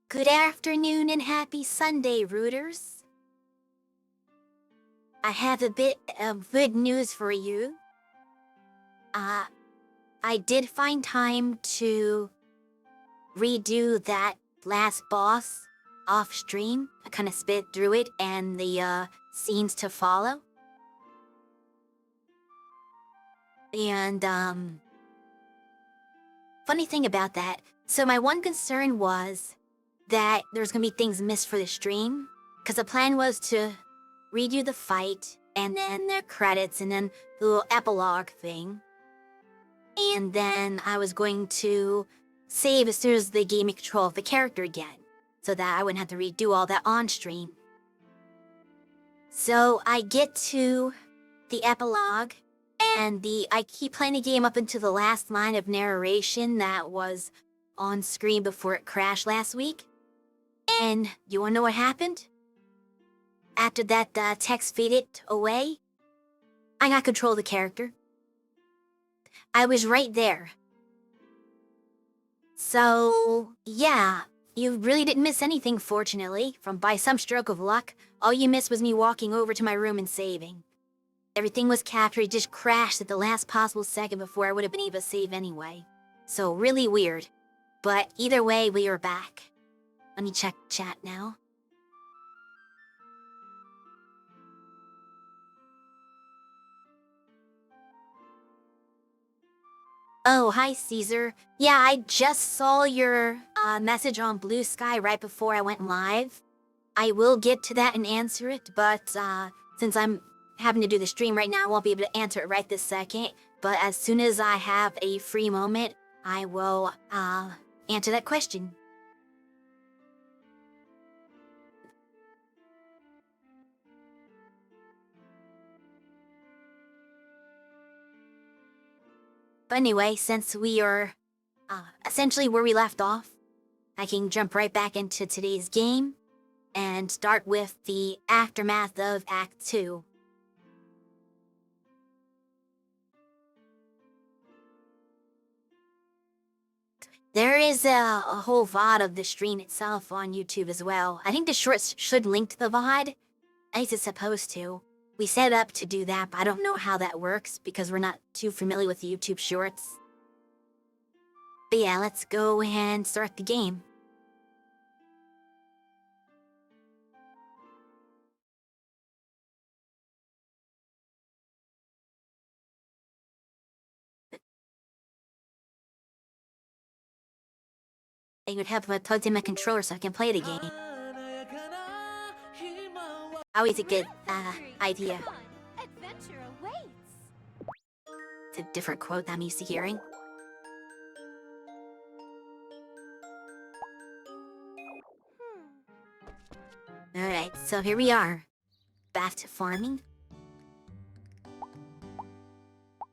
Good afternoon and happy Sunday, rooters. I have a bit of good news for you. I did find time to redo that last boss off stream. I kind of spit through it and the scenes to follow. And funny thing about that, so my one concern was that there's gonna be things missed for the stream, because the plan was to redo the fight, and then the credits, and then the little epilogue thing. And then I was going to save as soon as they gave me control of the character again, so that I wouldn't have to redo all that on stream. So I get to the epilogue, and I keep playing the game up until the last line of narration that was on screen before it crashed last week. And you wanna know what happened? After that text faded away, I got control of the character. I was right there. So, yeah, you really didn't miss anything, fortunately. By some stroke of luck, all you missed was me walking over to my room and saving. Everything was captured, it just crashed at the last possible second before I would have been able to save anyway. So, really weird. But either way, we are back. Let me check chat now. Oh, hi, Caesar. Yeah, I just saw your message on Blue Sky right before I went live. I will get to that and answer it, but since I'm having to do the stream right now, I won't be able to answer it right this second. But as soon as I have a free moment, I will answer that question. But anyway, since we are essentially where we left off, I can jump right back into today's game and start with the aftermath of Act 2. There is a whole VOD of the stream itself on YouTube as well. I think the shorts should link to the VOD. At least it's supposed to. We set up to do that, but I don't know how that works because we're not too familiar with YouTube shorts. But yeah, let's go and start the game. I would have plugged in my controller so I can play the game. Always a good idea. Adventure awaits. It's a different quote I'm used to hearing. Alright, so here we are. Back to farming.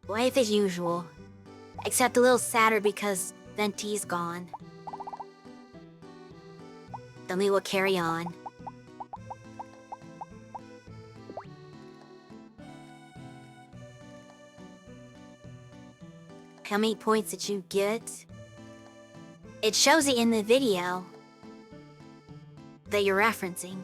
Life as usual. Except a little sadder because Venti's gone. Then we will carry on. How many points did you get? It shows it in the video that you're referencing.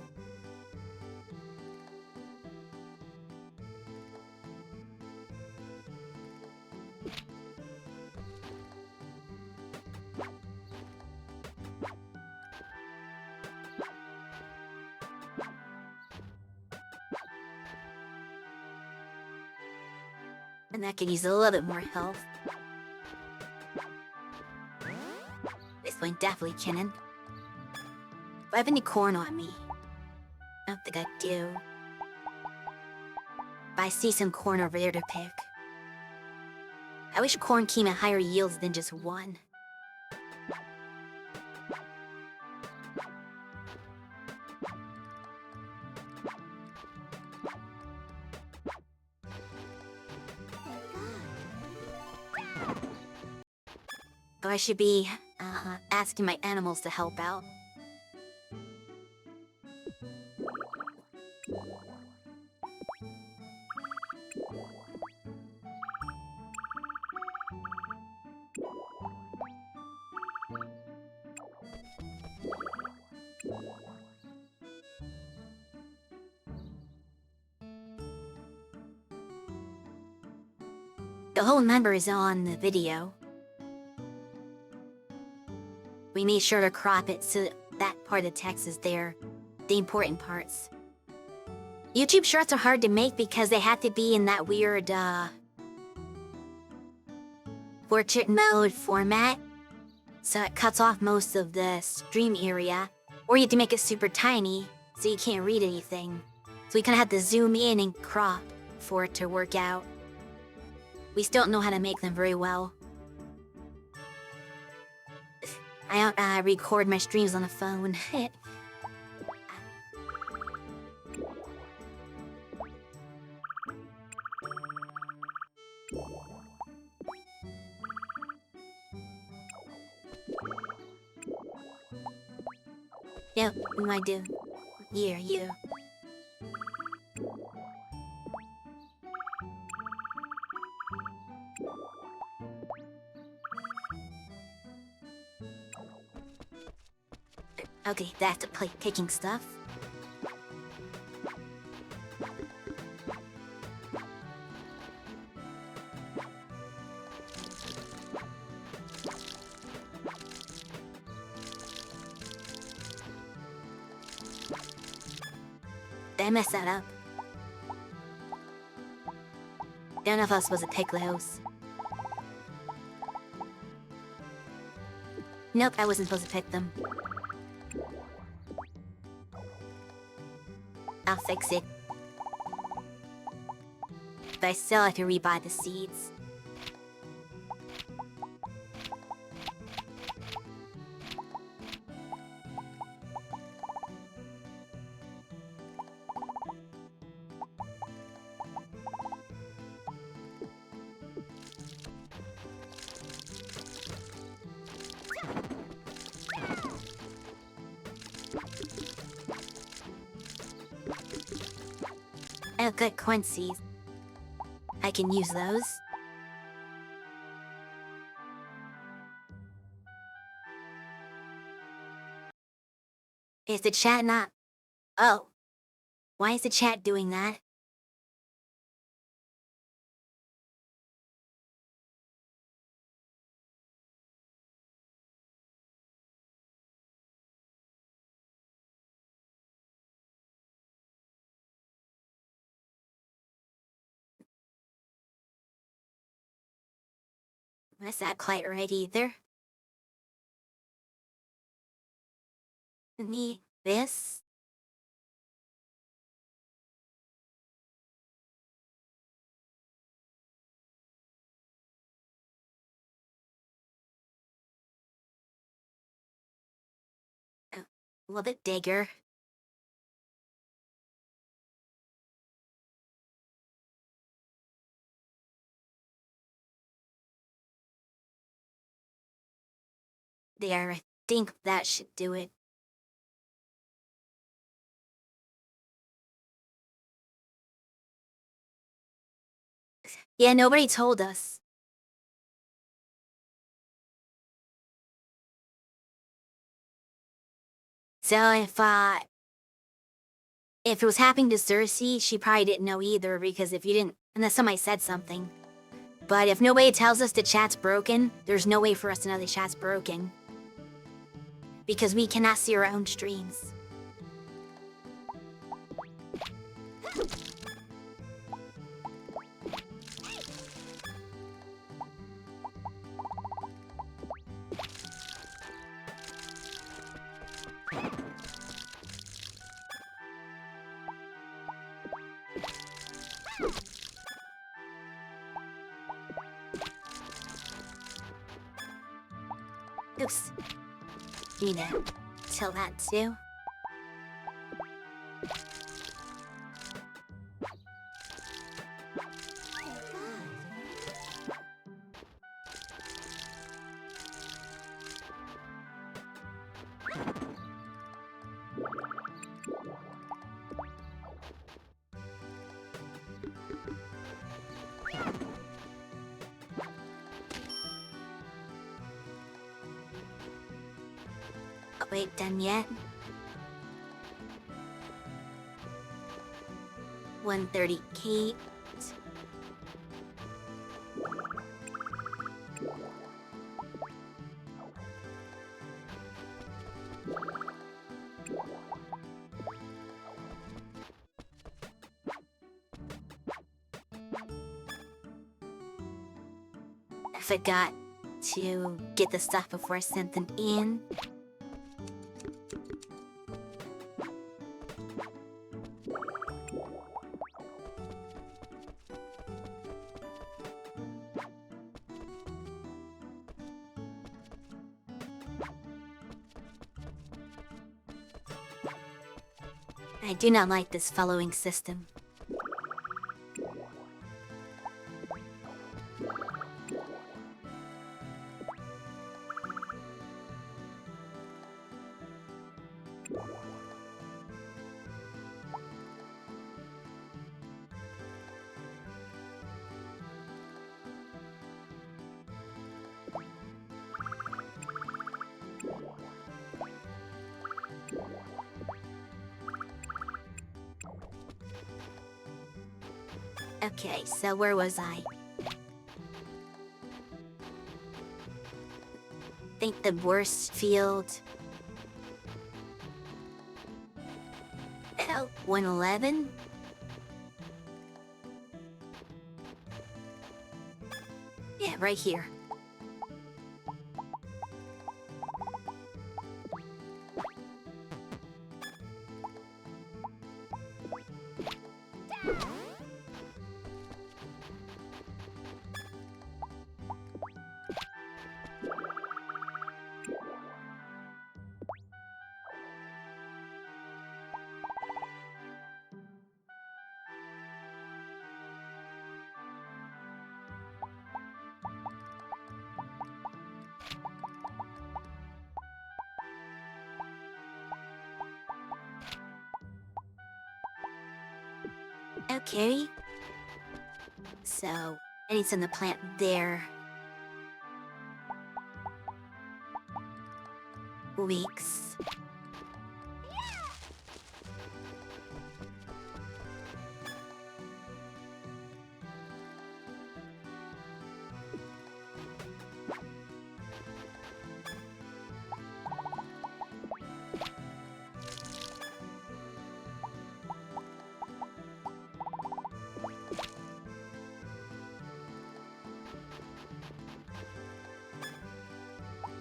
And that could use a little bit more health. This one definitely cannon. Do I have any corn on me? I don't think I do. But I see some corn over there to pick. I wish corn came at higher yields than just one. But I should be asking my animals to help out. The whole number is on the video. We made sure to crop it so that part of the text is there. The important parts. YouTube shorts are hard to make because they have to be in that weird, portrait mode format. So it cuts off most of the stream area. Or you have to make it super tiny, so you can't read anything. So we kind of have to zoom in and crop for it to work out. We still don't know how to make them very well. I don't record my streams on a phone. Yep, we might do. Here, you. Okay, that's to play picking stuff. Did I mess that up? None of us was a pick those. Nope, I wasn't supposed to pick them. I'll fix it. But I still have to rebuy the seeds. I have good corn seeds. I can use those. Is the chat not... Oh. Why is the chat doing that? That's not quite right either. Need this. Oh, a little bit bigger. There, I think that should do it. Yeah, nobody told us. So if it was happening to Cersei, she probably didn't know either, because if you didn't, unless somebody said something. But if nobody tells us the chat's broken, there's no way for us to know the chat's broken. Because we cannot see our own streams. Oops. Need to till that too. Oh, wait, done yet? 130 Kate. forgot to get the stuff before I sent them in. I do not like this following system. Okay, so where was I? Think the worst field. L111? Yeah, right here. Okay. So, I need to send the plant there. Weeks.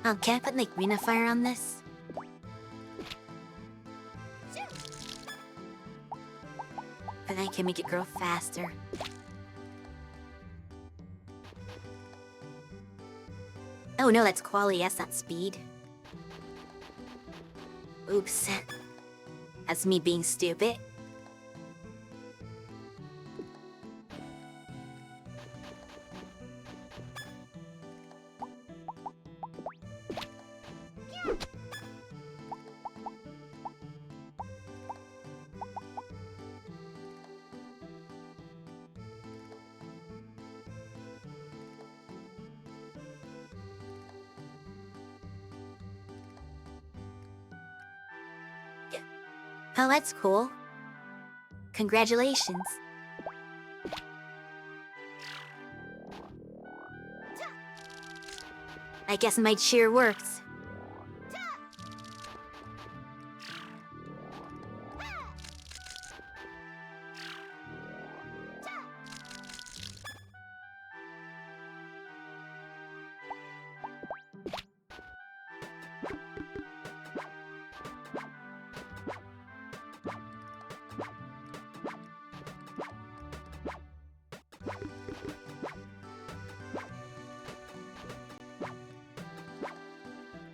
Oh, can I put like Rune fire on this? But I can make it grow faster. Oh no, that's quality, that's not speed. Oops. That's me being stupid. Oh, that's cool. Congratulations. I guess my cheer works.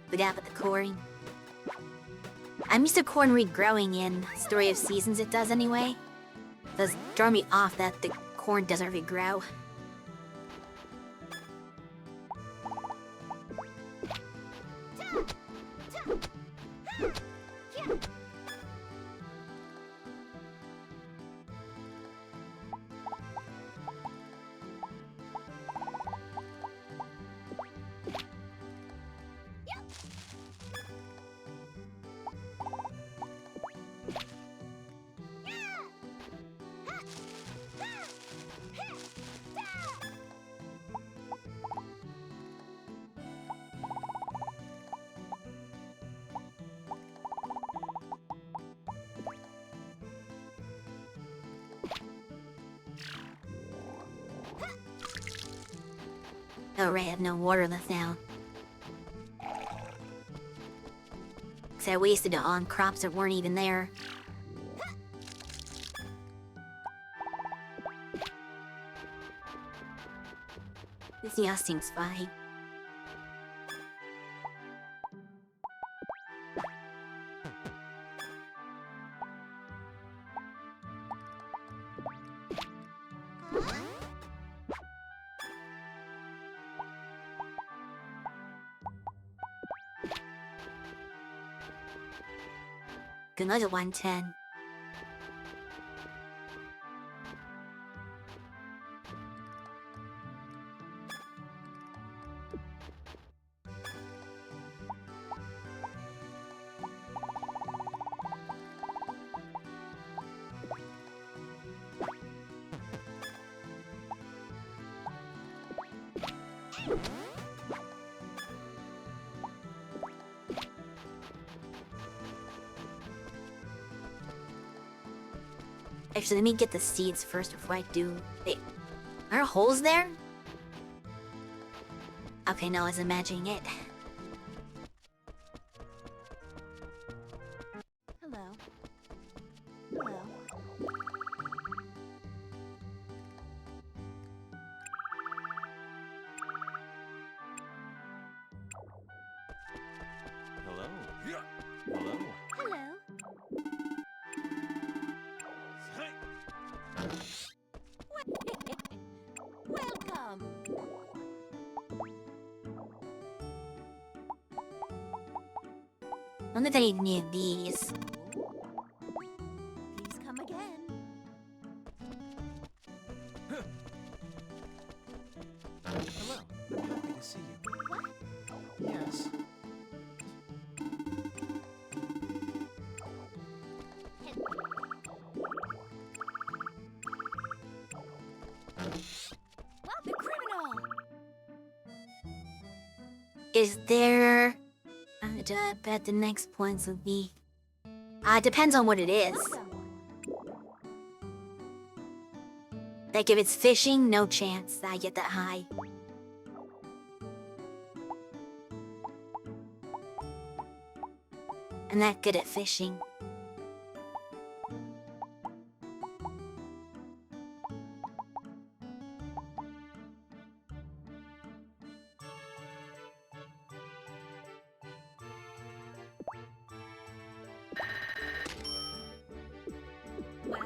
But yeah, but the corn. I'm used to corn regrowing in Story of Seasons, it does anyway. It does throw me off that the corn doesn't regrow. Oh right, I have no water left now. Cause I wasted it on crops that weren't even there. This yachting's fine. Another 110. Actually, let me get the seeds first before I do. Wait, are there holes there? Okay, no, I was imagining it. Hello. Hello. Hello. Yeah. Hello. Hello. Welcome. I don't think I need any of these. Please come again. Hello. I'm happy to see you. Yes. Wow, the criminal. Is there... I bet the next points would be... depends on what it is. Welcome. Like if it's fishing, no chance that I get that high. I'm not good at fishing. Well,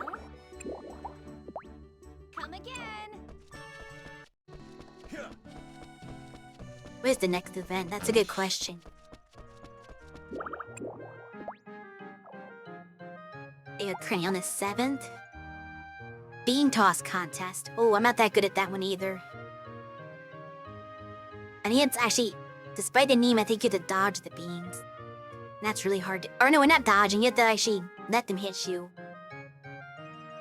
come again. Where's the next event? That's a good question. A crane on the 7th? Bean toss contest. Oh, I'm not that good at that one either. I think it's actually, despite the name, I think you have to dodge the beans. And that's really hard to, or no, not dodging, you have to actually let them hit you.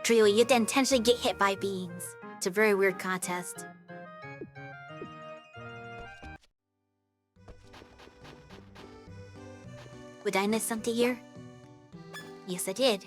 Trio, you have to intentionally get hit by beans. It's a very weird contest. Would I miss something here? Yes, I did.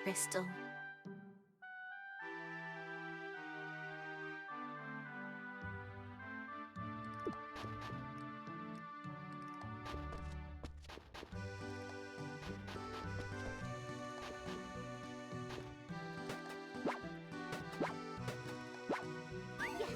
The crystal. Yes.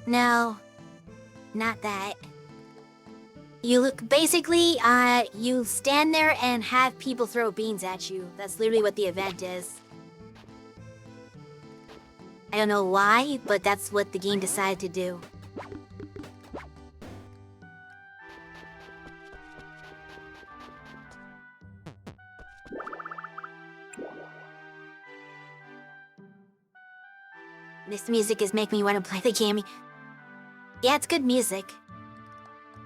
No, not that. You look basically, you stand there and have people throw beans at you. That's literally what the event is. I don't know why, but that's what the game decided to do. This music is making me want to play the game. Yeah, it's good music.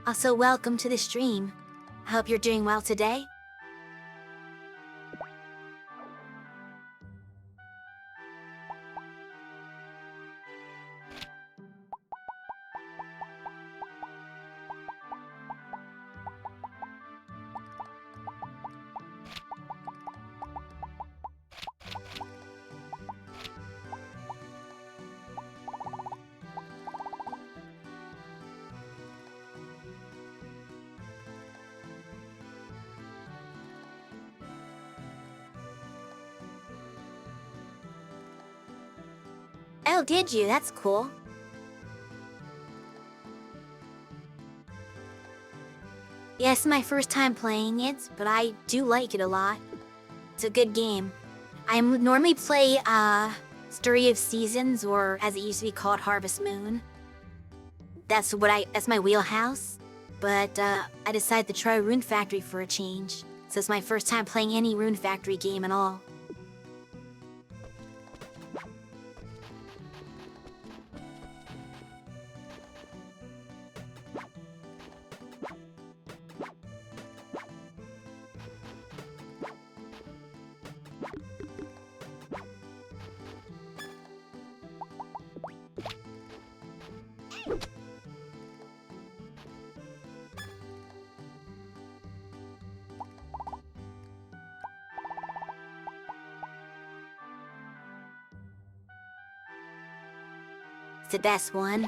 Also, welcome to the stream. I hope you're doing well today. Oh, did you? That's cool. Yes, my first time playing it, but I do like it a lot. It's a good game. I normally play, Story of Seasons, or as it used to be called, Harvest Moon. That's my wheelhouse. But, I decided to try Rune Factory for a change. So it's my first time playing any Rune Factory game at all. It's the best one.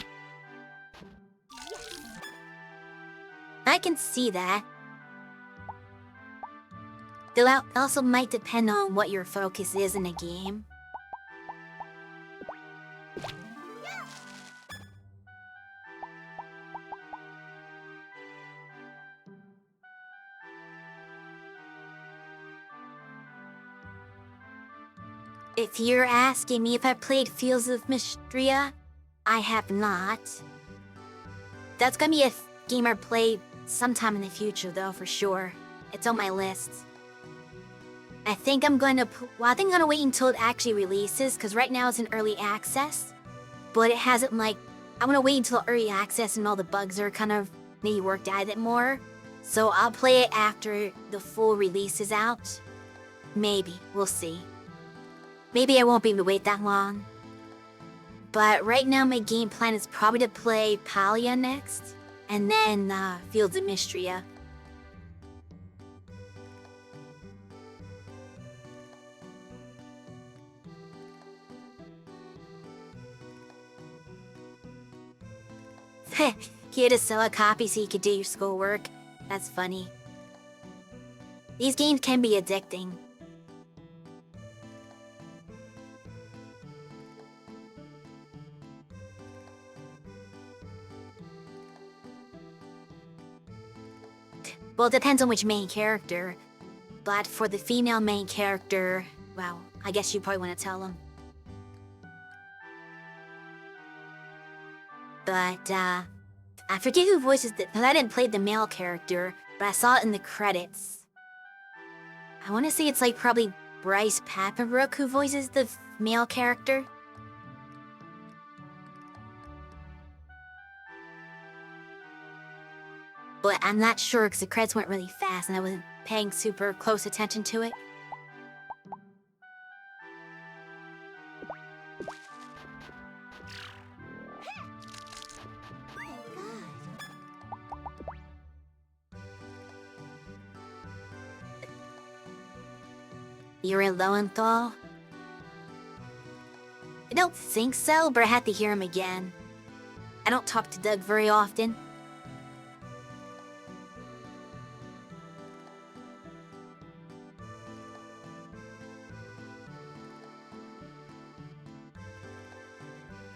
I can see that. Though that also might depend on what your focus is in a game. If you're asking me if I played Fields of Mystria, I have not. That's gonna be a game I play sometime in the future, though, for sure. It's on my list. I think I'm gonna wait until it actually releases, because right now it's in early access. But it hasn't, I'm gonna wait until early access and all the bugs are kind of maybe worked out a bit more. So I'll play it after the full release is out. Maybe. We'll see. Maybe I won't be able to wait that long. But right now my game plan is probably to play Palia next, and then Fields of Mystria. You had to sell a copy so you could do your schoolwork. That's funny. These games can be addicting. Well, it depends on which main character. But for the female main character, well, I guess you probably want to tell them. But, I forget who voices it, because I didn't play the male character, but I saw it in the credits. I want to say it's probably Bryce Papenbrook who voices the male character. But I'm not sure because the credits went really fast and I wasn't paying super close attention to it. You're in Lowenthal? I don't think so, but I had to hear him again. I don't talk to Doug very often.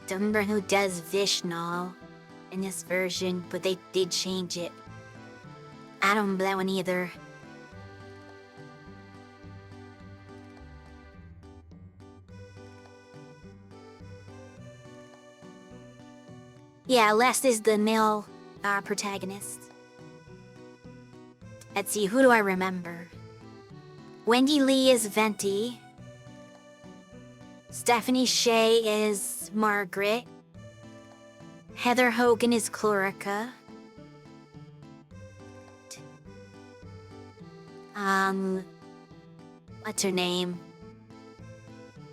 Don't remember who does Vishnu in this version, but they did change it. I don't remember that one either. Yeah, Les is the male protagonist. Let's see, who do I remember? Wendy Lee is Venti. Stephanie Shea is Margaret. Heather Hogan is Chlorica. What's her name?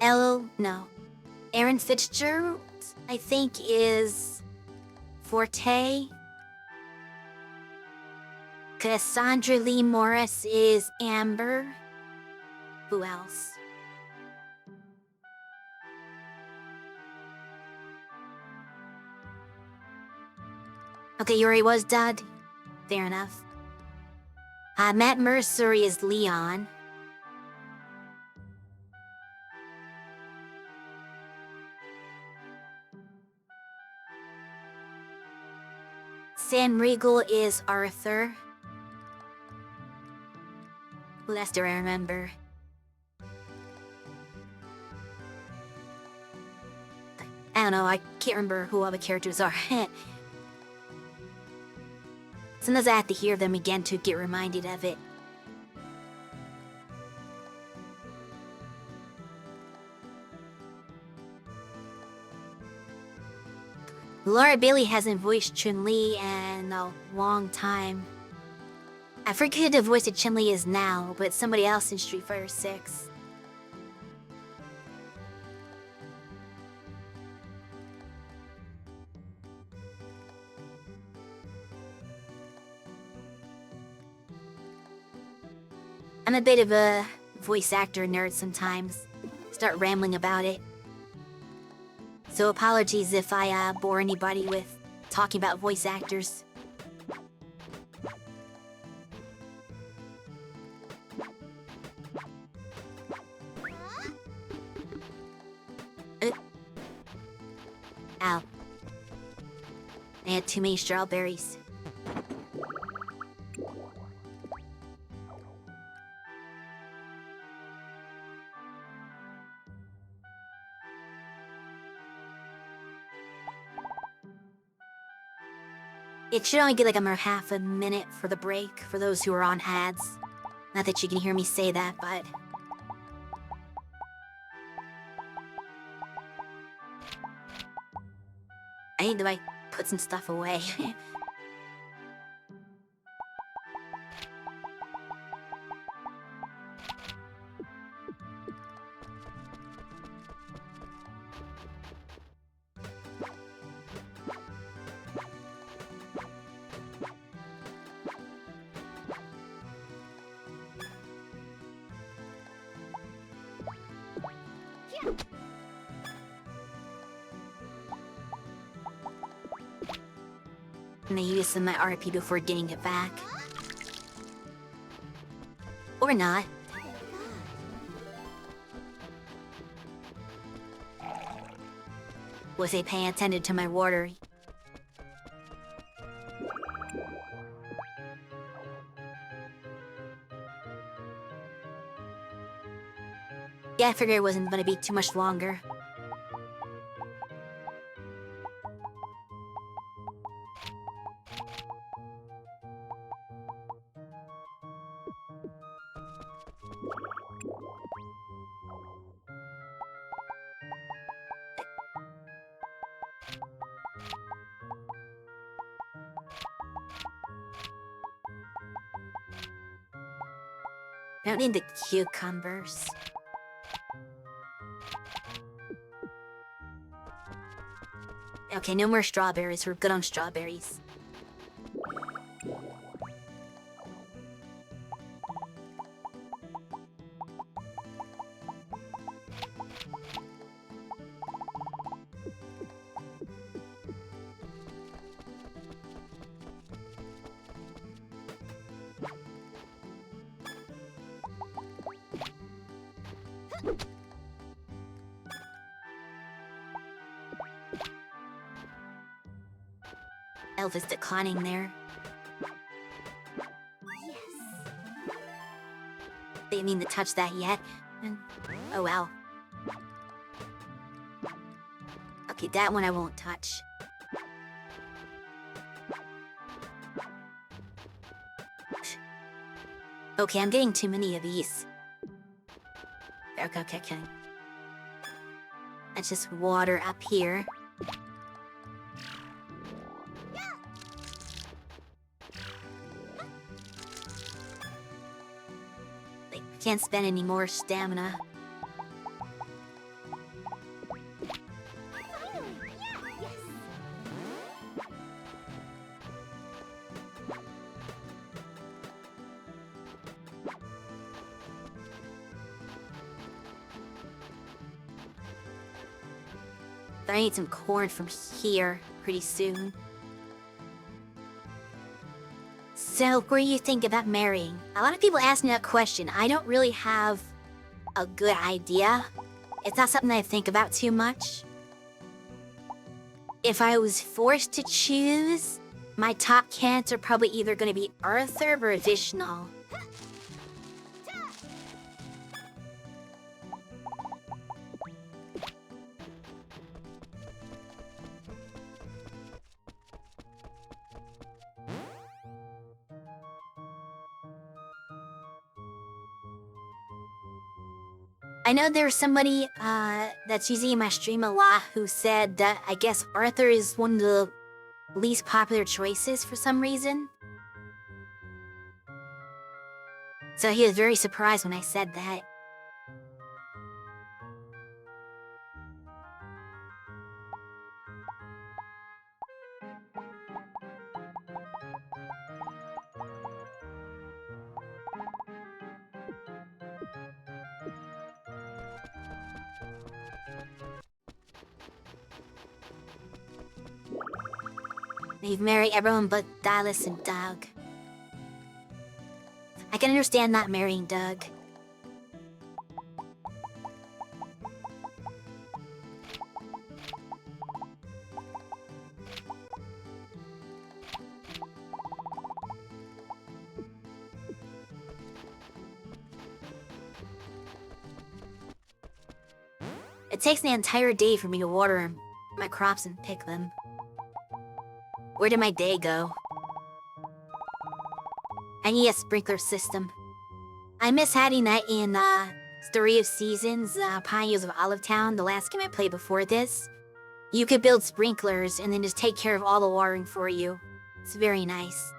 Erin Fitzgerald, I think, is Forte. Cassandra Lee Morris is Amber. Who else? Okay, Yuri was Dud. Fair enough. Matt Mercer is Leon. Sam Riegel is Arthur. Who else do I remember? I don't know, I can't remember who all the characters are. Sometimes I have to hear them again to get reminded of it. Laura Bailey hasn't voiced Chun-Li in a long time. I forget who the voice of Chun-Li is now, but it's somebody else in Street Fighter 6. I'm a bit of a voice actor nerd sometimes. Start rambling about it. So apologies if I bore anybody with talking about voice actors. Ow. I had too many strawberries. It should only get like half a minute for the break for those who are on ads. Not that you can hear me say that, but... I need to like put some stuff away. I'm gonna use some of my RP before getting it back. Or not. Was I paying attention to my water? Yeah, I figured it wasn't gonna be too much longer. I don't need the cucumbers. Okay, no more strawberries. We're good on strawberries. Elf is declining there. Yes. Didn't mean to touch that yet. And, oh well. Okay, that one I won't touch. Okay, I'm getting too many of these. Okay. That's just water up here. Like, can't spend any more stamina. Finally, yeah, yes. I need some corn from here pretty soon. So, what do you think about marrying? A lot of people ask me that question. I don't really have a good idea. It's not something I think about too much. If I was forced to choose, my top candidates are probably either going to be Arthur or Vishnu. I know there's somebody that's using my stream a lot who said that I guess Arthur is one of the least popular choices for some reason. So he was very surprised when I said that. They've married everyone but Dallas and Doug. I can understand not marrying Doug. It takes an entire day for me to water my crops and pick them. Where did my day go? I need a sprinkler system. I miss having that in Story of Seasons, Pioneers of Olive Town, the last game I played before this. You could build sprinklers and then just take care of all the watering for you. It's very nice.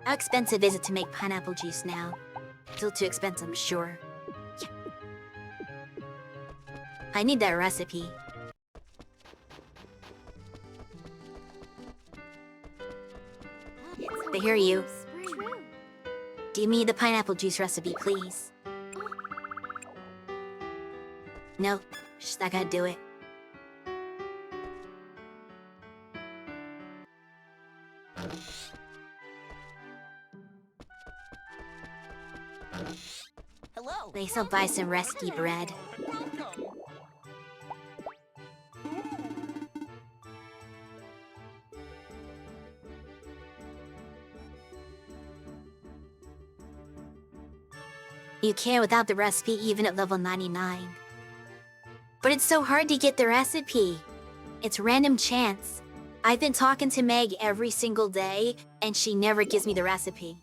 How expensive is it to make pineapple juice now? Still too expensive, I'm sure. Yeah. I need that recipe. I hear you. True. Give me the pineapple juice recipe, please. No, she's not gonna do it. Hello. They still buy some recipe bread. You can't without the recipe even at level 99. But it's so hard to get the recipe. It's random chance. I've been talking to Meg every single day, and she never gives me the recipe.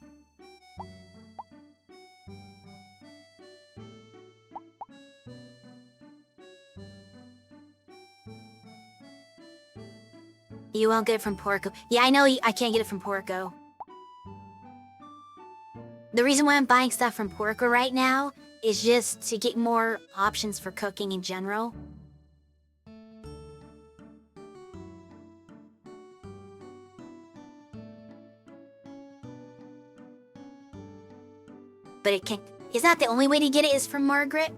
You won't get it from Porco. Yeah, I know I can't get it from Porco. The reason why I'm buying stuff from Porco right now is just to get more options for cooking in general. But it can't. Is that the only way to get it is from Margaret?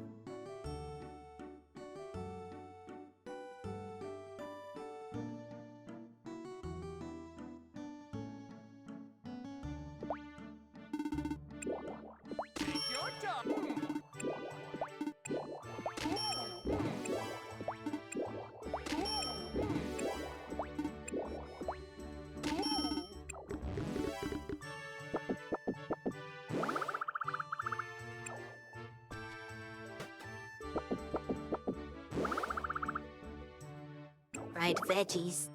fried veggies.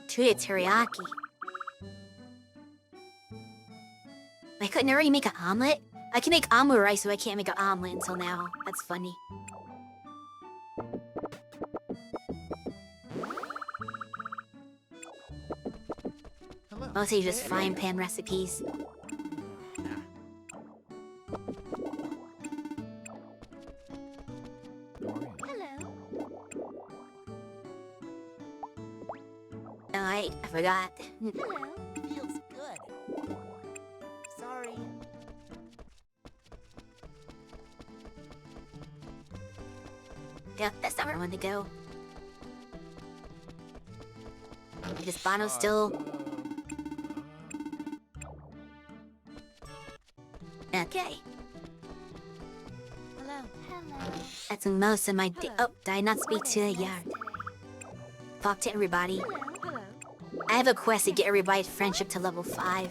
Treated teriyaki. I couldn't already make an omelet? I can make omelet rice, so I can't make an omelet until now. That's funny. Hello. Mostly just frying pan recipes. Hello. Alright, I forgot. Hello. Feels good. Sorry. Yeah, that's not where I wanted to go. This bottle's still... Okay. Hello. Hello. That's most of my day. Oh, did I not speak to the yard? Talk to everybody. Hello. I have a quest to get everybody's friendship to level 5. I'm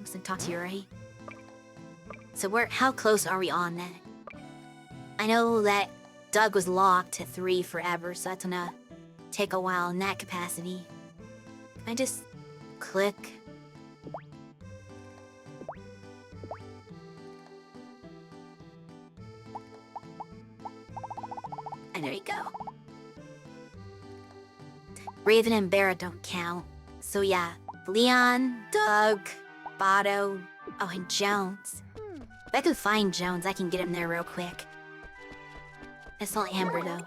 gonna talk to you, right? So how close are we on that? I know that Doug was locked to 3 forever, so that's gonna take a while in that capacity. Can I just click? And there you go. Raven and Barra don't count. So yeah, Leon, Doug, Botto, oh, and Jones. If I could find Jones, I can get him there real quick. I saw Amber, though.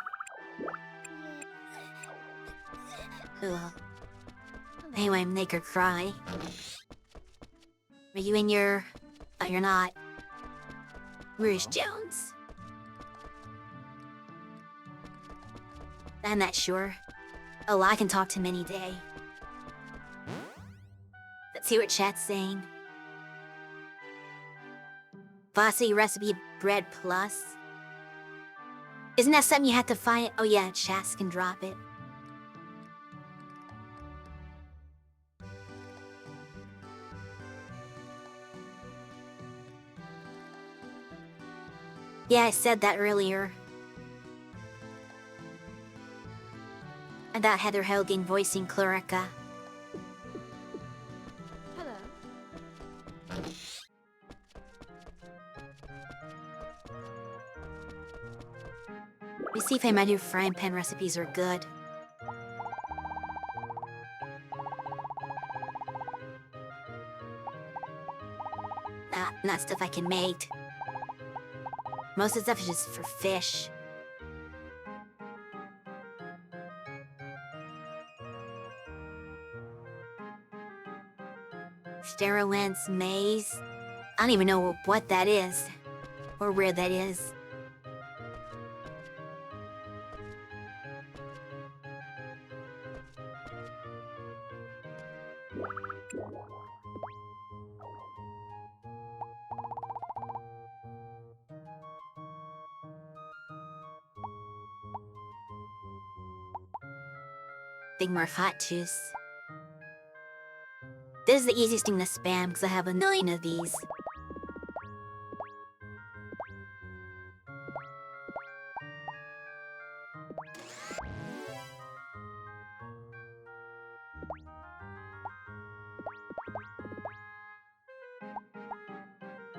Ugh. Anyway, make her cry. Are you in your... Oh, you're not. Where's Jones? I'm not sure. Oh, I can talk to him any day. Let's see what chat's saying. Bossy recipe bread plus. Isn't that something you have to find? Oh yeah, Chas can drop it. Yeah, I said that earlier. About Heather Hogan voicing Clorica. Hello. Let me see if my new frying pan recipes are good. Not stuff I can make. Most of the stuff is just for fish. Sterowent's maze. I don't even know what that is. Or where that is. Big more hot juice. This is the easiest thing to spam because I have a million of these.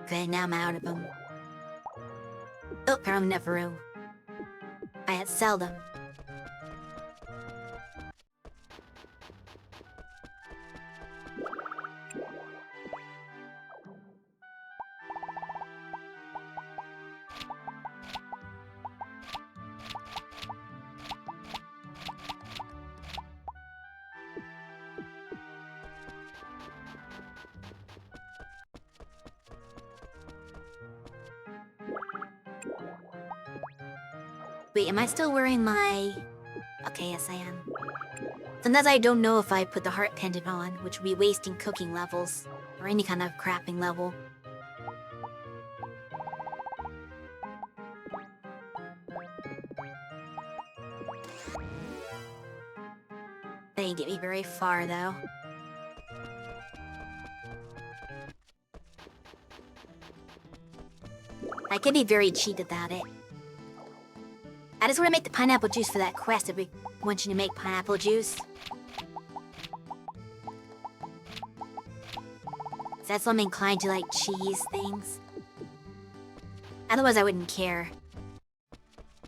Okay, now I'm out of them. Oh, from Neveru. I had sell them. Wait, am I still wearing my... Okay, yes I am. Sometimes I don't know if I put the heart pendant on, which would be wasting cooking levels, or any kind of crapping level. That didn't get me very far, though. I can be very cheap about it. I just want to make the pineapple juice for that quest if we want you to make pineapple juice. So that's why I'm inclined to like cheese things. Otherwise I wouldn't care.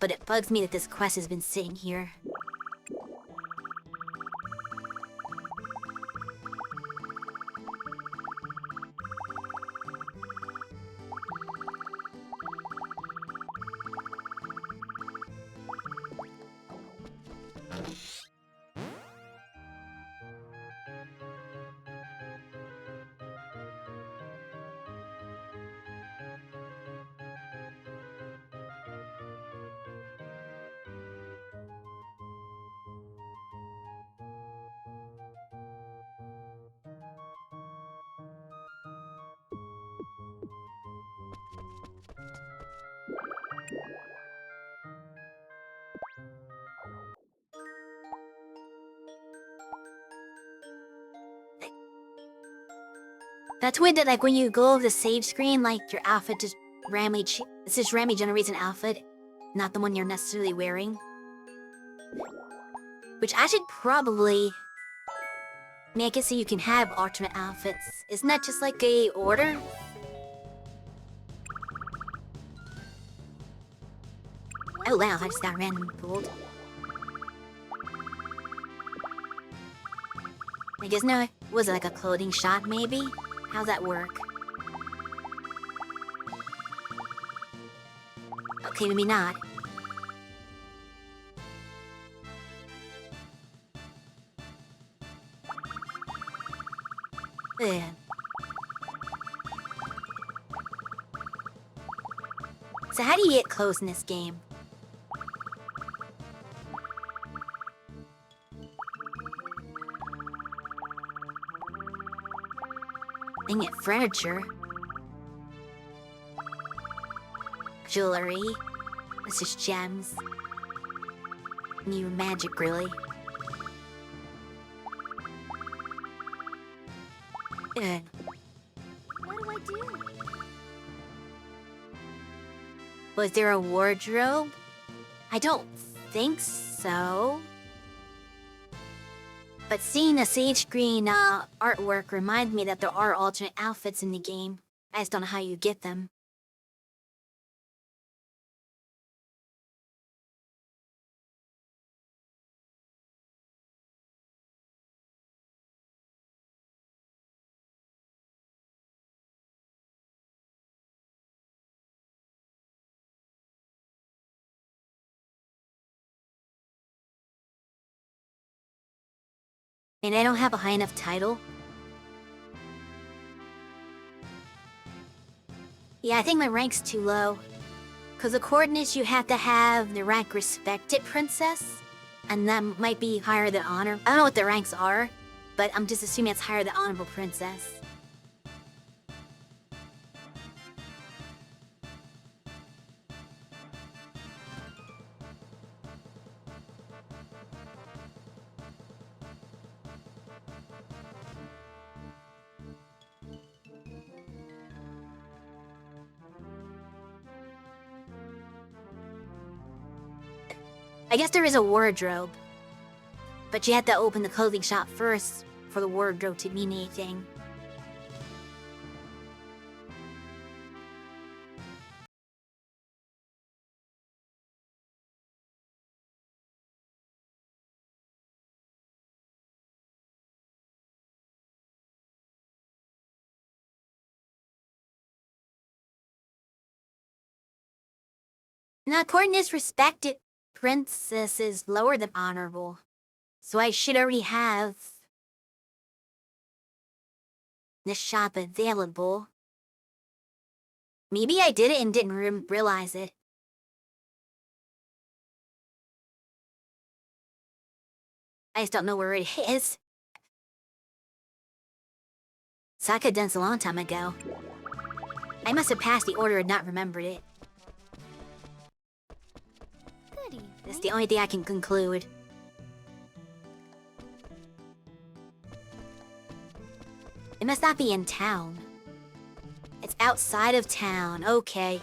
But it bugs me that this quest has been sitting here. That's weird that like when you go over the save screen, like your outfit just randomly it just randomly generates an outfit, not the one you're necessarily wearing. Which I should probably make it so you can have alternate outfits. Isn't that just like a order? Oh wow, I just got random pulled. I guess no, was it like a clothing shop maybe? How's that work? Okay, maybe not. Ugh. So how do you get clothes in this game? Dang it, furniture. Jewelry. It's just gems. New magic, really. Ugh. What do I do? Was there a wardrobe? I don't think so. But seeing the sage screen artwork reminds me that there are alternate outfits in the game. I just don't know how you get them. And I don't have a high enough title. Yeah, I think my rank's too low. Cause according to this, you have to have the rank Respected Princess. And that might be higher than Honor. I don't know what the ranks are, but I'm just assuming it's higher than Honorable Princess. I guess there is a wardrobe. But you have to open the clothing shop first for the wardrobe to mean anything. Now, according to this, Respected Princess is lower than Honorable. So I should already have this shop available. Maybe I did it and didn't realize it. I just don't know where it is. So I could have done this a long time ago. I must have passed the order and not remembered it. Good evening. That's the only thing I can conclude. It must not be in town. It's outside of town, okay.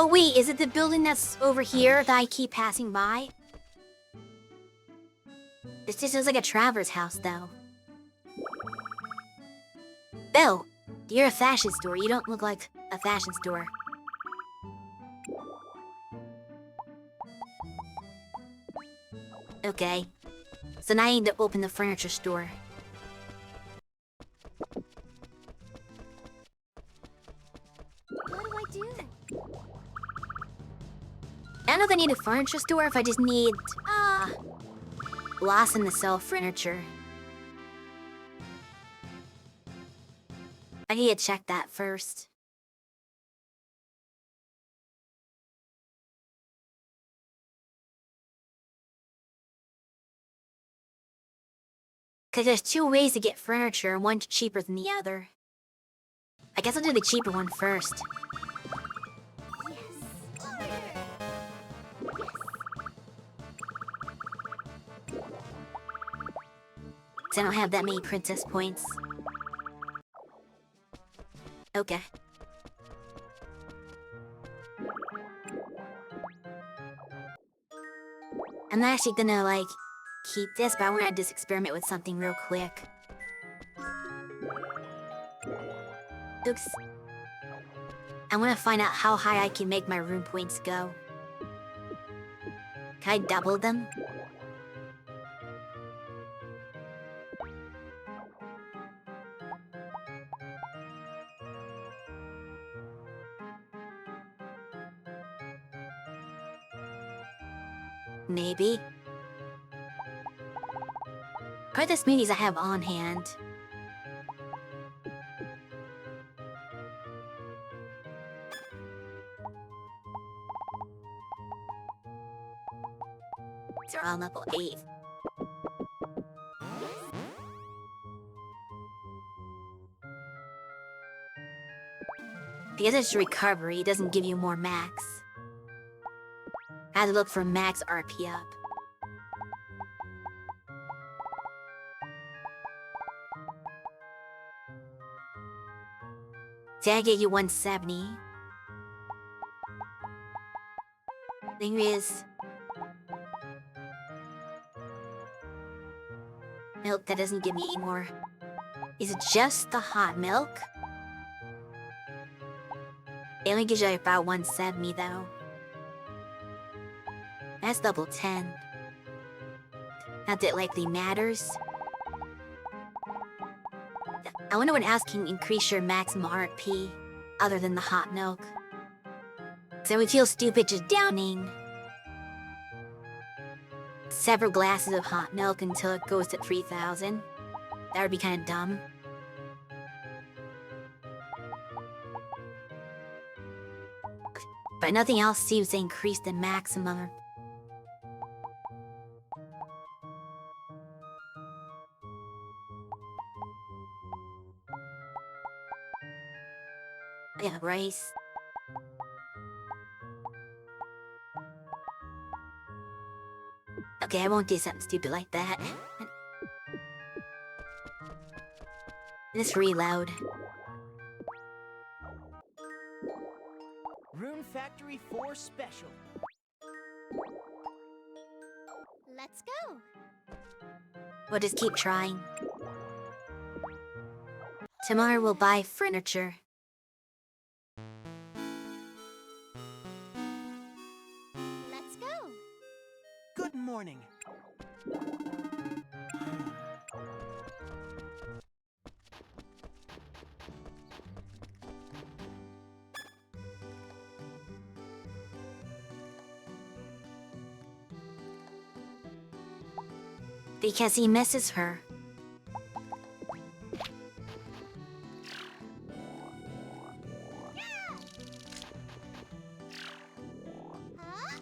Oh wait, is it the building that's over here that I keep passing by? This just looks like a traveler's house, though. Bill, you're a fashion store. You don't look like a fashion store. Okay. So now I need to open the furniture store. What do I do? I don't know if I need a furniture store, if I just need, Blossom to sell furniture. I need to check that first. Cause there's two ways to get furniture, and one's cheaper than the other. I guess I'll do the cheaper one first. Yes. Order. Cause I don't have that many princess points. Okay. I'm not actually gonna, like, keep this, but I wanna just experiment with something real quick. Oops. I wanna find out how high I can make my rune points go. Can I double them? Maybe. What are the smoothies I have on hand? They're on level 8. Because it's recovery, it doesn't give you more max. I had to look for max RP up. See, I gave you 170. Thing is... milk, that doesn't give me any more. Is it just the hot milk? It only gives you about 170 though. That's double 10. Not that it likely matters. I wonder what else can increase your maximum RP other than the hot milk. Cause I would feel stupid just downing several glasses of hot milk until it goes to 3,000. That would be kind of dumb. But nothing else seems to increase the maximum. Yeah, rice. Okay, I won't do something stupid like that. Let's reload. Rune Factory 4 Special. Let's go. We'll just keep trying. Tomorrow we'll buy furniture. Let's go. Good morning. Because he misses her. Huh?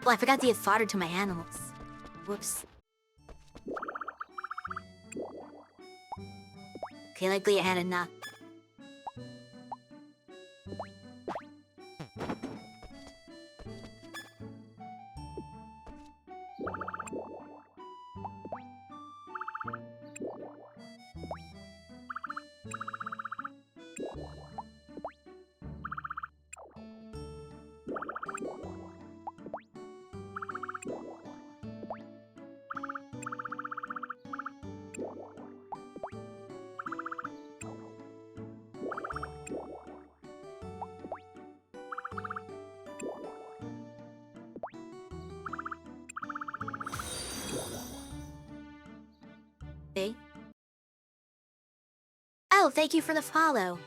Well, I forgot to give fodder to my animals. Whoops. Okay, likely I had enough. Okay. Oh, thank you for the follow.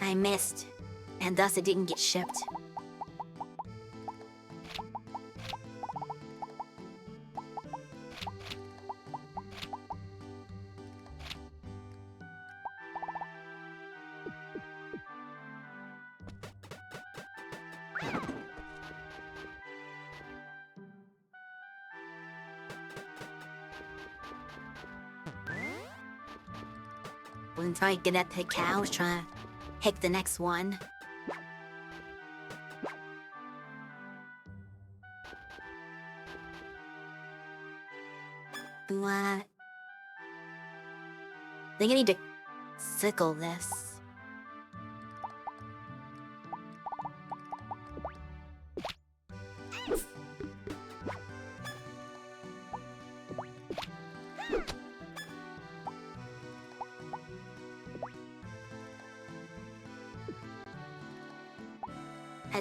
I missed, and thus it didn't get shipped. Wasn't trying to get at the cow, I was trying to pick the next one. What? I think I need to sickle this.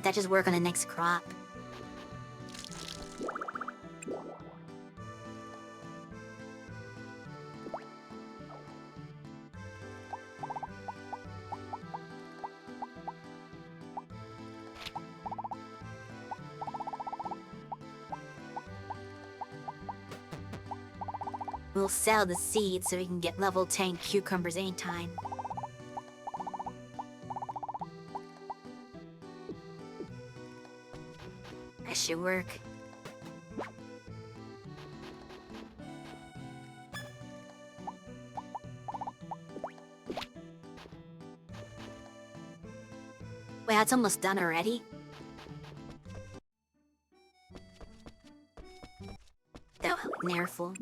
That just work on the next crop. We'll sell the seeds so we can get level 10 cucumbers anytime. That should work. Wait, that's almost done already? Oh, careful.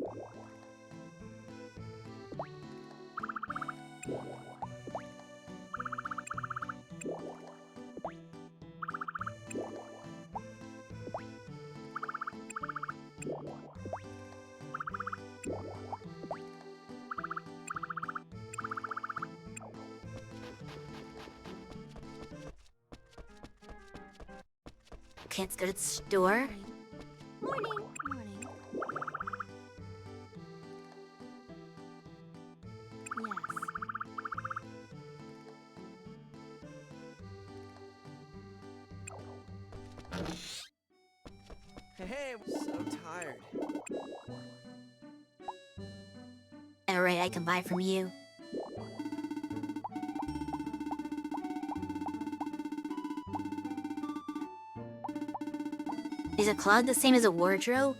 Let's go to the store. Morning. Morning. Yes. Hey, I'm so tired. alright, I can buy from you. Is a closet the same as a wardrobe?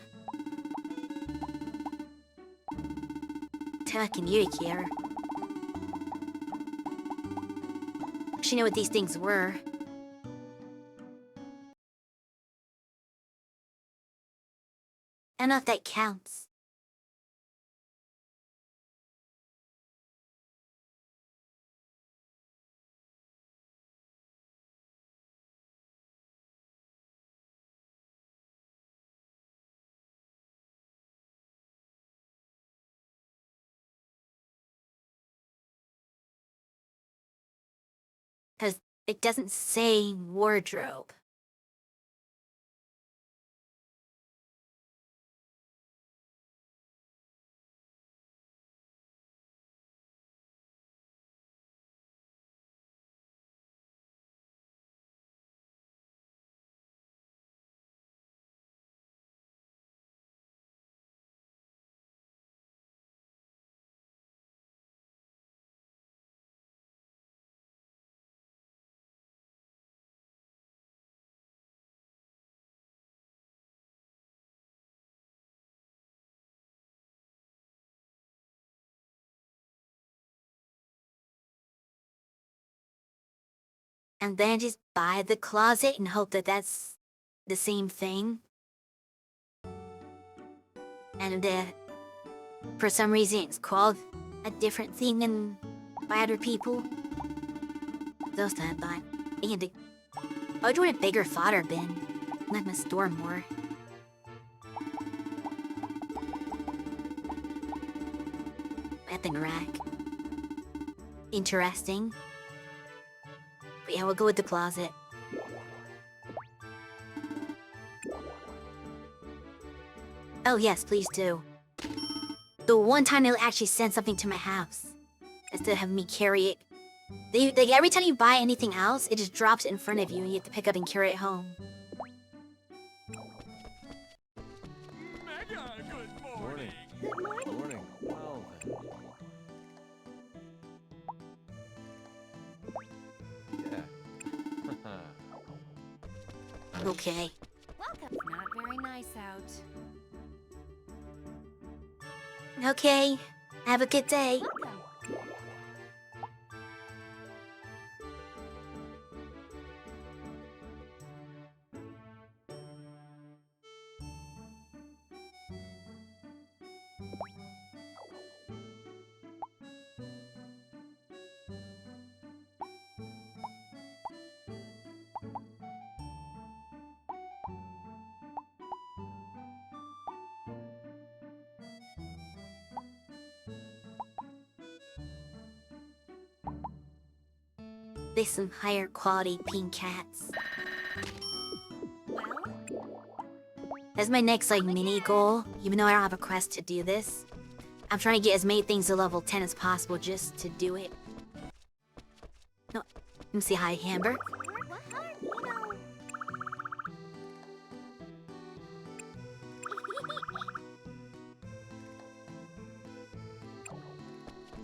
Telecommunicator. She knew what these things were. I don't know if that counts. Because it doesn't say wardrobe. And then just buy the closet and hope that that's the same thing. And for some reason it's called a different thing than by other people. Those that I buy. And I would want a bigger fodder bin. I'm not gonna store more. Weapon rack. Interesting. But yeah, we'll go with the closet. Oh yes, please do. The one time they'll actually send something to my house. Instead of having me carry it. Every time you buy anything else, it just drops it in front of you and you have to pick up and carry it home. Mega, good morning. Good morning. Morning. Well then. Yeah. Okay. Welcome. Not very nice out. Okay. Have a good day. Welcome. There's some higher quality pink cats. Well, That's my next mini goal, even though I don't have a quest to do this. I'm trying to get as many things to level 10 as possible just to do it. No, let me say hi, Amber. what hard, you know.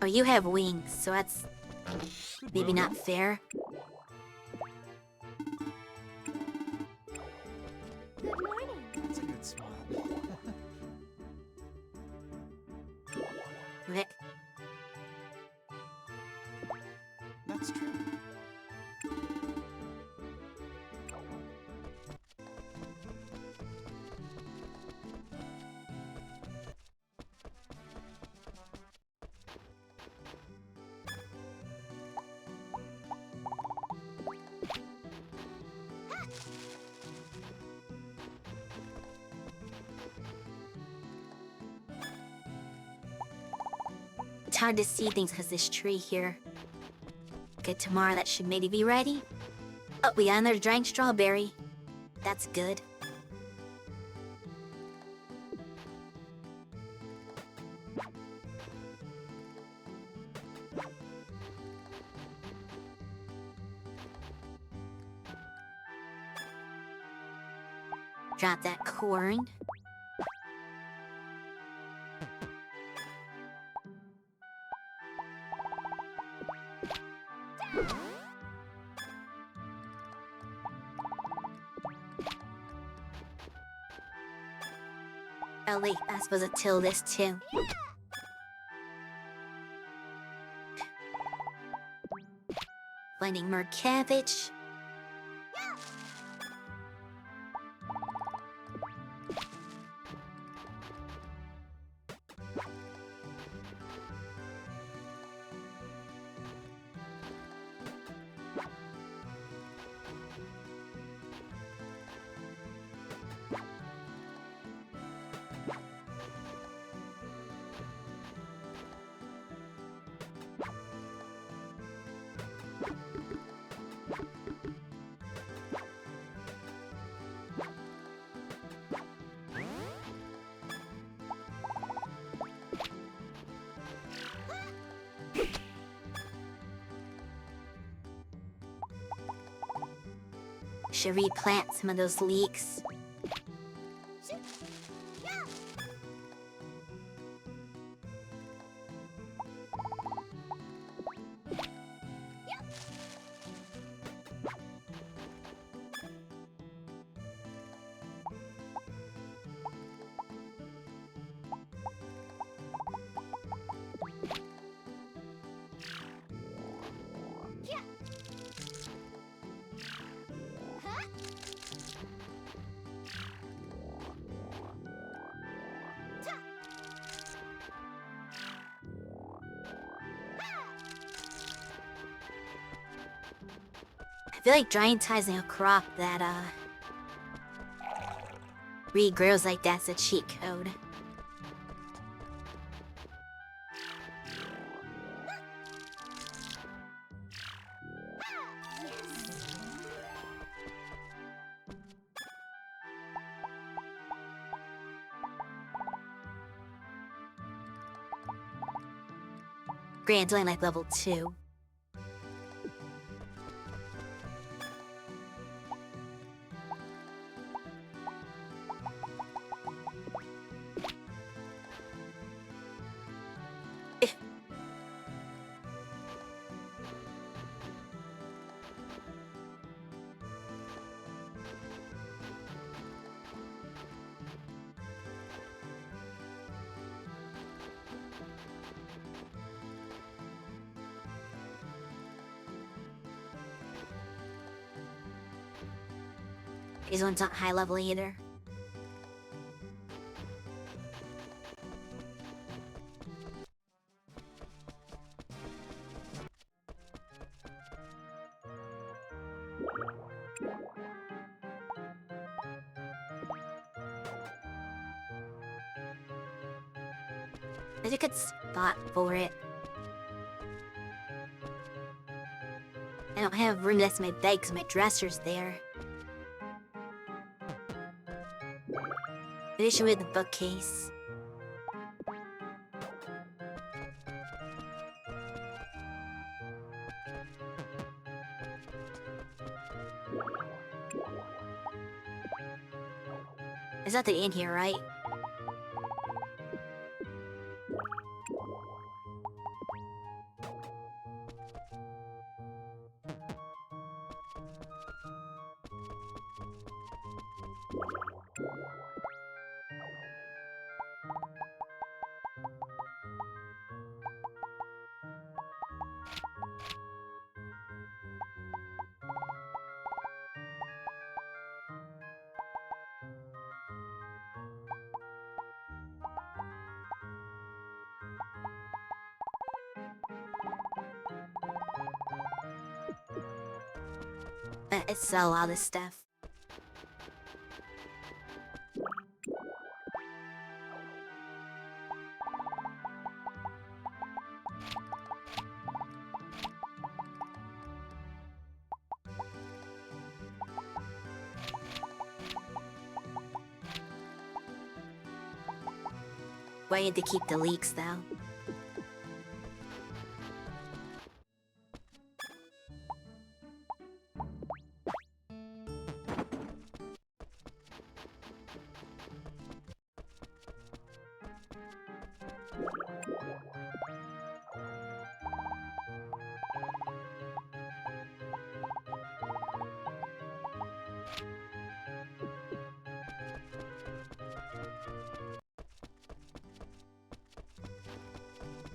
Oh, you have wings, so that's maybe not fair. Good morning. That's a good smile. Rick. That's true. It's hard to see things because this tree here. Okay, tomorrow that should maybe be ready. Oh, we got another giant strawberry. That's good. Drop that corn. Wait, I'm supposed to till this too. Finding more cabbage. Should replant some of those leeks. I feel like giantizing a crop that, regrows like that's a cheat code. Grant's only like level 2. These ones aren't high level either. There's a good spot for it. I don't have room next to my bed because my dresser's there. The issue with the bookcase. There's nothing in here, right? Let's sell all this stuff. Why need to keep the leeks, though?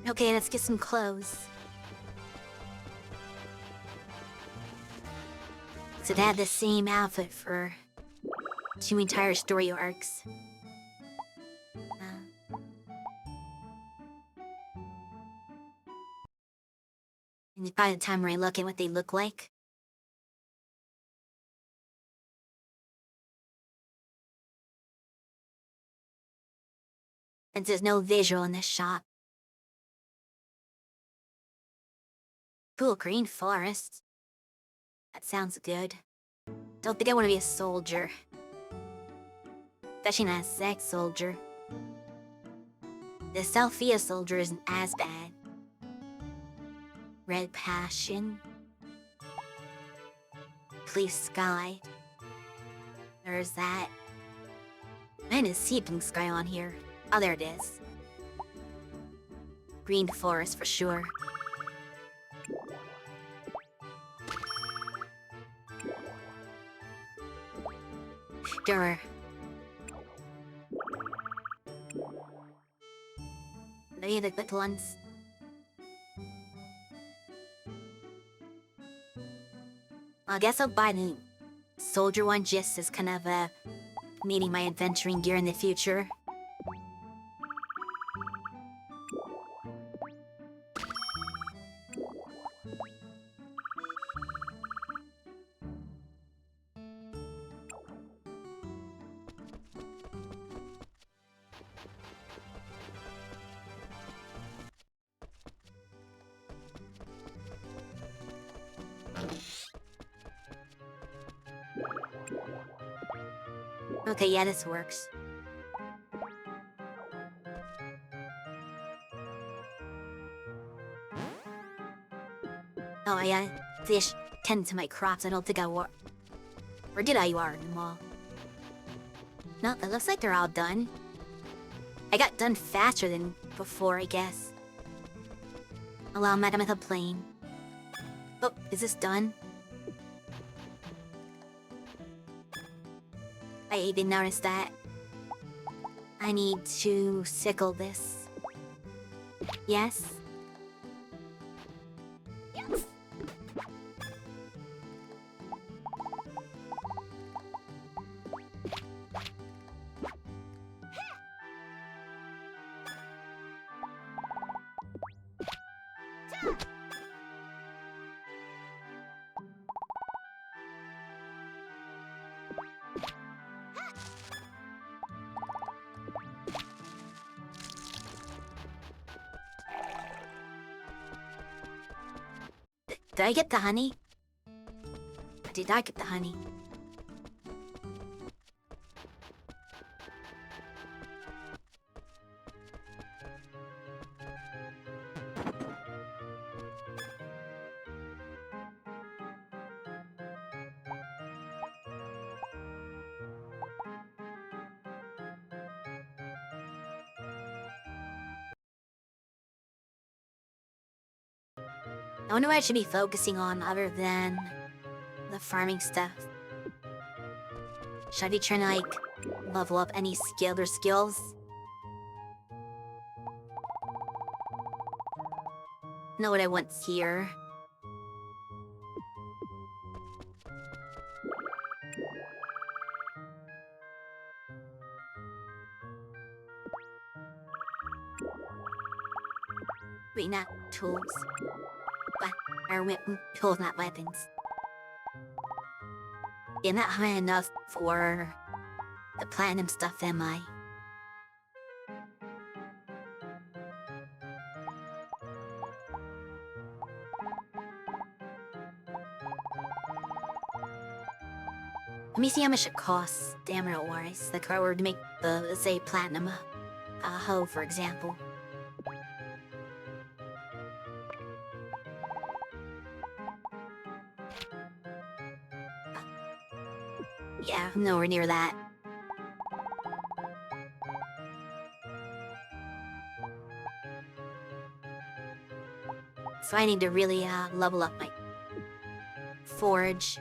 Okay, let's get some clothes. So they had the same outfit for 2 entire story arcs. And it's probably the time where I look at what they look like. And there's no visual in this shop. Cool green forest. That sounds good. Don't think I want to be a soldier. Especially not a sex soldier. The Sophia soldier isn't as bad. Red Passion. Police Sky. There's that. Man, is Seeping Sky on here? Oh, there it is. Green Forest for sure. Durr. They are the good ones. I guess I'll buy the soldier one just as kind of meeting my adventuring gear in the future. Okay, yeah, this works. Oh, yeah, fish tend to my crops. I don't think I wore. Or did I water them all? No, it looks like they're all done. I got done faster than before, I guess. Allow Madam with a plane. Oh, is this done? I even noticed that. I need to sickle this. Yes? Did I get the honey? Did I get the honey? I wonder what I should be focusing on other than the farming stuff. Should I be trying to, like, level up any skill or skills? Know what I want here. Wait, not tools. Or tools, not weapons. Yeah, not high enough for the platinum stuff, am I? Let me see how much it costs, damage-wise, the car were to make the, say, platinum hoe, for example. Yeah, nowhere near that. So I need to really level up my forge.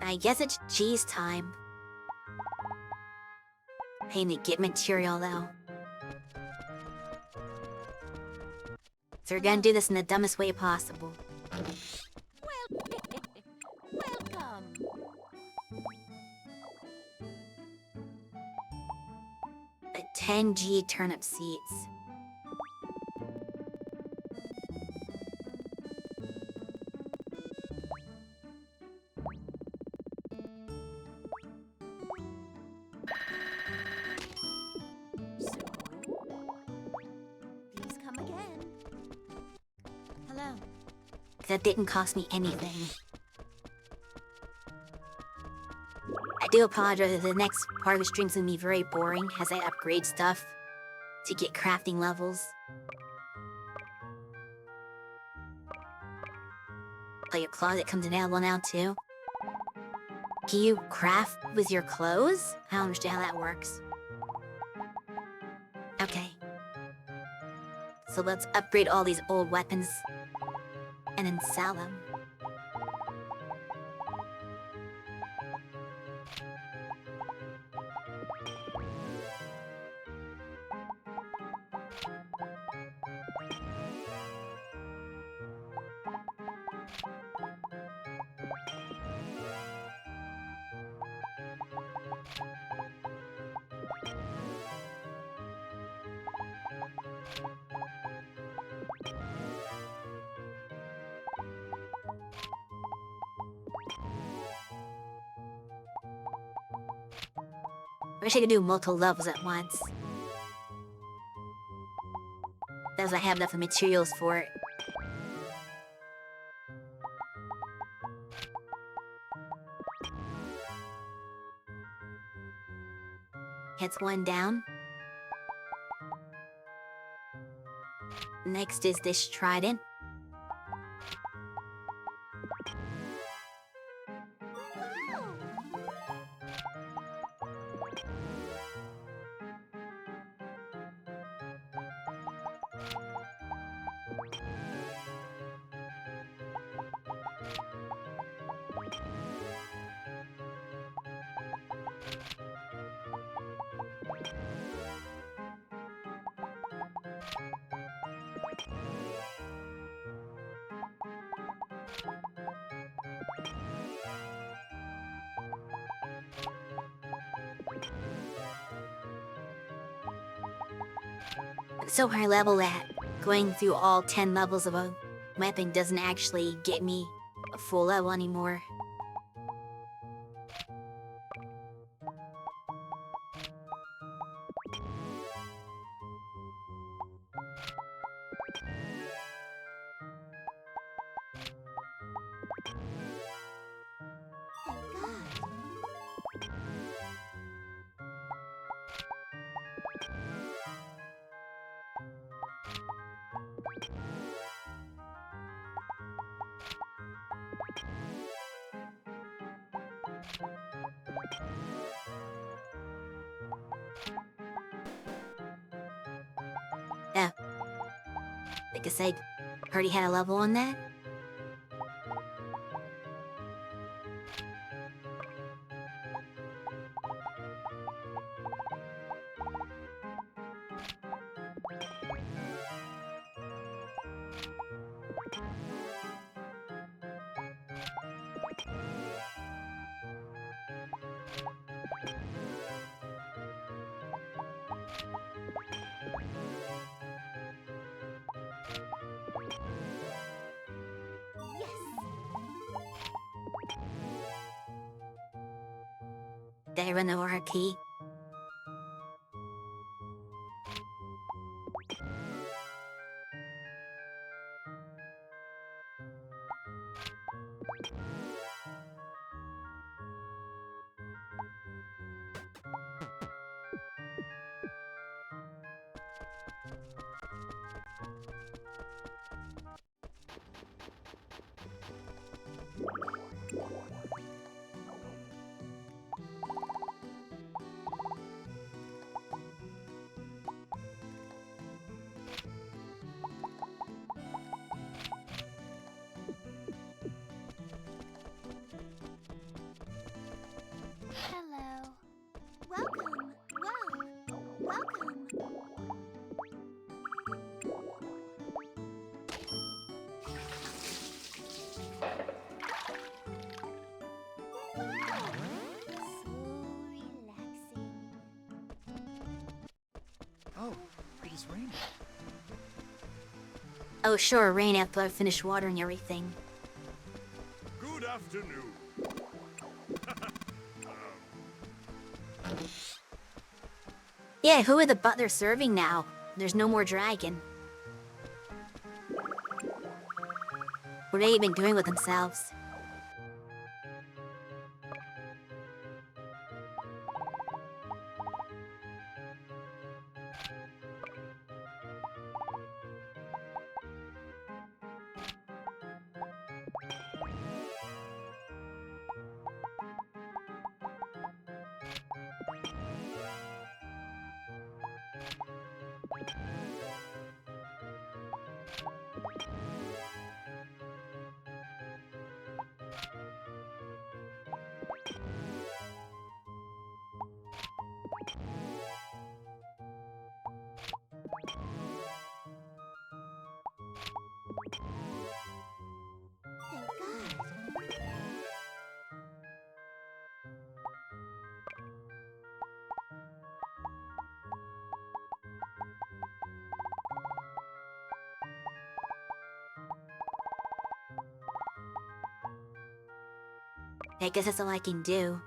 I guess it's cheese time. Pain to get material, though. So we're gonna do this in the dumbest way possible. Welcome. A 10G turnip seeds. So, please come again. Hello. That didn't cost me anything. I do apologize if the next part of the stream's gonna be very boring as I upgrade stuff to get crafting levels. Oh, your closet comes available now too? Can you craft with your clothes? I don't understand how that works. Okay. So let's upgrade all these old weapons and then sell them. I wish I could do multiple levels at once. Does I have enough materials for it? Hits one down. Next is this trident. So high level that going through all 10 levels of a weapon doesn't actually get me a full level anymore. Thank God. Yeah. Like I said, already had a level on that. Yes. Did I run over her key? Oh, it is raining. Oh, sure, rain after I finish watering everything. Good afternoon. Yeah, who are the butlers serving now? There's no more dragon. What are they even doing with themselves? Thank God. I guess that's all I can do.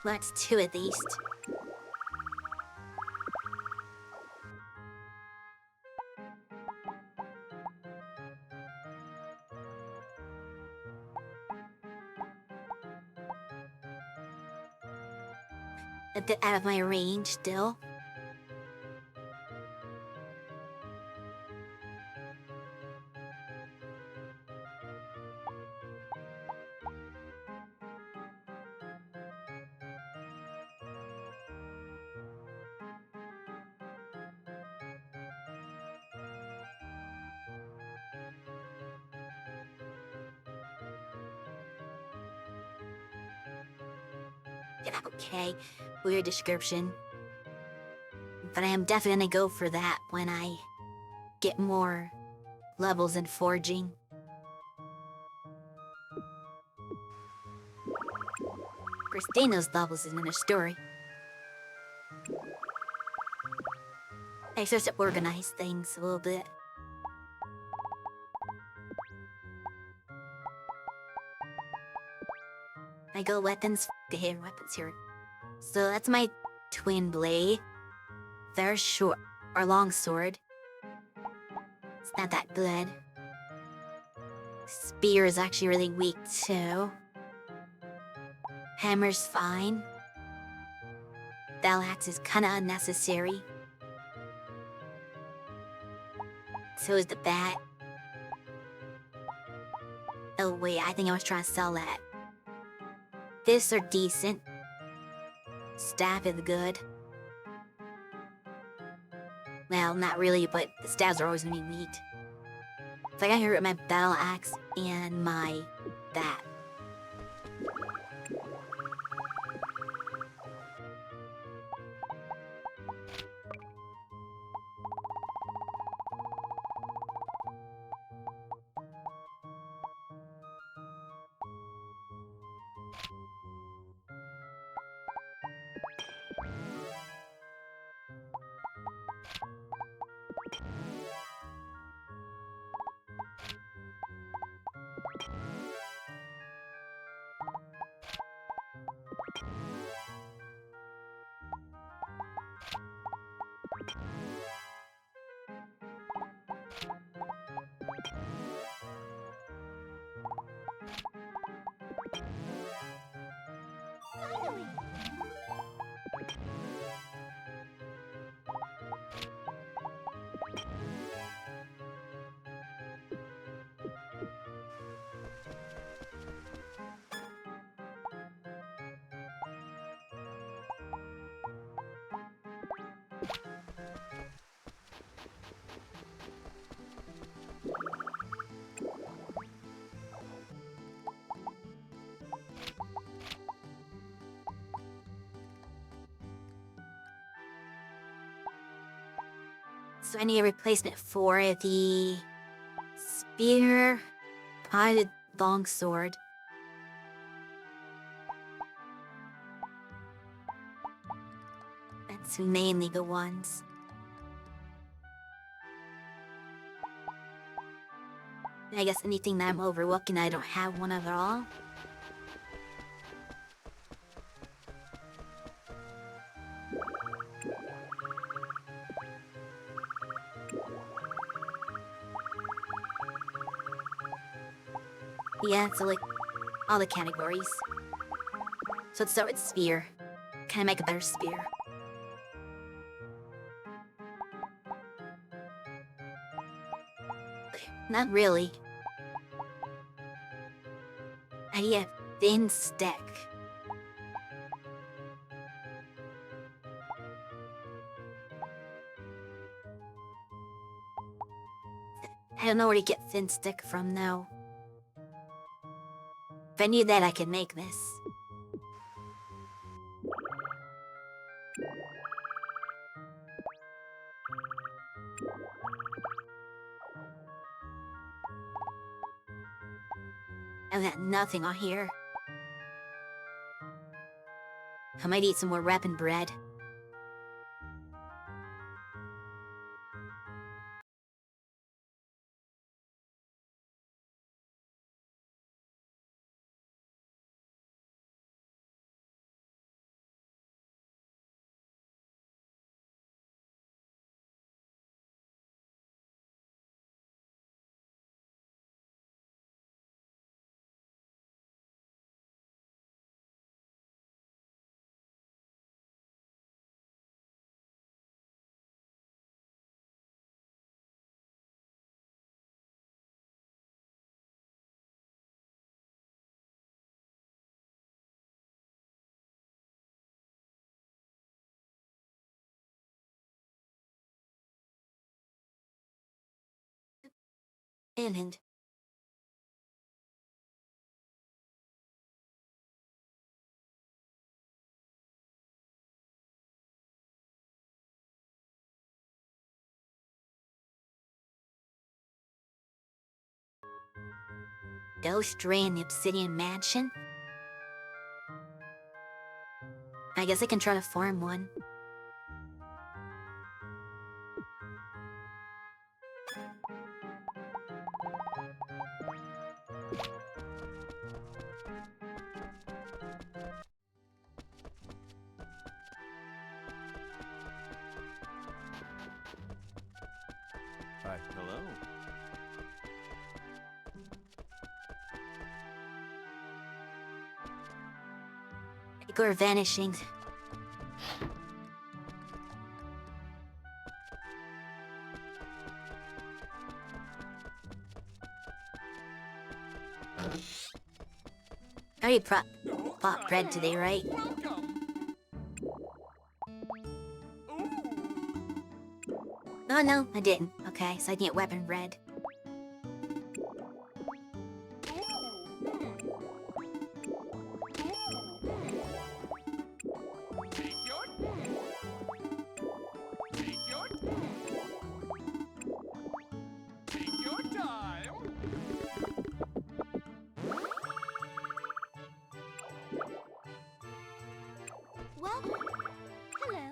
That's two at least. A bit out of my range still. Yeah, okay, weird description. But I am definitely gonna go for that when I get more levels in forging. Christina's levels is in a story. I start to organize things a little bit. I go weapons, here, weapons here. So that's my twin blade. Very short, or long sword. It's not that good. Spear is actually really weak too. Hammer's fine. Bell axe is kinda unnecessary. So is the bat. Oh wait, I think I was trying to sell that. Fists are decent. Staff is good. Well, not really, but the stabs are always gonna be weak. So I got here with my battle axe and my bat. Finally! So I need a replacement for the spear, potted longsword. That's mainly the ones. I guess anything that I'm overlooking, I don't have one of at all. Yeah, so like all the categories. So let's start with spear. Can I make a better spear? Not really. I need a thin stick. I don't know where to get thin stick from though. If I knew that, I could make this. I've got nothing on here. I might eat some more wrapping bread. And Ghost Ray in the Obsidian Mansion? I guess I can try to farm one. Hi. Hello. People are vanishing. I already bought bread today, right? Oh no, I didn't. Okay, so I can get weapon bread. Hello.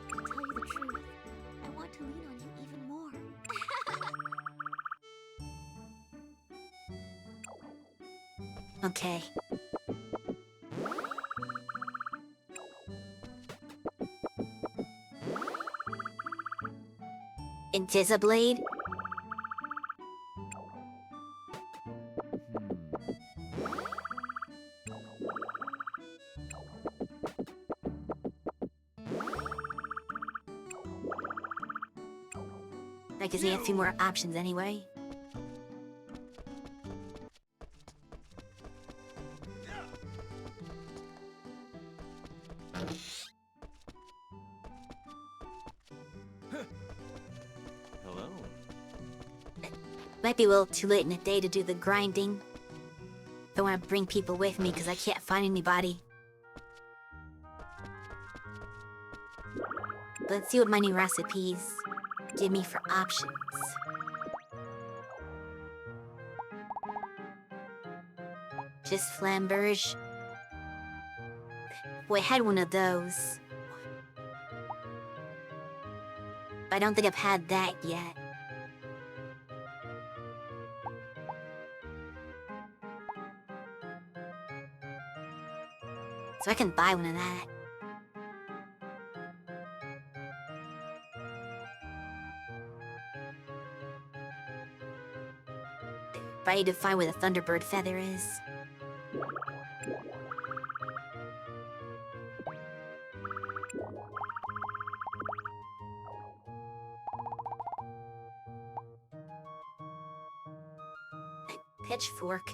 To tell you the truth, I want to lean on you even more. Okay. Invisiblade? That gives me a few more options anyway. Hello. Might be a little too late in the day to do the grinding. Don't want to bring people with me because I can't find anybody. Let's see what my new recipes give me for options. Just flamberge. Boy, I had one of those. But I don't think I've had that yet. So I can buy one of that. But I need to find where the Thunderbird feather is. Pitchfork.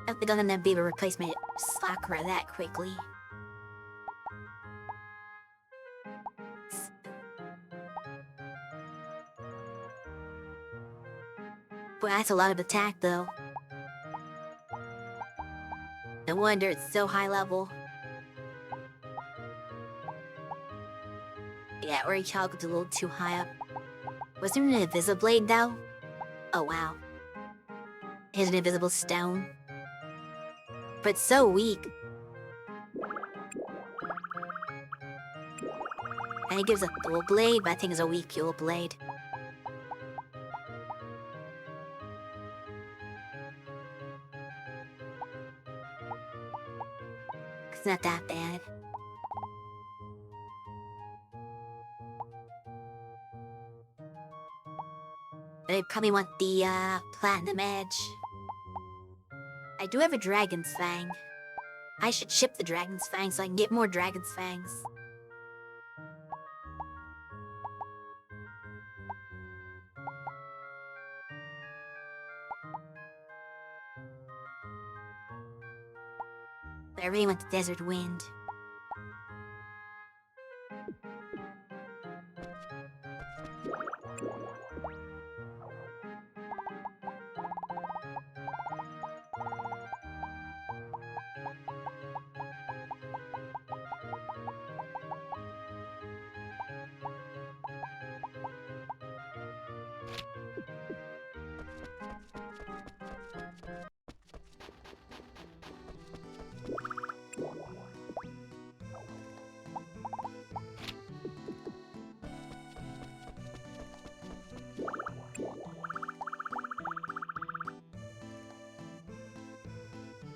I don't think I'm gonna be able to replace my Sakura that quickly. Boy, that's a lot of attack, though. No wonder it's so high level. Yeah, Ori Chalk's a little too high up. Was there an Invisiblade, though? Oh, wow. Here's an invisible stone. But it's so weak. And it gives a dual blade, but I think it's a weak dual blade. It's not that bad. But I probably want the, Platinum Edge. I do have a Dragon's Fang. I should ship the Dragon's Fang so I can get more Dragon's Fangs. But I really want the Desert Wind.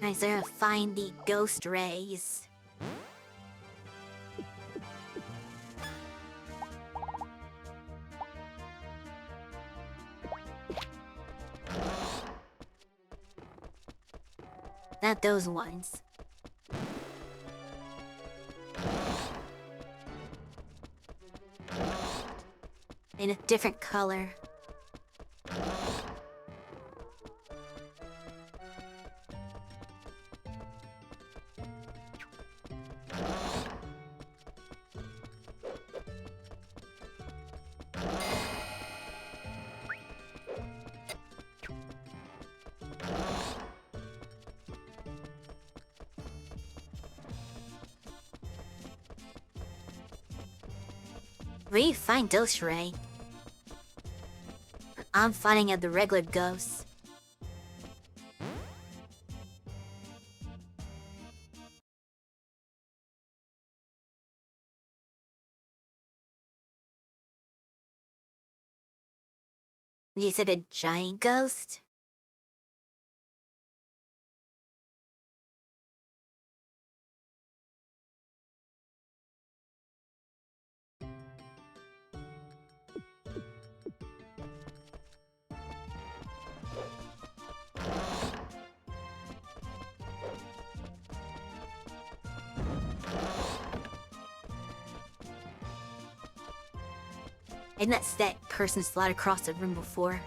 Alright, so I gotta find the ghost rays. Not those ones. In a different color. Where do you find those, Ray? I'm finding at the regular ghosts. You said a giant ghost? I've not seen that person slide across the room before.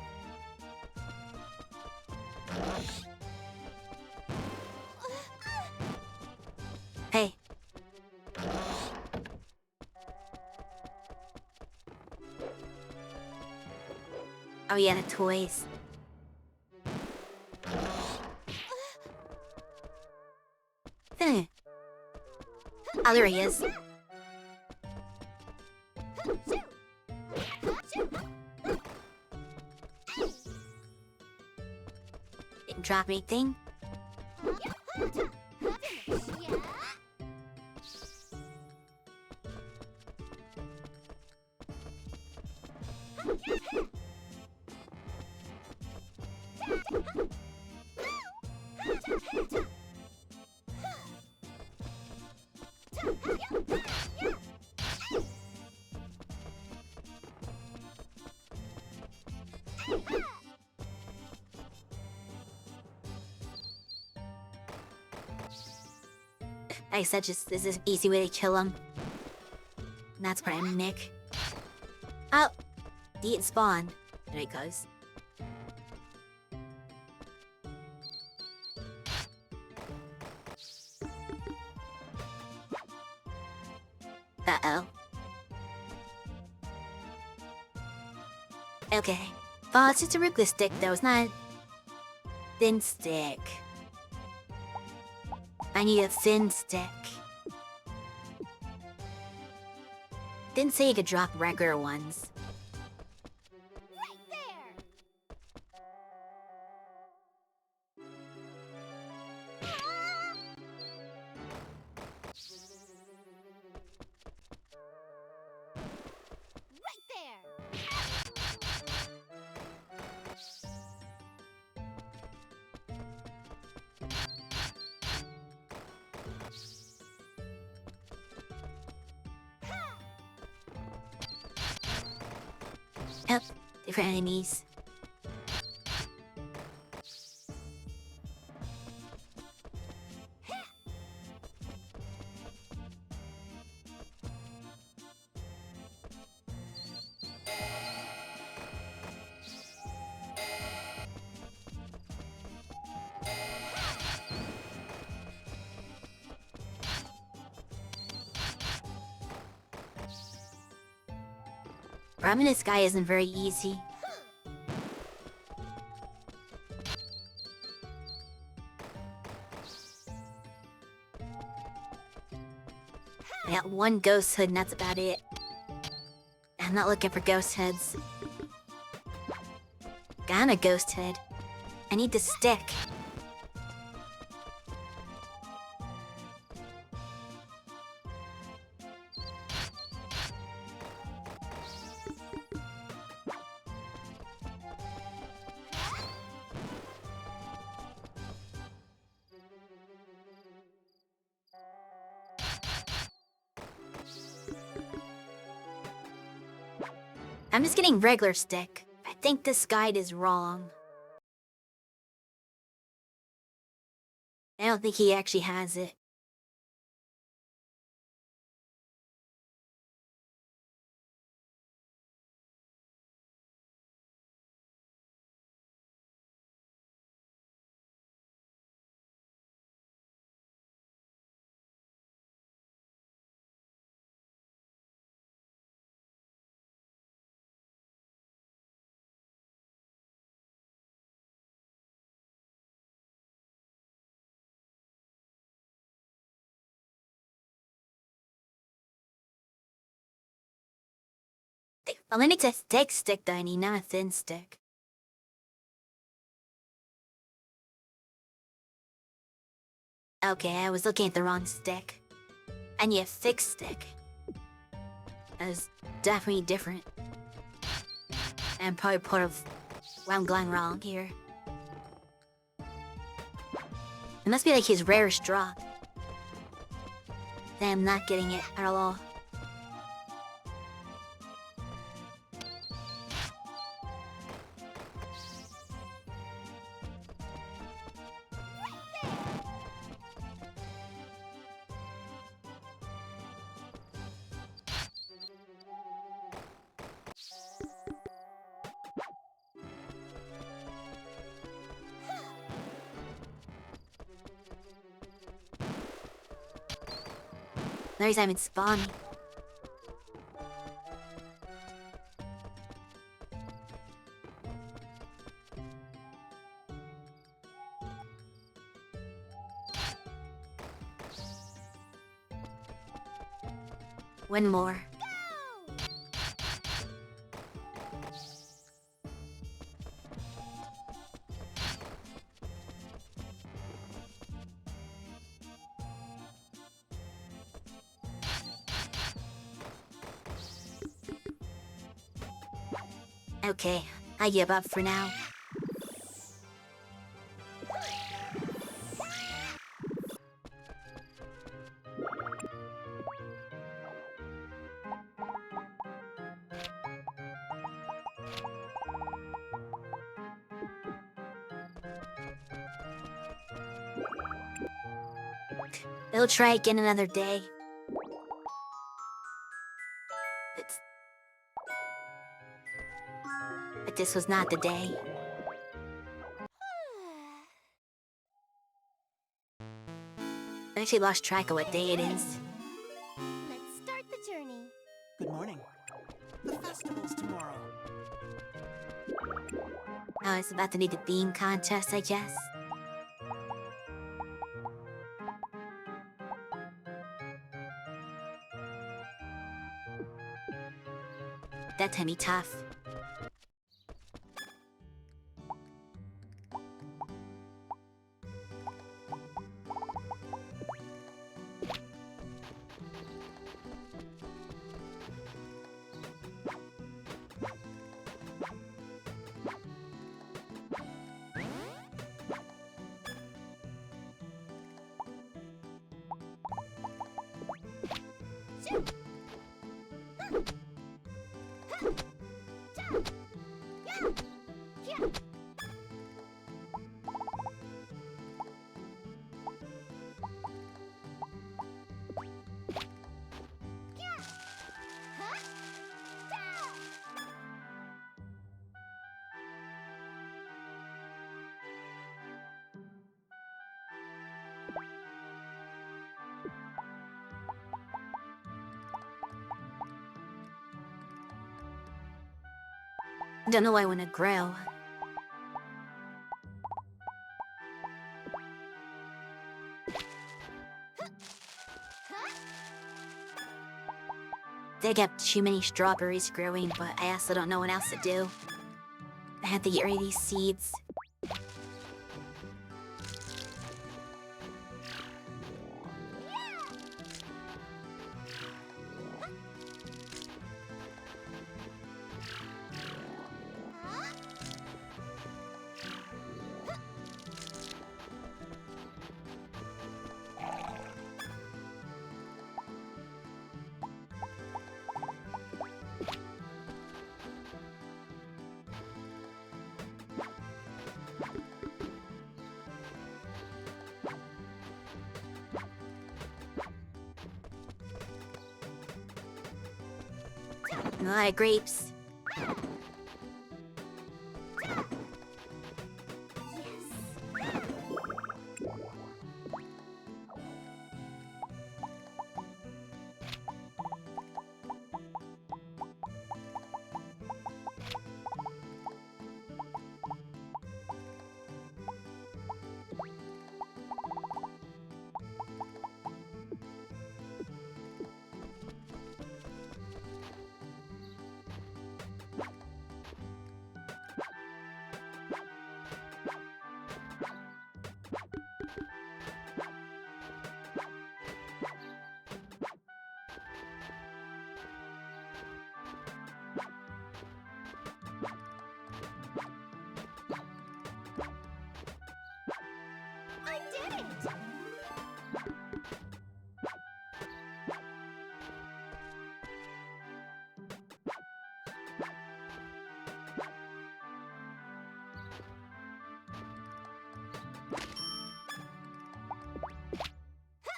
Hey. Oh yeah, the toys. Oh, there he is. Didn't drop anything. I said just this is an easy way to kill him. And that's where I'm Nick. Oh, didn't spawn. There he goes. Uh-oh. Okay. Oh, it's just a Rookless stick though, it's not a thin stick. I need a thin stick. Didn't say you could drop regular ones. Right there! Right there! Yep, different enemies. Ramming this guy isn't very easy. I got one ghost hood and that's about it. I'm not looking for ghost hoods. Got a ghost hood. I need the stick. I'm just getting regular stick. I think this guide is wrong. I don't think he actually has it. Only needs a thick stick, Tiny, not a thin stick. Okay, I was looking at the wrong stick. I need a thick stick. That is definitely different. And probably part of what I'm going wrong here. It must be like his rarest drop. Then I'm not getting it at all. No reason I'm in spawning. One more. Okay, I give up for now. We'll try again another day. But this was not the day. I actually lost track of what day it is. Let's start the journey. Good morning. The festival's tomorrow. Oh, it's about to be the beam contest, I guess. That time be tough. Don't know why I want to grow. They got too many strawberries growing, but I also don't know what else to do. I have to get rid of these seeds. A lot of grapes.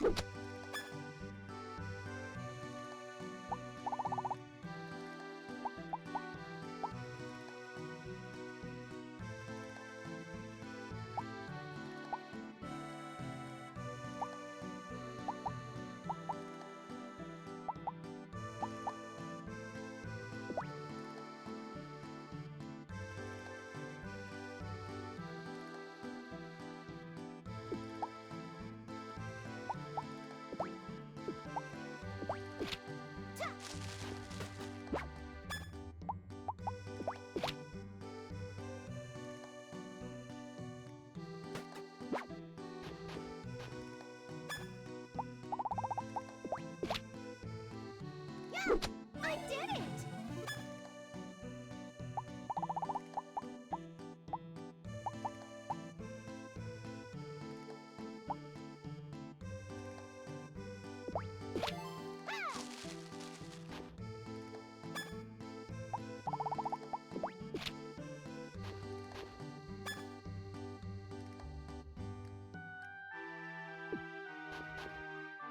I did it!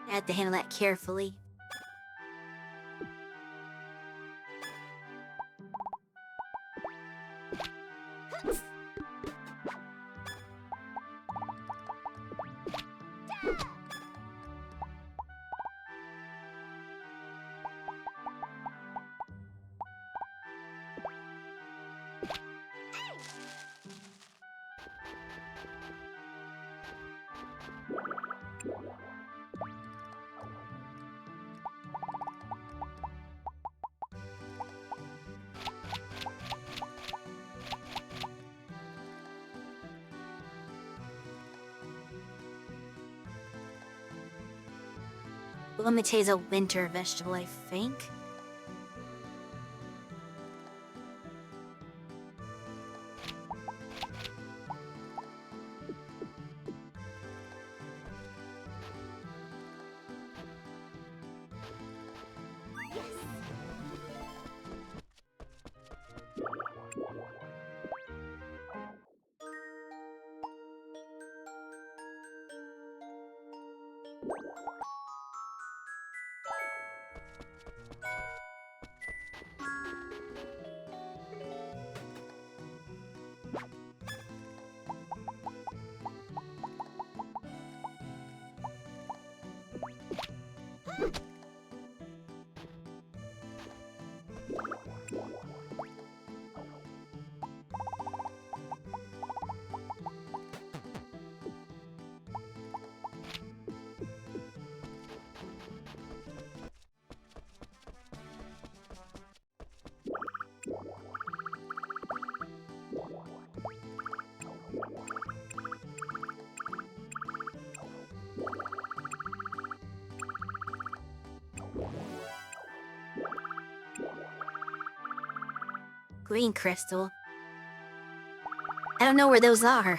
I had to handle that carefully. Lumite is a winter vegetable, I think. Green crystal. I don't know where those are.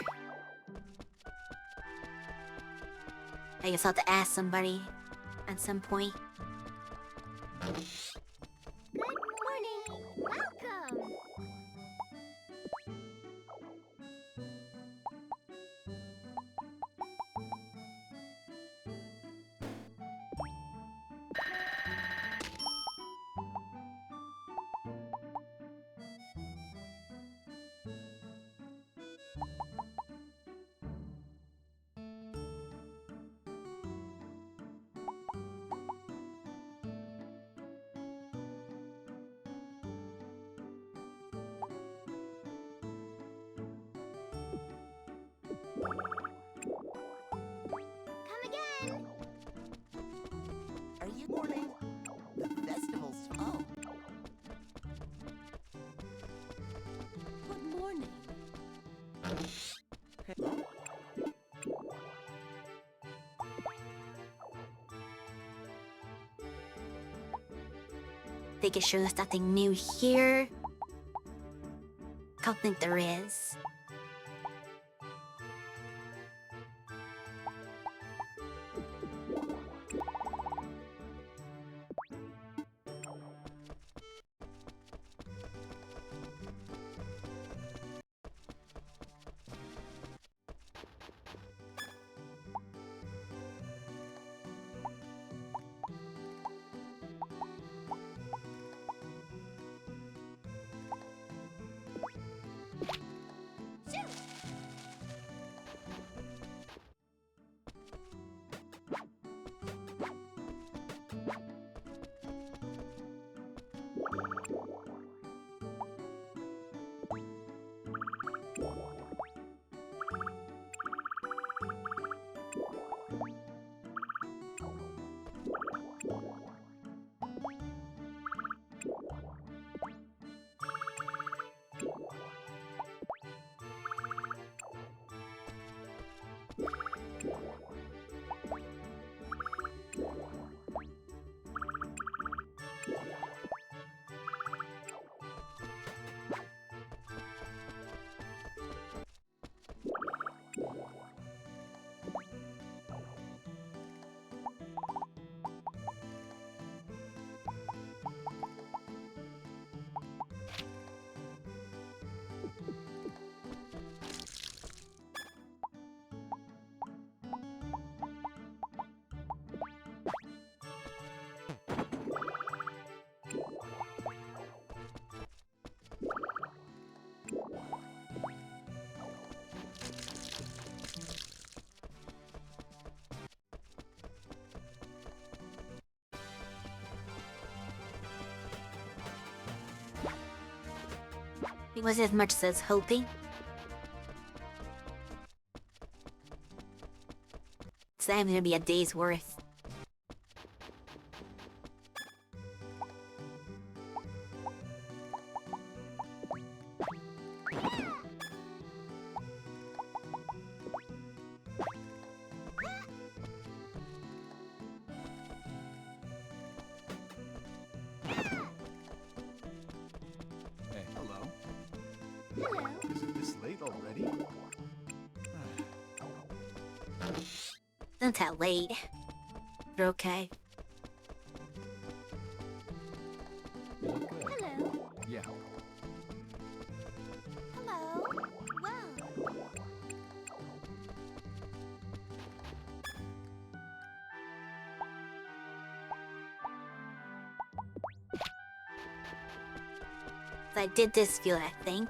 I guess I'll have to ask somebody at some point. Good morning! Welcome! Come again! Are you morning? The festival's oh. Good morning. Think it sure there's nothing new here. I don't think there is. It was as much as hoping. It's not even gonna be a day's worth. Hey, hello. Hello. Is it this late already? Not that late. But okay. You look good. Hello. Yeah. Hello. Wow. I did this feel, I think.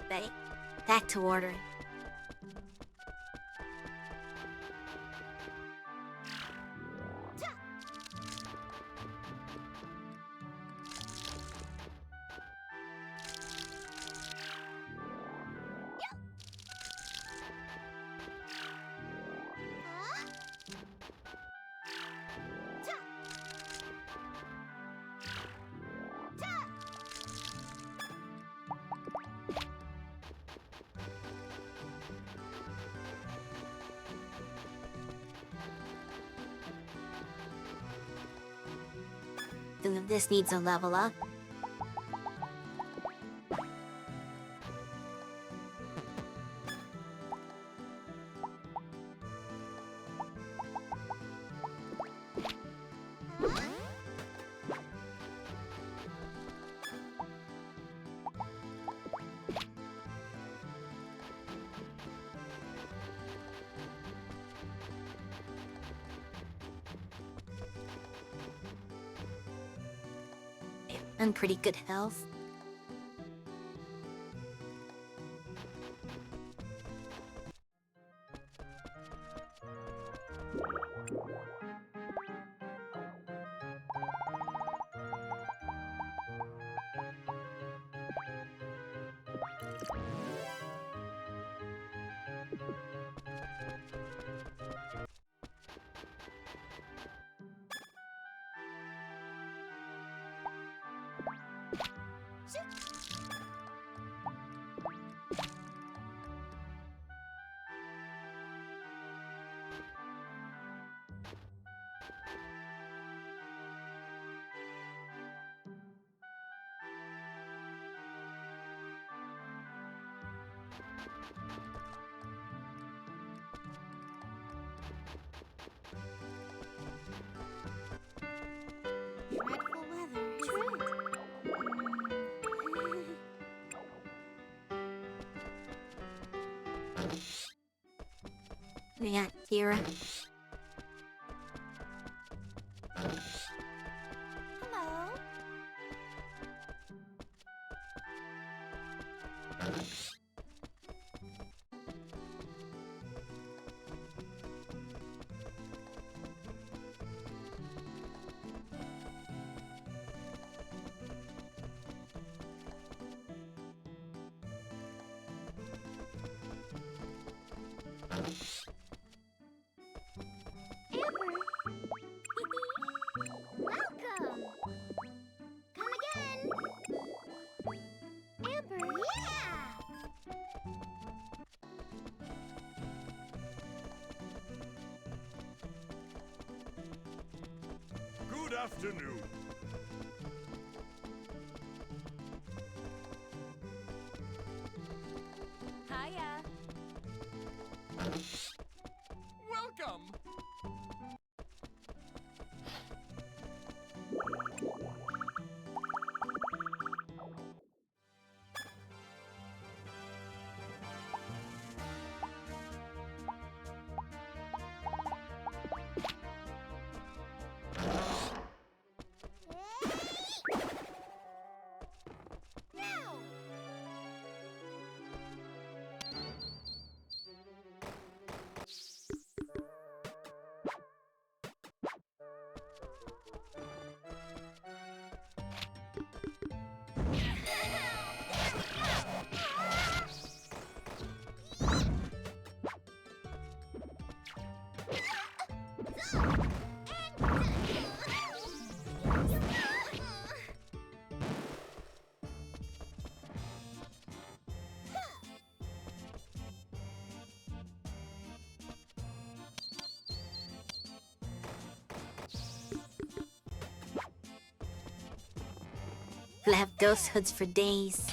Betty, back to ordering. This needs a level up. and pretty good health. Dreadful weather. Yeah, Kira. Hello. Welcome! Come again! Amber, yeah! Good afternoon. Hiya! Welcome! No! We'll have ghost hoods for days.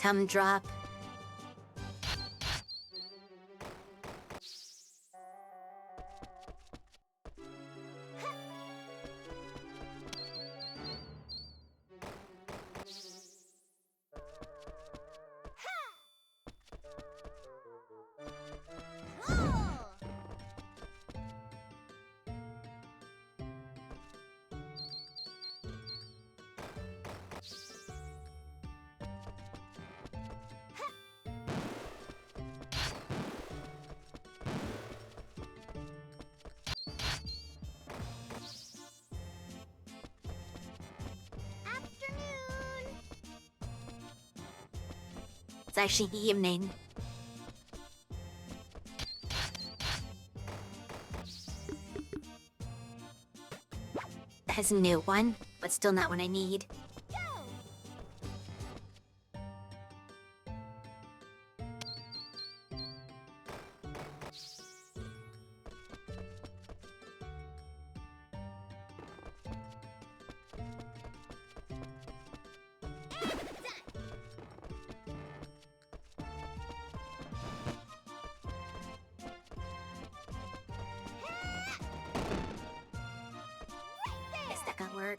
Tum drop. It's actually evening. Has a new one, but still not what I need. Go! got work.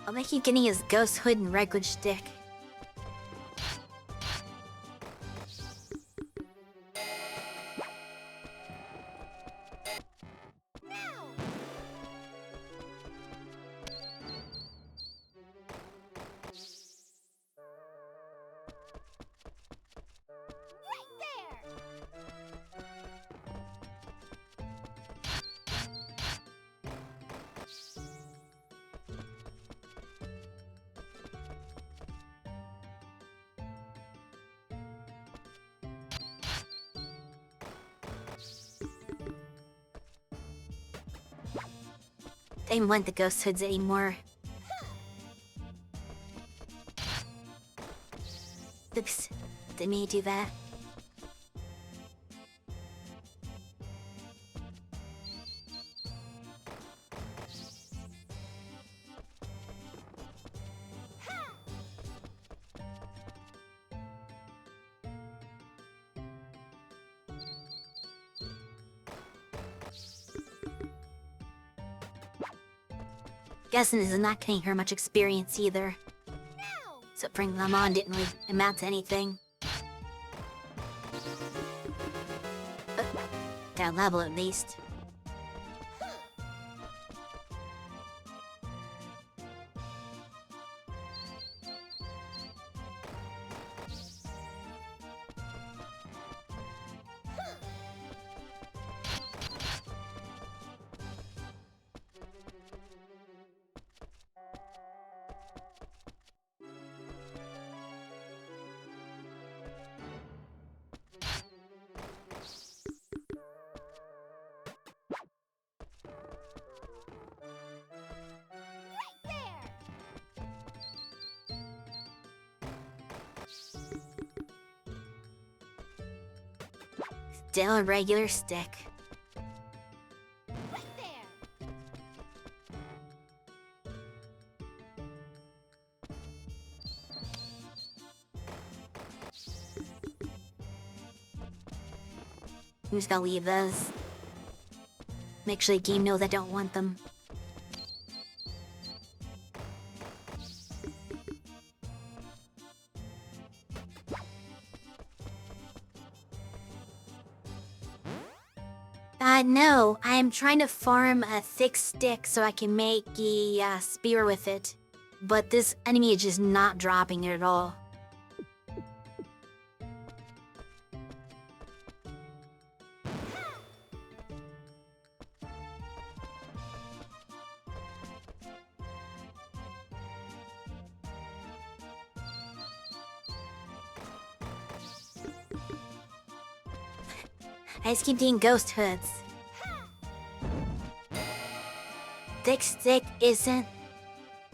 I'll make you getting his ghost hood and regular stick. They don't want the ghost hoods anymore. Oops, didn't mean to do that. Guessing this is not getting her much experience either. So bringing them on didn't really amount to anything. Down level at least. Still a regular stick. I'm just gonna leave those. Make sure the game knows I don't want them. No, I am trying to farm a thick stick so I can make a spear with it. But this enemy is just not dropping it at all. I just keep doing ghost hoods. Thick stick isn't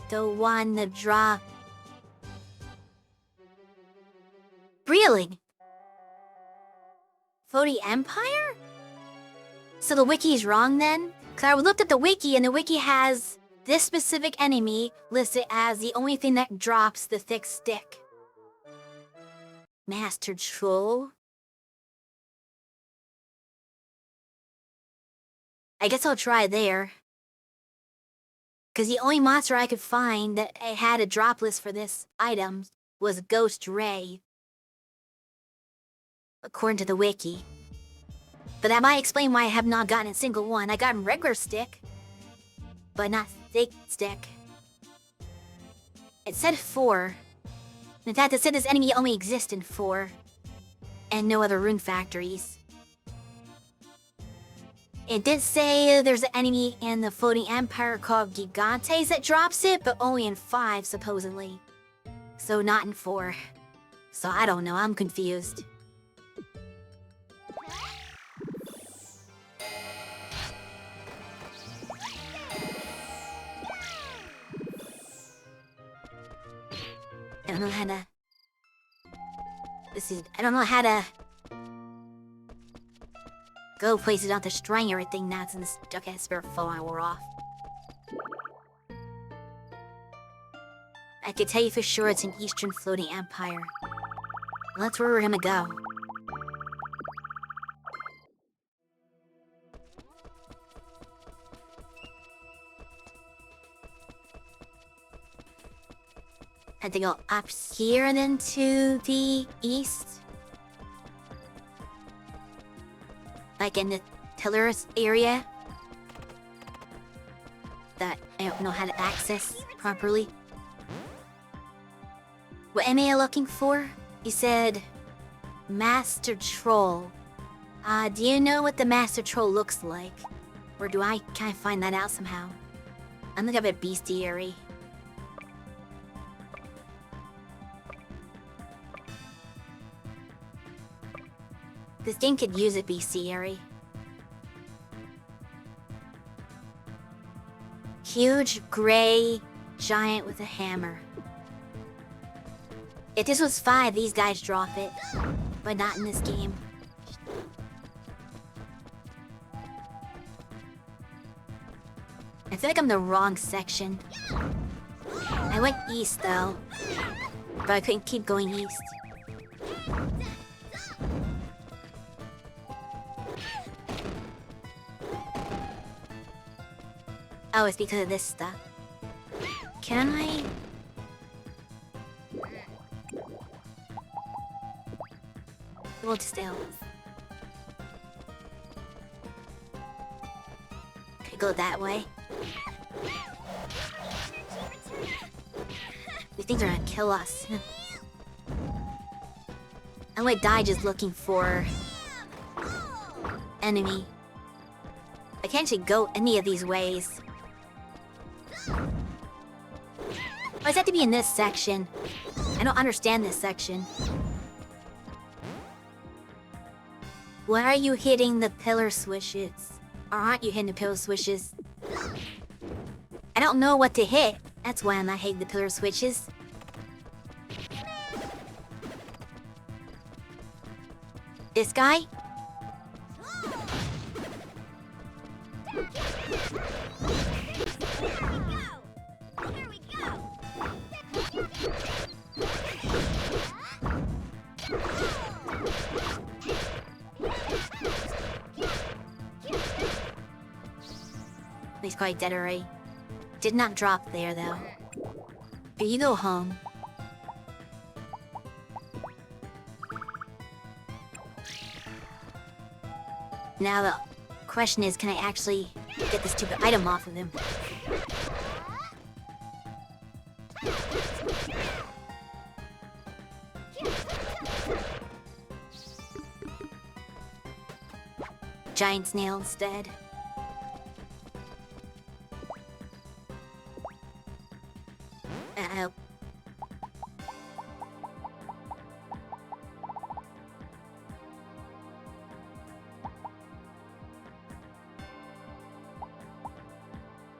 the one to drop. Really? For the Empire? So the wiki's wrong then? Cause I looked at the wiki and the wiki has this specific enemy listed as the only thing that drops the thick stick. Master Troll? I guess I'll try there. Cause the only monster I could find that had a drop list for this item was Ghost Ray. According to the wiki. But that might explain why I have not gotten a single one. I got a regular stick, but not thick stick. It said 4. In fact, it said this enemy only exists in 4. And no other rune factories. It did say there's an enemy in the floating empire called Gigantes that drops it, but only in 5, supposedly. So not in 4. So I don't know, I'm confused. I don't know how to... I don't know how to... go places on the string or anything now since okay, spare phone we're off. I could tell you for sure it's an Eastern floating empire. Well, that's where we're gonna go. Had to go up here and then to the east. Like in the pillars area. That I don't know how to access properly. What am I looking for? He said, Master Troll. Do you know what the Master Troll looks like? Or do I kind of find that out somehow? I'm looking up at bestiary. This game could use a bestiary. Huge, gray, giant with a hammer. If this was 5, these guys drop it. But not in this game. I feel like I'm in the wrong section. I went east, though. But I couldn't keep going east. Oh, it's because of this stuff. Can I... We'll just stay. Okay, go that way. These things are gonna kill us. I might die just looking for... enemy. I can't actually go any of these ways. Why does it have to be in this section? I don't understand this section. Why are you hitting the pillar swishes? Or aren't you hitting the pillar swishes? I don't know what to hit. That's why I'm not hitting the pillar switches. This guy? Here we go. He's quite dead already. Did not drop there, though. Here, you go home. Now the question is, can I actually get this stupid item off of him? Giant snail instead. Uh-oh.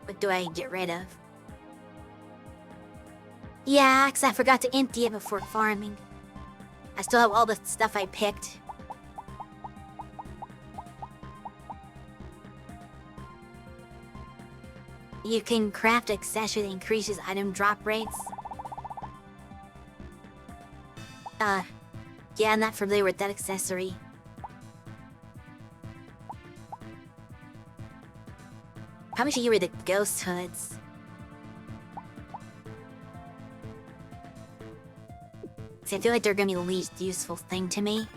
What do I get rid of? Yeah, 'cause I forgot to empty it before farming. I still have all the stuff I picked. You can craft accessory that increases item drop rates. Yeah, I'm not familiar with that accessory. Probably should get rid of the ghost hoods. See, I feel like they're gonna be the least useful thing to me.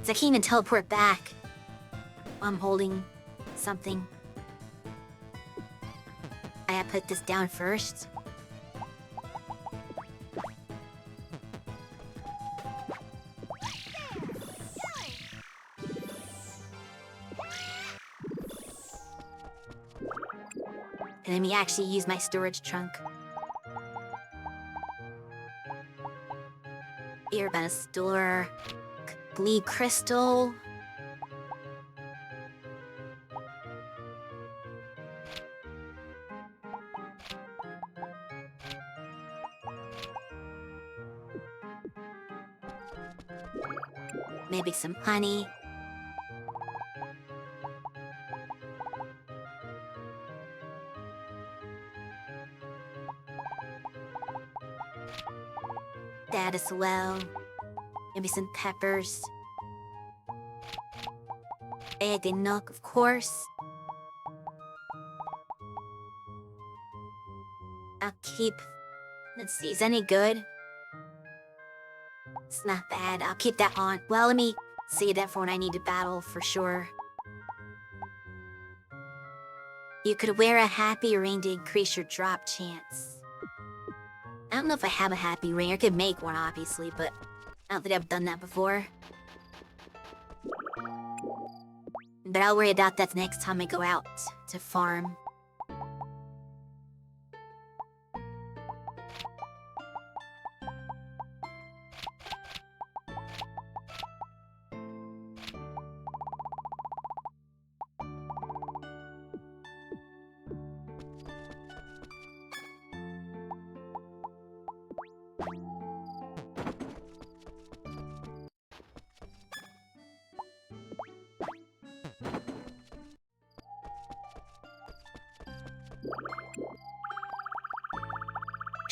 So I can't even teleport back. I'm holding something. I gotta put this down first. And let me actually use my storage trunk. Here, about to store blue crystal. Maybe some honey. That as well. Maybe some peppers. Egg and milk, of course. I'll keep... Let's see, is any good? It's not bad. I'll keep that on. Well, let me save that for when I need to battle, for sure. You could wear a happy ring to increase your drop chance. I don't know if I have a happy ring. I could make one, obviously, but I don't think I've done that before. But I'll worry about that next time I go out to farm.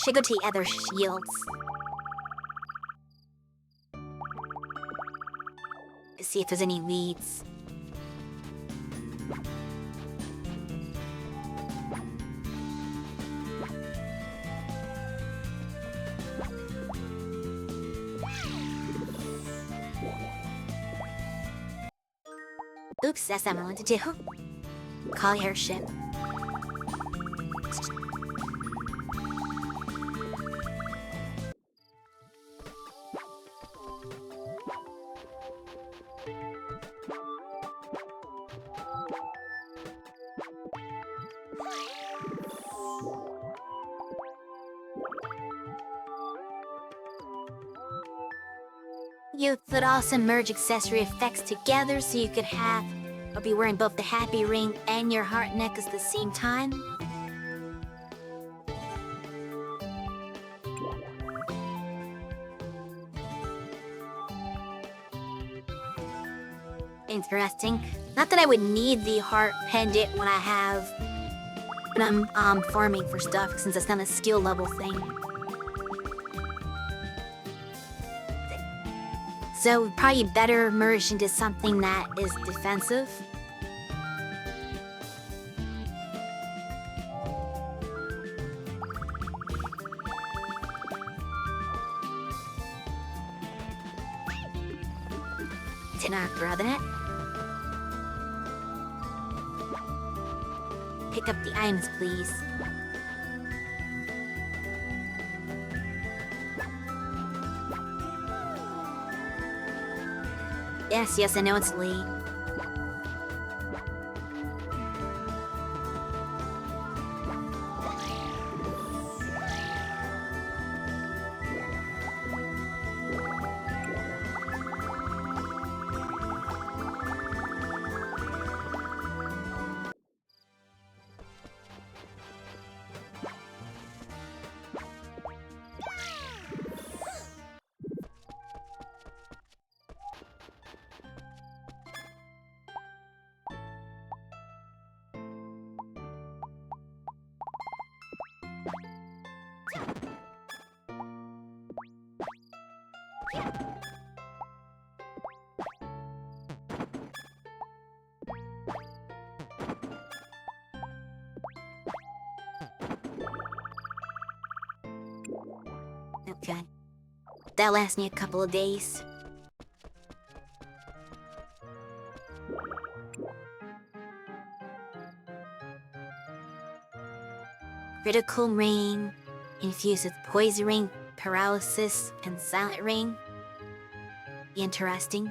Should go to the other shields. See if there's any leads. Oops, that's not what I wanted to do. Call airship. You could also merge accessory effects together so you could have or be wearing both the happy ring and your heart necklace at the same time. Interesting. Not that I would need the heart pendant when I'm farming for stuff, since it's not a skill level thing. So probably better merge into something that is defensive. Did not grab it. Pick up the items, please. Yes, I know it's late. Okay. That'll last me a couple of days. Critical ring, infused with poison ring, paralysis, and silent ring. Interesting.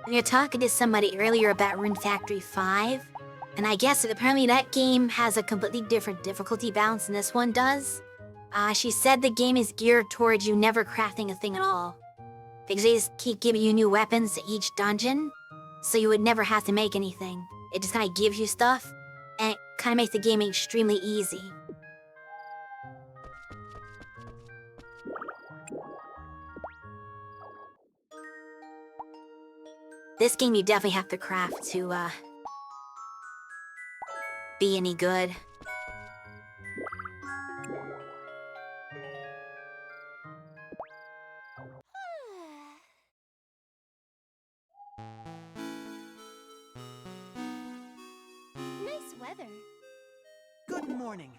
We were talking to somebody earlier about Rune Factory 5, and I guess apparently that game has a completely different difficulty balance than this one does. She said the game is geared towards you never crafting a thing at all, because they just keep giving you new weapons each dungeon, so you would never have to make anything. It just kind of gives you stuff, and it kind of makes the game extremely easy. This game you definitely have to craft to, be any good. Nice weather. Good morning.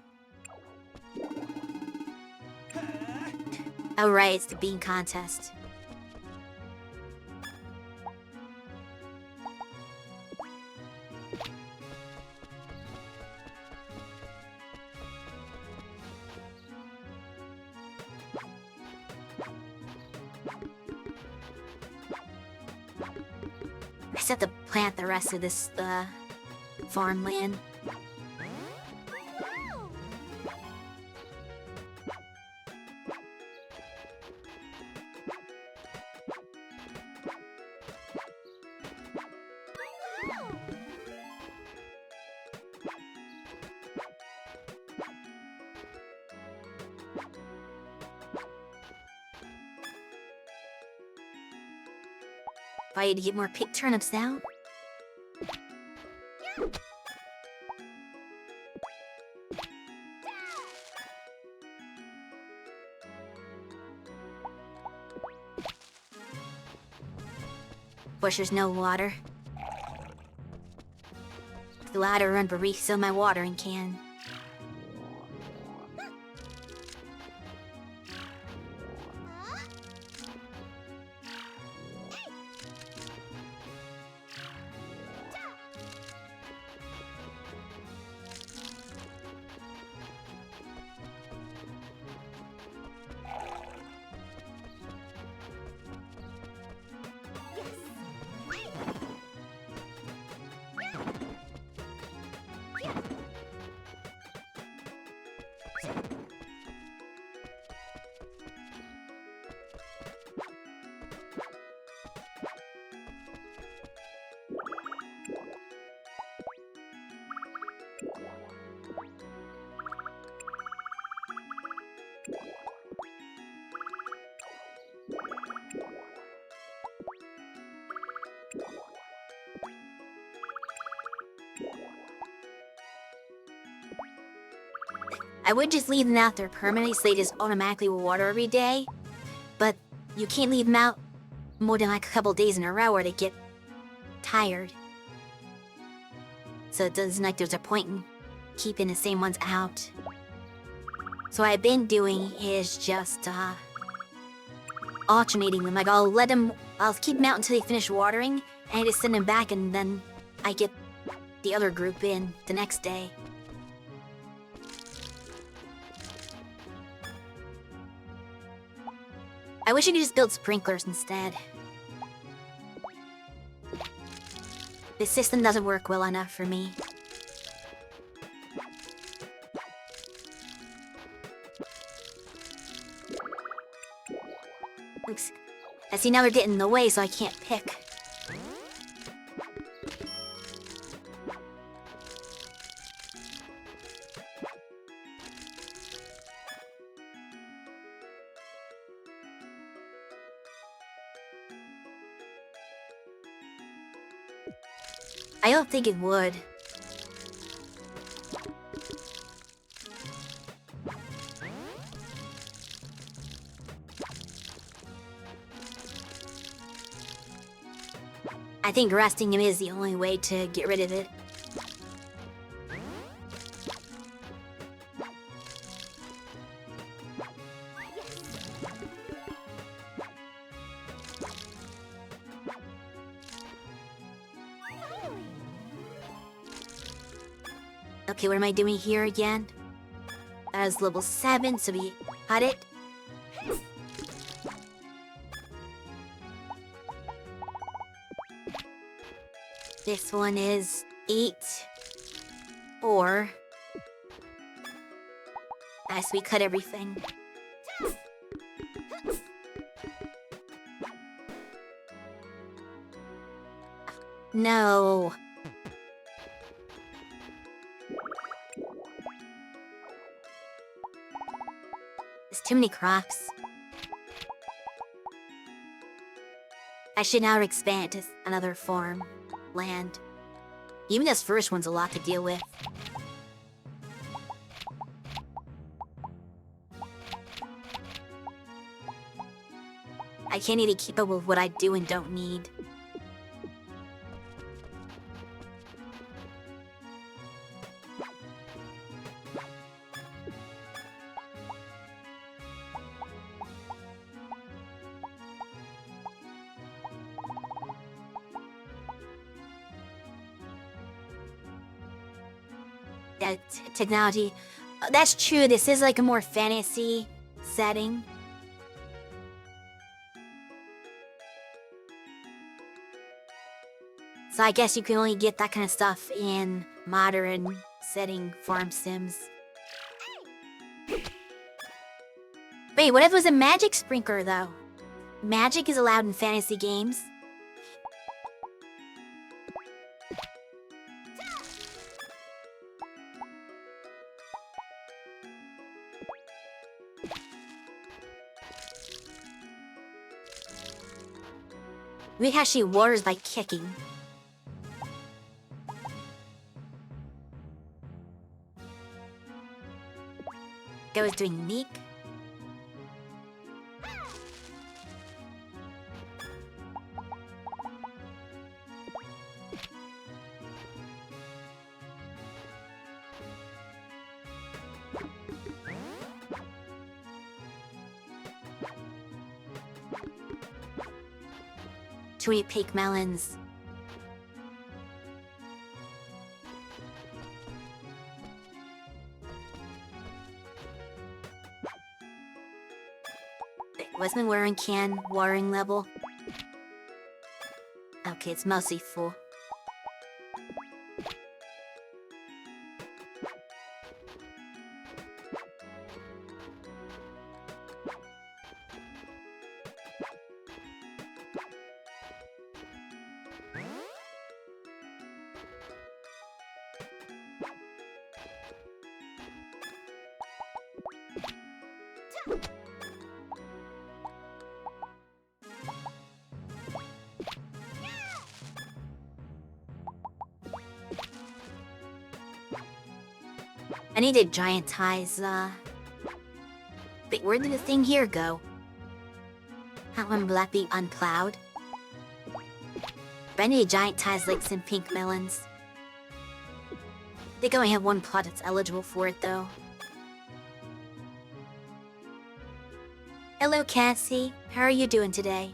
Oh right, it's the bean contest. I just have to plant the rest of this, farmland. Wow. Wow. If I had to get more pig turnips now. Of course, there's no water. The ladder run to refill my watering can. I would just leave them out there permanently so they just automatically will water every day. But you can't leave them out more than like a couple days in a row or they get tired. So it doesn't like there's a point in keeping the same ones out. So what I've been doing is just alternating them. Like I'll keep them out until they finish watering and I just send them back and then I get the other group in the next day. I wish I could just build sprinklers instead. This system doesn't work well enough for me. Oops. I see now they're getting in the way, so I can't pick. I don't think it would. I think resting him is the only way to get rid of it. Okay, what am I doing here again? That was level 7, so we had it. This one is 8. Or... as we cut everything. No. There's too many crops. I should now expand to another farm land. Even this first one's a lot to deal with. I can't even keep up with what I do and don't need. That technology. That's true, this is like a more fantasy setting. So I guess you can only get that kind of stuff in modern setting farm sims. Wait, what if it was a magic sprinkler though? Magic is allowed in fantasy games. We actually waters by kicking. Guy was doing meek. Too many pink melons. What's my watering can watering level? Okay, it's mostly full. I need to giantize, Wait, where did the thing here go? I don't remember that being unplowed. But I need to giantize like some pink melons. I think I only have one plot that's eligible for it though. Hello, Cassie. How are you doing today?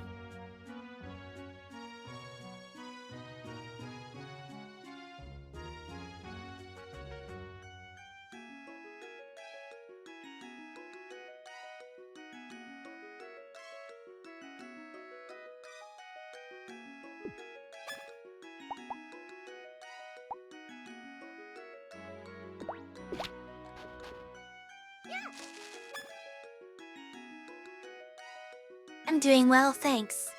I'm doing well, thanks.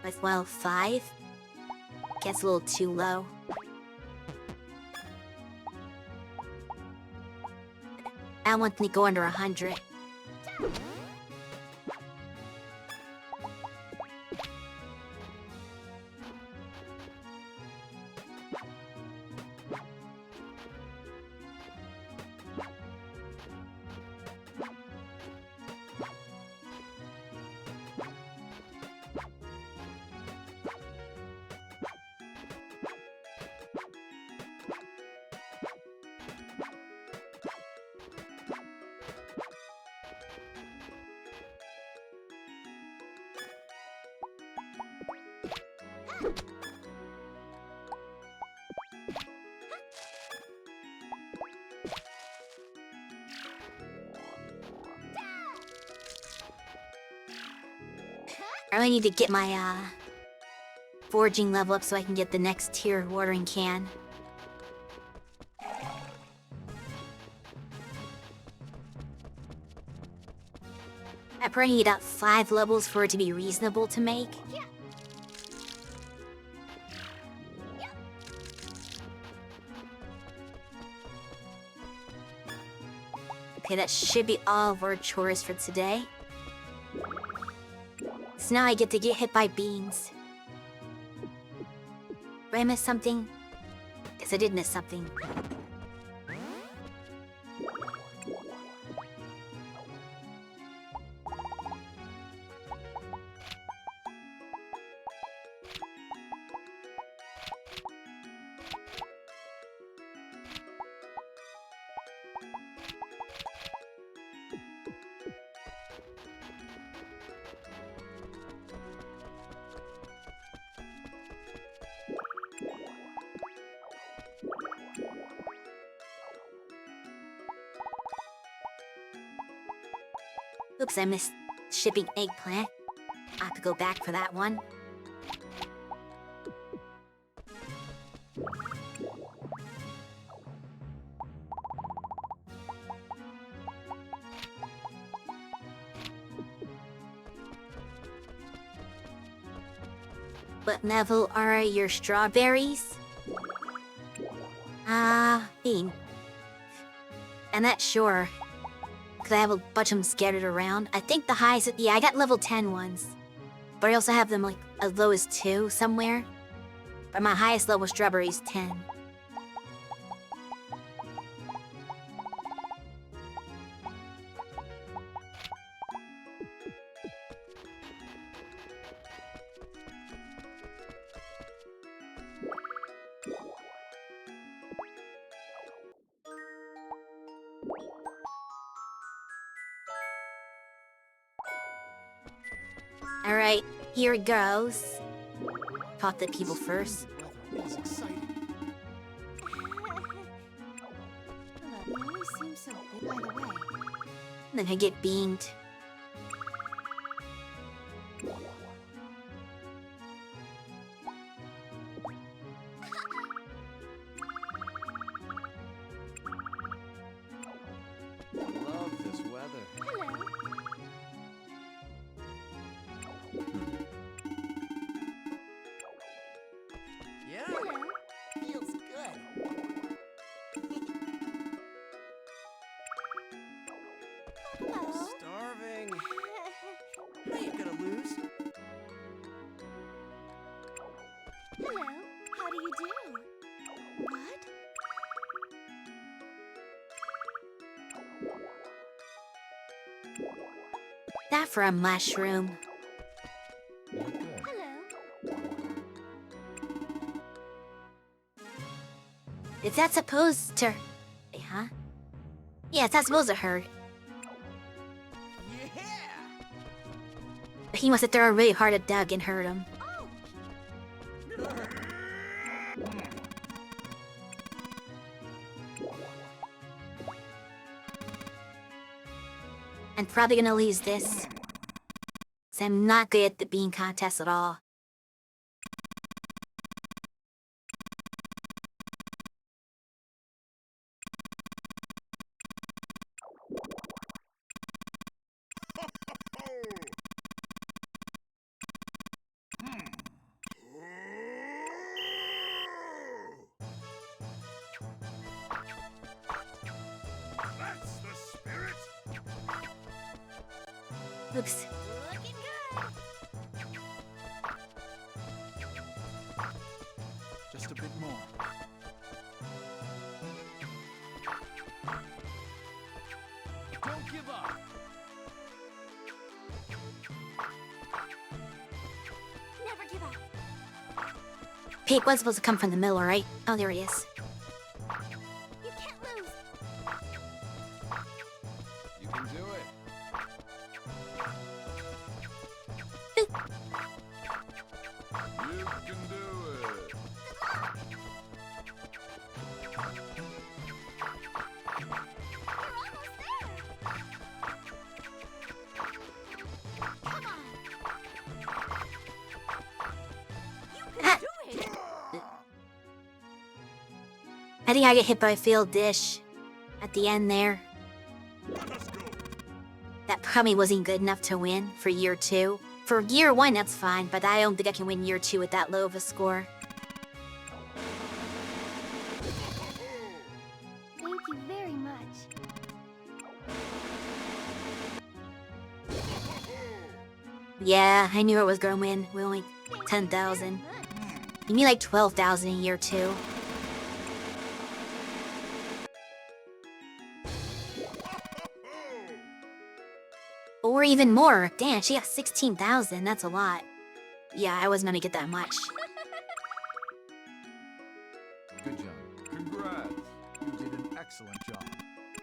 With well 5? Gets a little too low. I want to go under 100. I really need to get my, foraging level up so I can get the next tier watering can. I probably need about 5 levels for it to be reasonable to make. Yeah. Okay, that should be all of our chores for today. So now I get to get hit by beans. Did I miss something? Guess I did miss something. Oops, I missed shipping eggplant. I have to go back for that one. What level are your strawberries? Bean. I'm not sure. Because I have a bunch of them scattered around. I think the highest, yeah, I got level 10 ones. But I also have them like as low as 2 somewhere. But my highest level strawberry is 10. Alright, here it goes. Talk to people first. Weather is exciting. Hello, you always seem so big. By the way, Then I get beamed. Love this weather. hello. Yeah, Hello. feels good. Hello. Starving. I ain't gonna lose. Hello. How do you do? What? That for a mushroom. Hello. Is that supposed to... Huh? Yeah, it's not supposed to hurt. Yeah! He must have thrown really hard at Doug and hurt him. Oh, I'm probably gonna lose this. 'Cause I'm not good at the bean contest at all. That's the spirit. Oops. looking good. Just a bit more. Don't give up. Never give up. Pig was supposed to come from the middle, right? Oh, there he is. You can't lose. You can do it. You can do it. You're almost there. Come on. You can do it. I think I get hit by a failed dish. At the end there. Let us go. That that probably wasn't good enough to win for year 2. For year 1, that's fine, but I don't think I can win year 2 with that low of a score. Thank you very much. Yeah, I knew it was gonna win. We only 10,000. You need like 12,000 in year 2. Or even more. Damn, she got 16,000. That's a lot. Yeah, I wasn't gonna get that much. Good job. Congrats. You did an excellent job.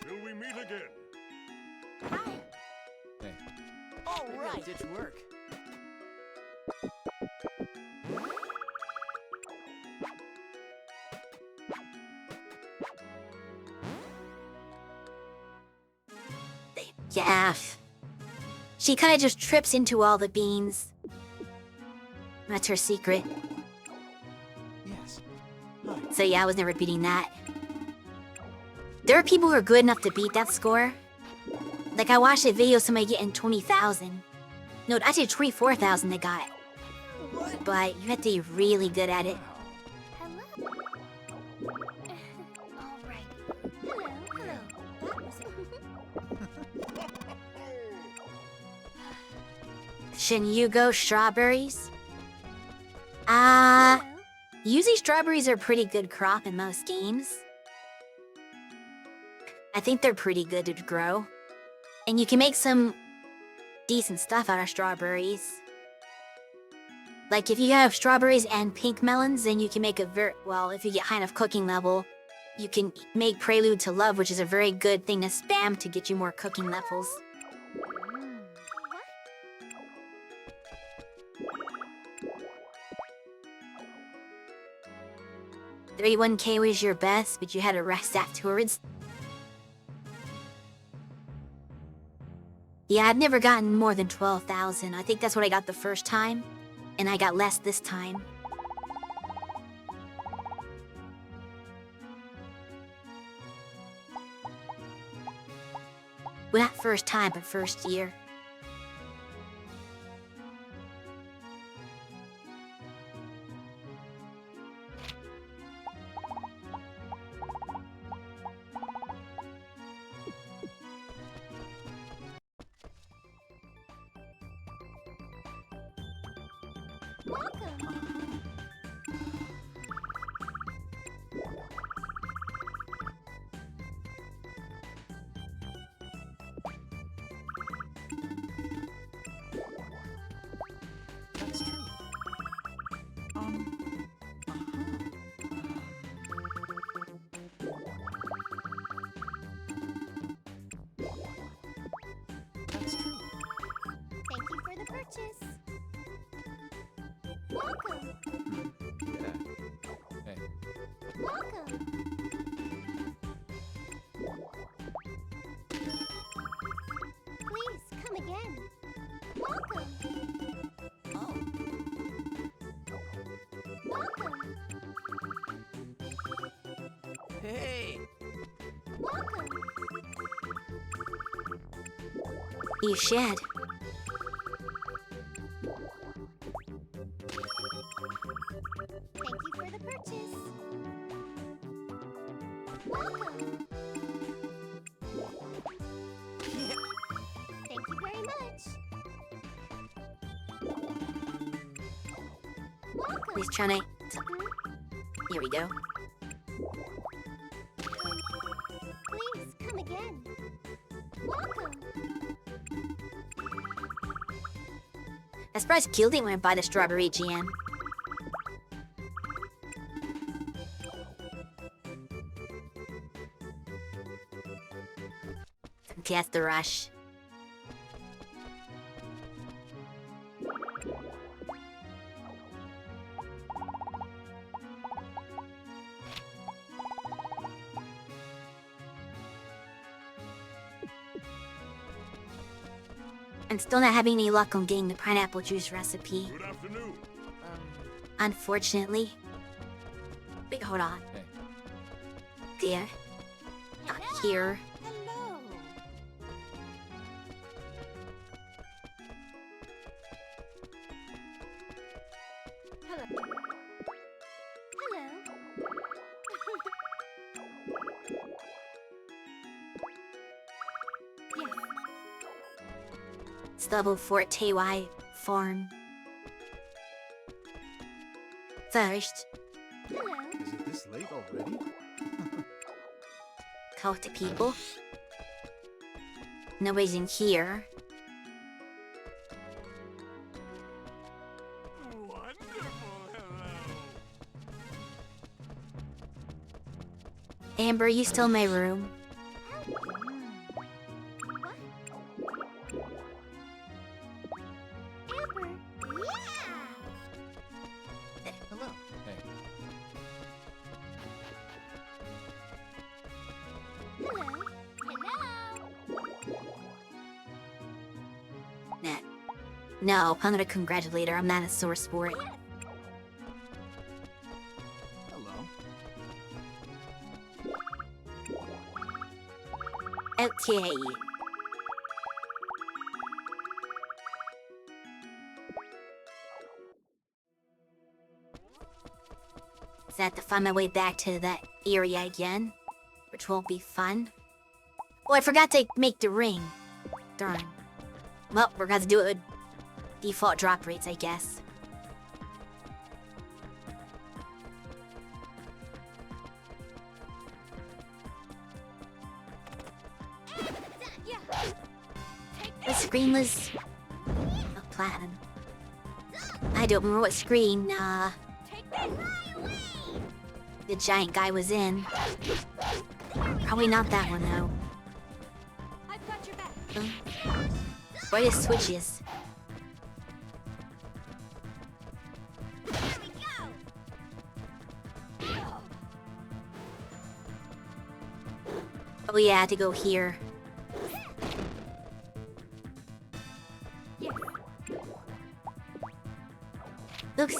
Till we meet again. Hey, All right. Ditch work. Yeah. She kinda just trips into all the beans. That's her secret. yes. So yeah, I was never beating that. There are people who are good enough to beat that score. Like I watched a video of somebody getting 20,000. No, actually 24,000 they got. But you have to be really good at it. Hello. All right. Hello, hello. That was Shouldn't you go strawberries? Hello. Usually strawberries are a pretty good crop in most games. I think they're pretty good to grow. And you can make some decent stuff out of strawberries. Like if you have strawberries and pink melons, then you can make a well, if you get high enough cooking level, you can make Prelude to Love, which is a very good thing to spam to get you more cooking levels. What? 31k was your best, but you had to rest afterwards. Yeah, I've never gotten more than 12,000. I think that's what I got the first time, and I got less this time. Well, not first time, but first year. Welcome. That's true. That's true. Thank you for the purchase. Welcome. Yeah. Hey, Welcome. Please come again. Welcome. Oh, Welcome. hey. Welcome. You should. Thank you for the purchase. Welcome. Thank you very much. Welcome. He's trying to... Here we go. Please come again. Welcome. I'm surprised Kill didn't want to buy the strawberry jam. Okay, that's the rush. I'm still not having any luck on getting the pineapple juice recipe, Good afternoon. unfortunately. Wait, hold on. hey. There. Not here. Hello. Yes. Stubble Fort TY farm. First, Hello. Is it this late already? talk to people. Nobody's in here. Amber, you still in my room? Amber. Yeah. Hello. Hey. Hello. Hello. Nah. No, I'm not a congratulator. I'm not a sore sport. Hello. Okay. So I have to find my way back to that area again, which won't be fun. Oh, I forgot to make the ring. Darn. Well, we're gonna have to do it with default drop rates, I guess. Yeah. The screen was... oh, platinum. I don't remember what screen, Take this. Fly away. the giant guy was in. Probably not that one, though. I've got your back. Where are the switches? There we go. Oh yeah, I had to go here. Yes. Looks...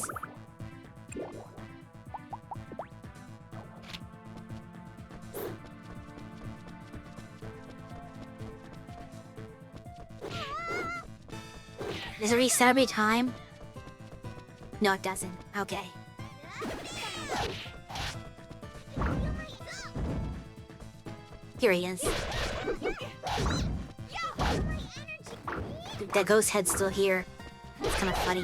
Does it reset every time? No, it doesn't. Okay. Here he is. That ghost head's still here. It's kind of funny.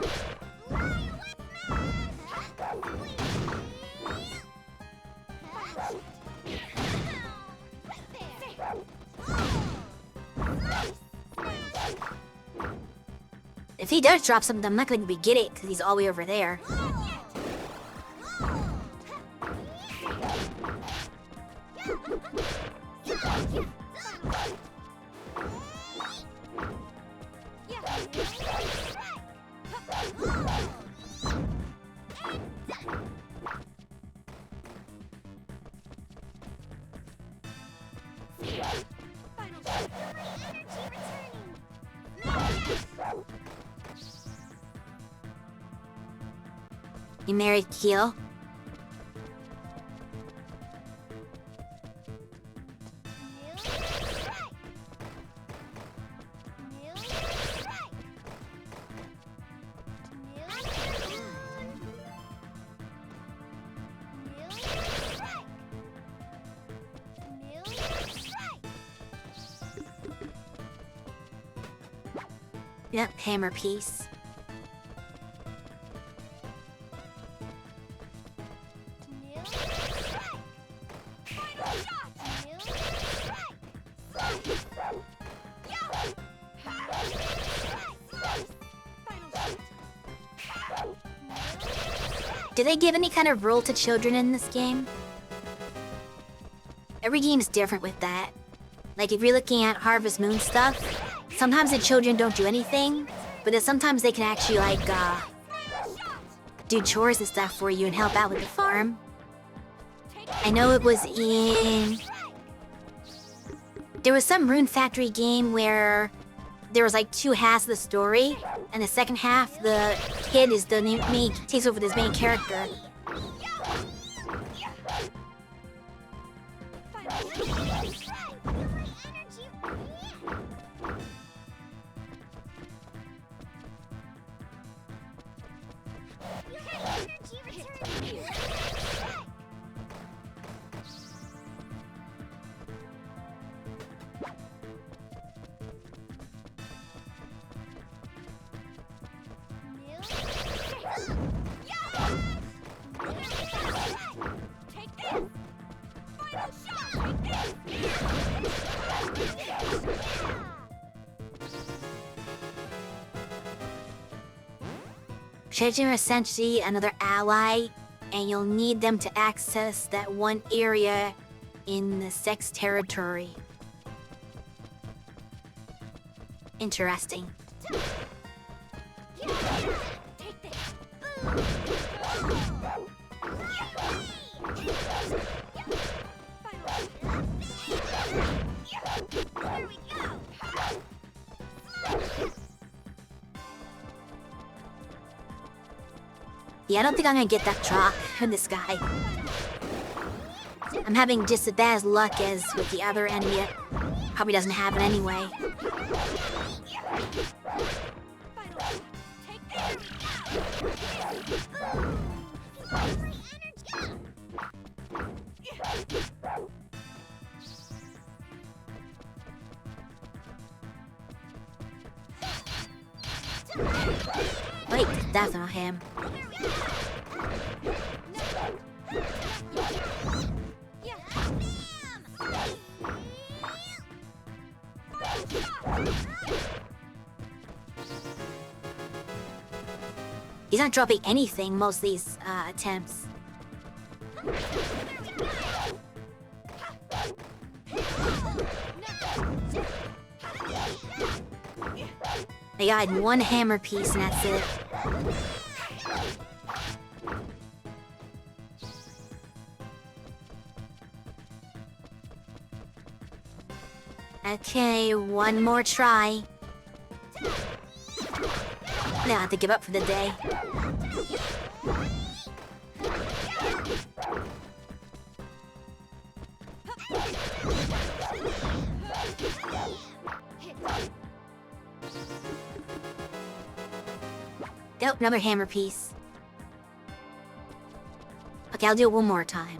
If he does drop something, I'm not going to be get it because he's all the way over there. You married Keel? Yep, hammer piece. Do they give any kind of rule to children in this game? Every game's different with that. Like if you're looking at Harvest Moon stuff, sometimes the children don't do anything, but then sometimes they can actually like do chores and stuff for you and help out with the farm. I know it was in... There was some Rune Factory game where there was like two halves of the story, and the second half, the kid is the main takes over this main character. Children are essentially another ally, and you'll need them to access that one area in the sex territory. Interesting. Take this. Here we go. Yeah, I don't think I'm gonna get that drop in this guy. I'm having just as bad luck as with the other enemy. Probably doesn't have it anyway. Wait, that's not him. He's not dropping anything most of these attempts. I got one hammer piece and that's it. Okay, one more try. Now I have to give up for the day. Nope, another hammer piece. Okay, I'll do it one more time.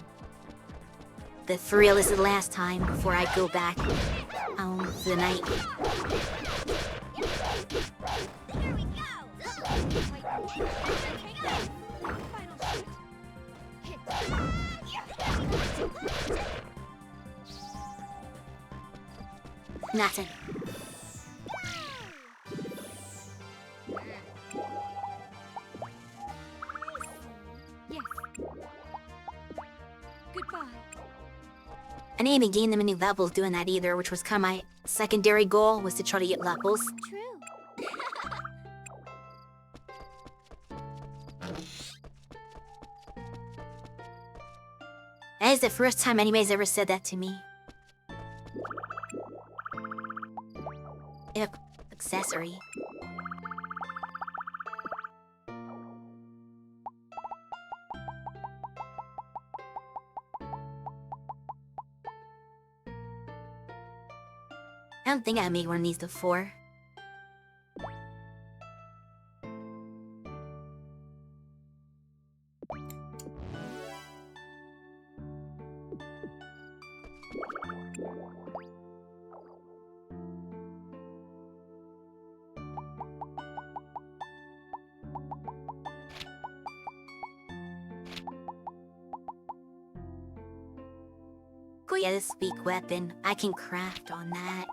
But for real, this is the last time before I go back for the night. Nothing. Yes. Goodbye. I didn't even gain them any levels doing that either, which was kind of my secondary goal, was to try to get levels. True. That is the first time anybody's ever said that to me. Accessory. I don't think I made one of these before. Cool, yeah, this weak weapon. I can craft on that.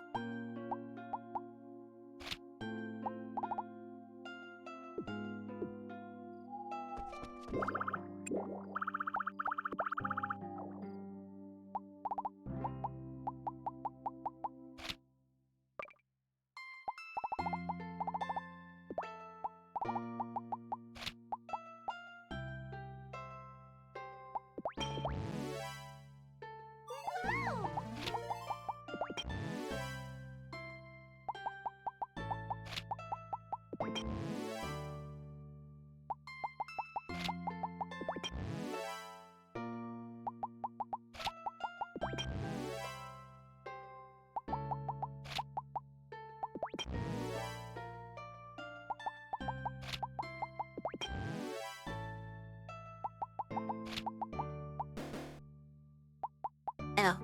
Oh.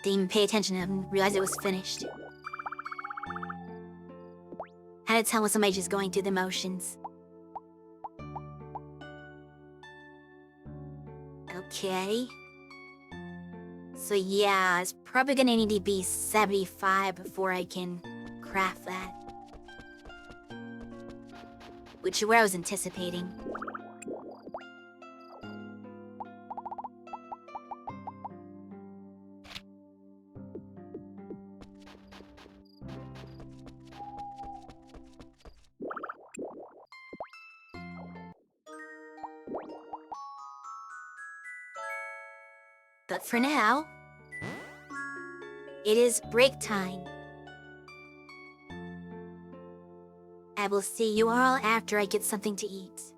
Didn't even pay attention and realize it was finished. Had to tell when somebody's just going through the motions. Okay. So yeah, it's probably gonna need to be 75 before I can craft that. which is where I was anticipating. But for now, it is break time. I will see you all after I get something to eat.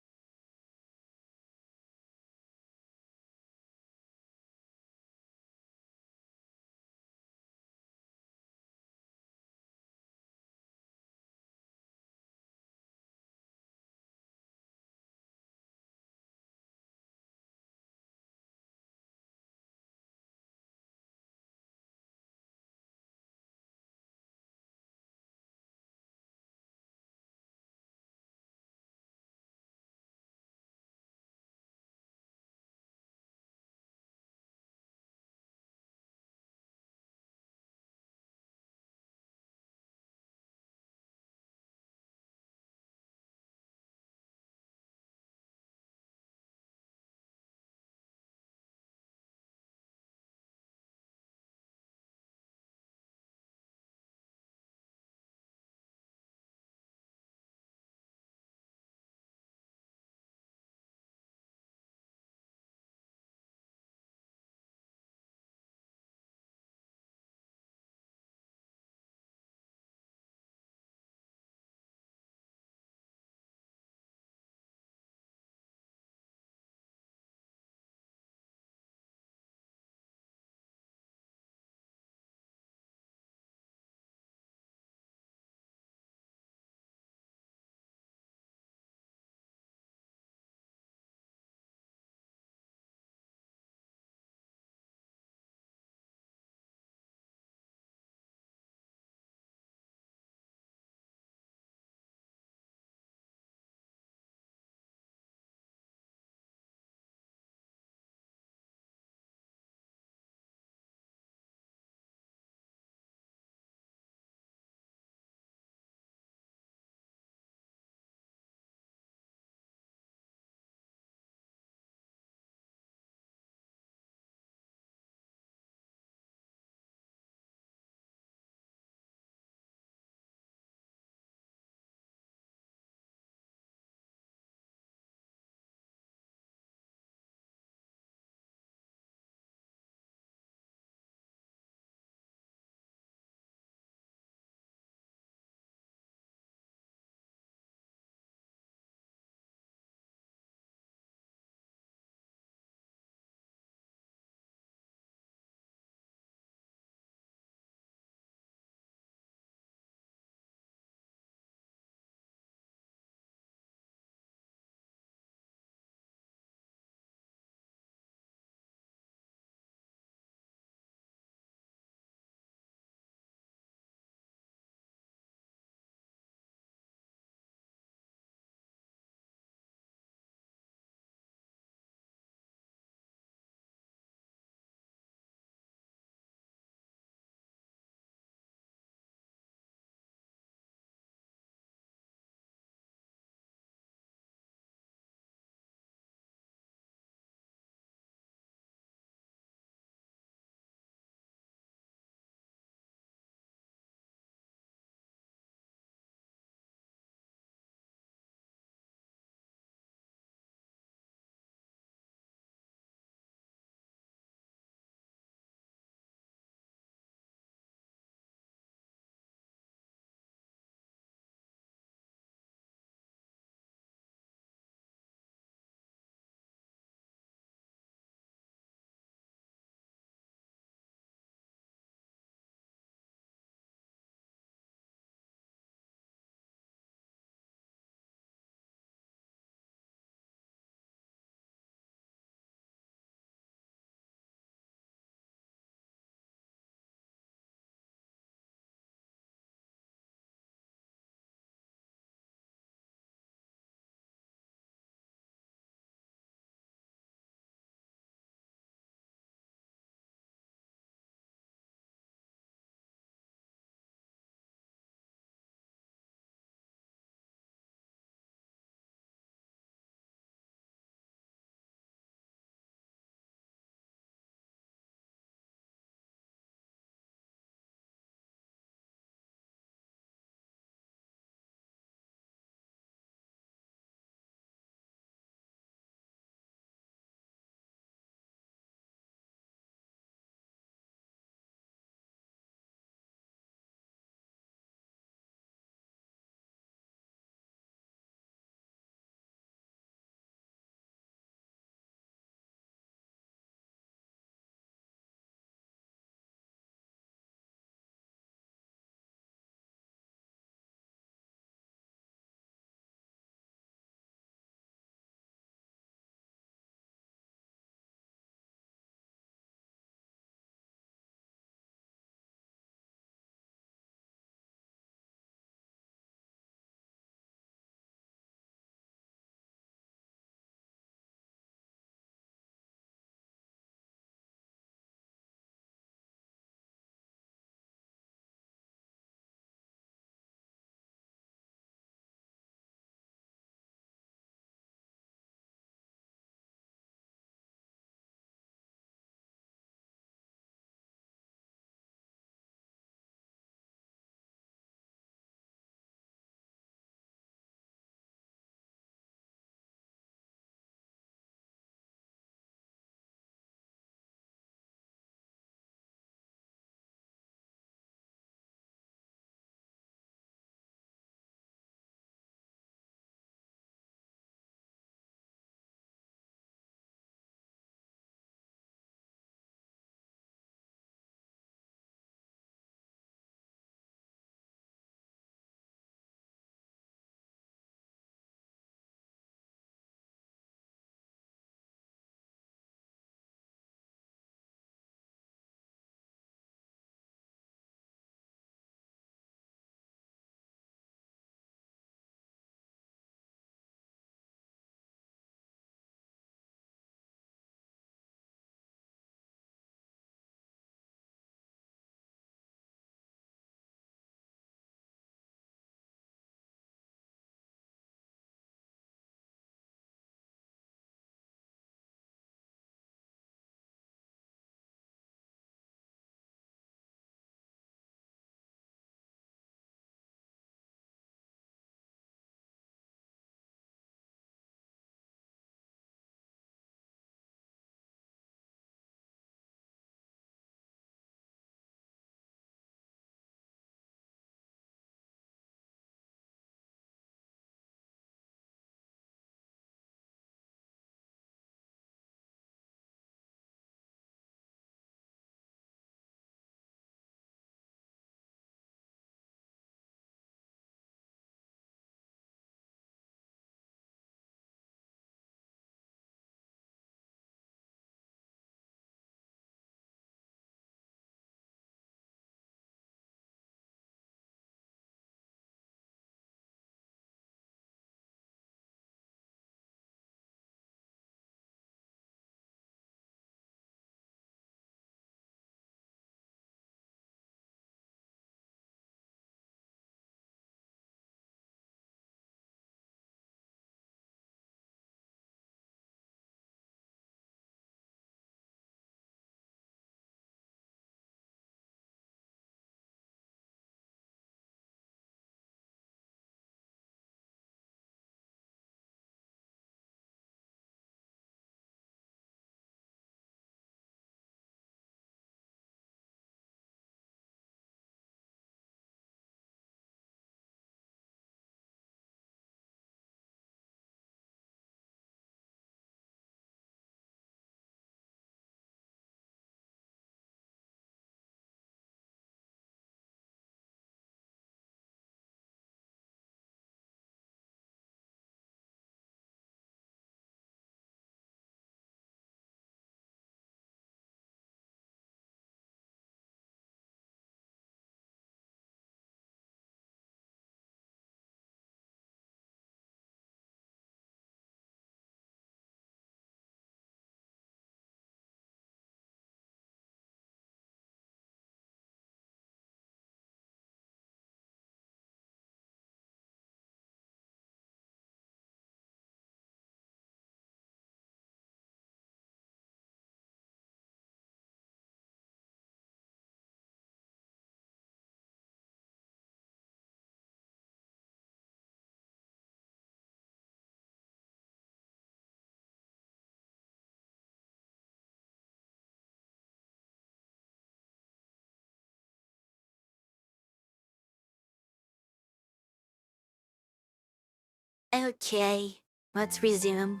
Okay, let's resume.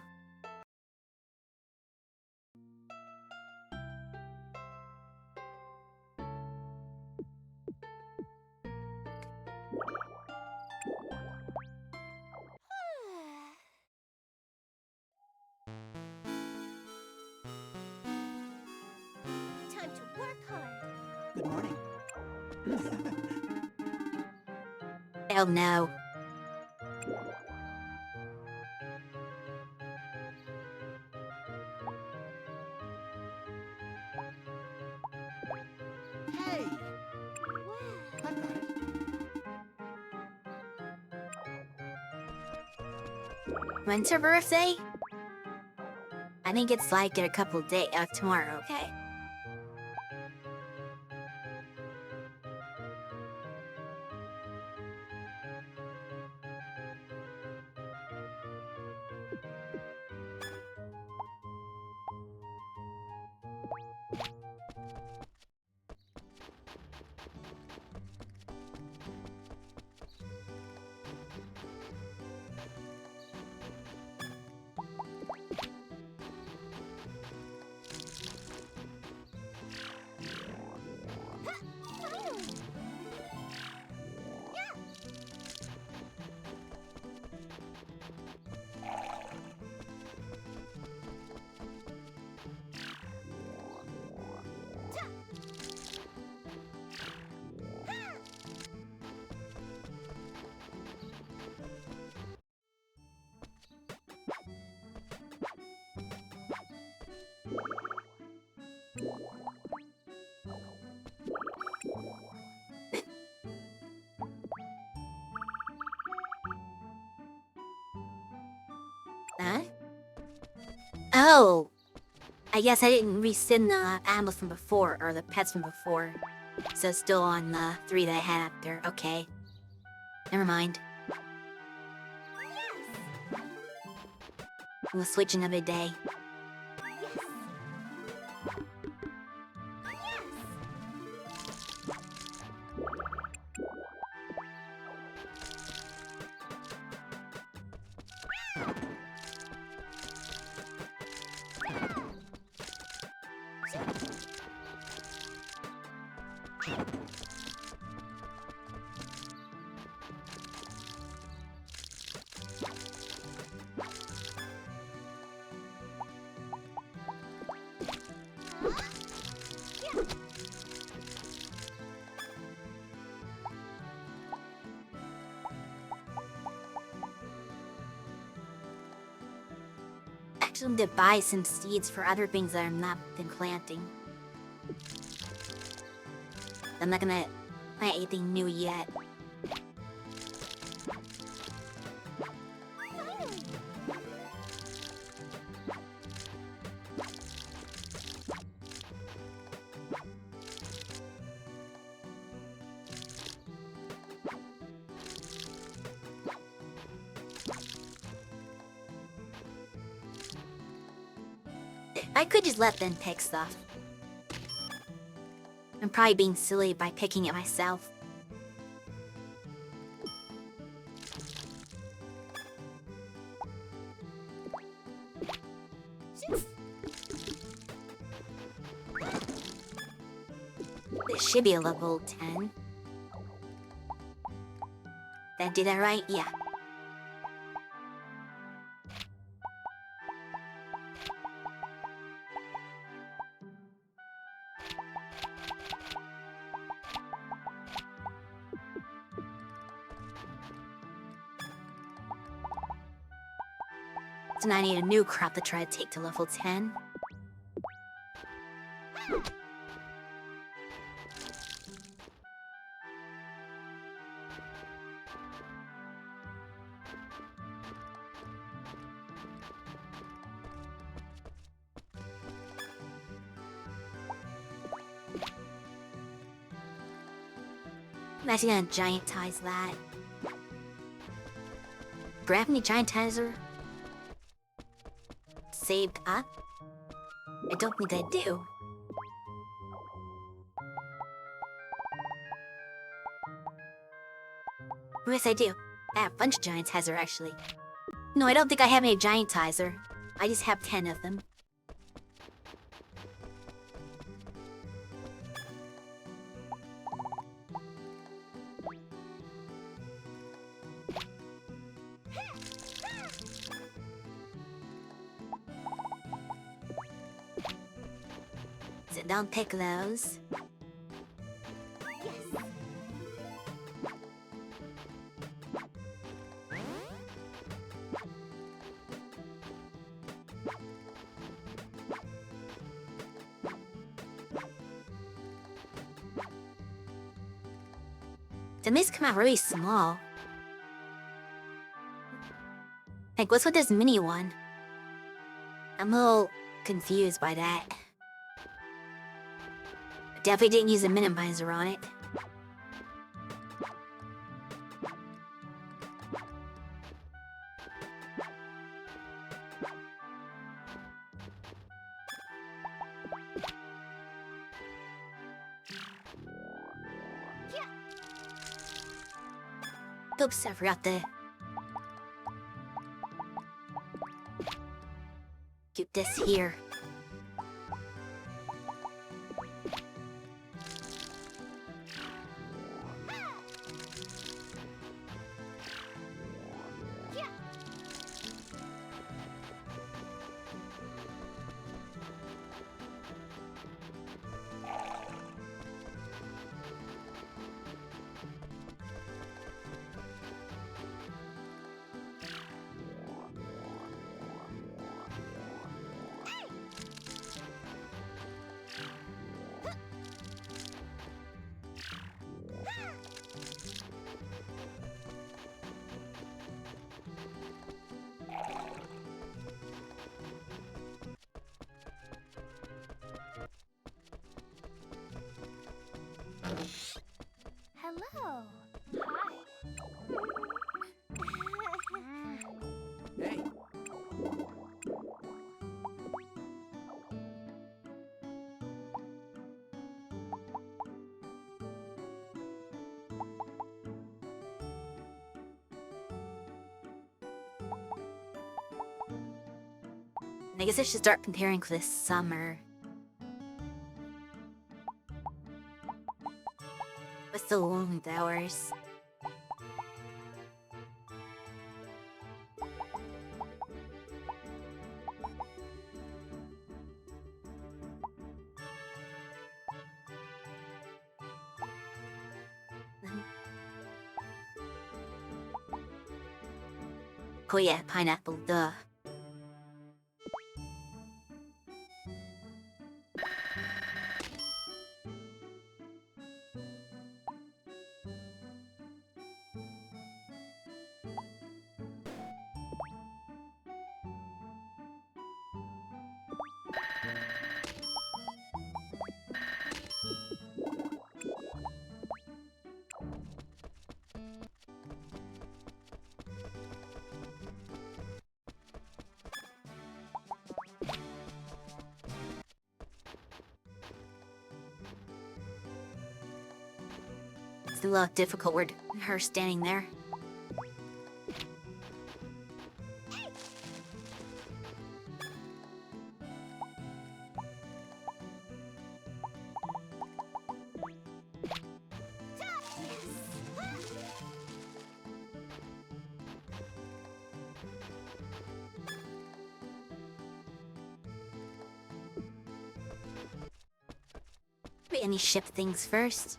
Time to work hard. Good morning. Oh no. Hey! Wow. I've got it. When's her birthday? I think it's like in a couple days, tomorrow, okay? Huh? Oh! I guess I didn't rescind the animals from before, or the pets from before. So it's still on the 3 that I had after. Okay. Never mind. We'll switch another day. Actually, I'm gonna buy some seeds for other things that I've not been planting. I'm not gonna plant anything new yet. I could just let them pick stuff. I'm probably being silly by picking it myself. This should be a level 10. Did I do that right? Yeah. So now I need a new crop to try to take to level 10. I'm actually gonna giantize that. Do I have any giantizer saved up? I don't think I do. Yes, I do. I have a bunch of giantizer actually. No, I don't think I have any giantizer. I just have 10 of them. So don't pick those. The miss come out really small. Like, what's with this mini one? I'm a little confused by that. Definitely didn't use a minimizer on it. Oops, I forgot to keep this here. Hello. Hey. I guess I should start preparing for this summer. What's the long hours? Oh yeah, pineapple, duh. It's a little difficult with her standing there. Wait, any ship things first?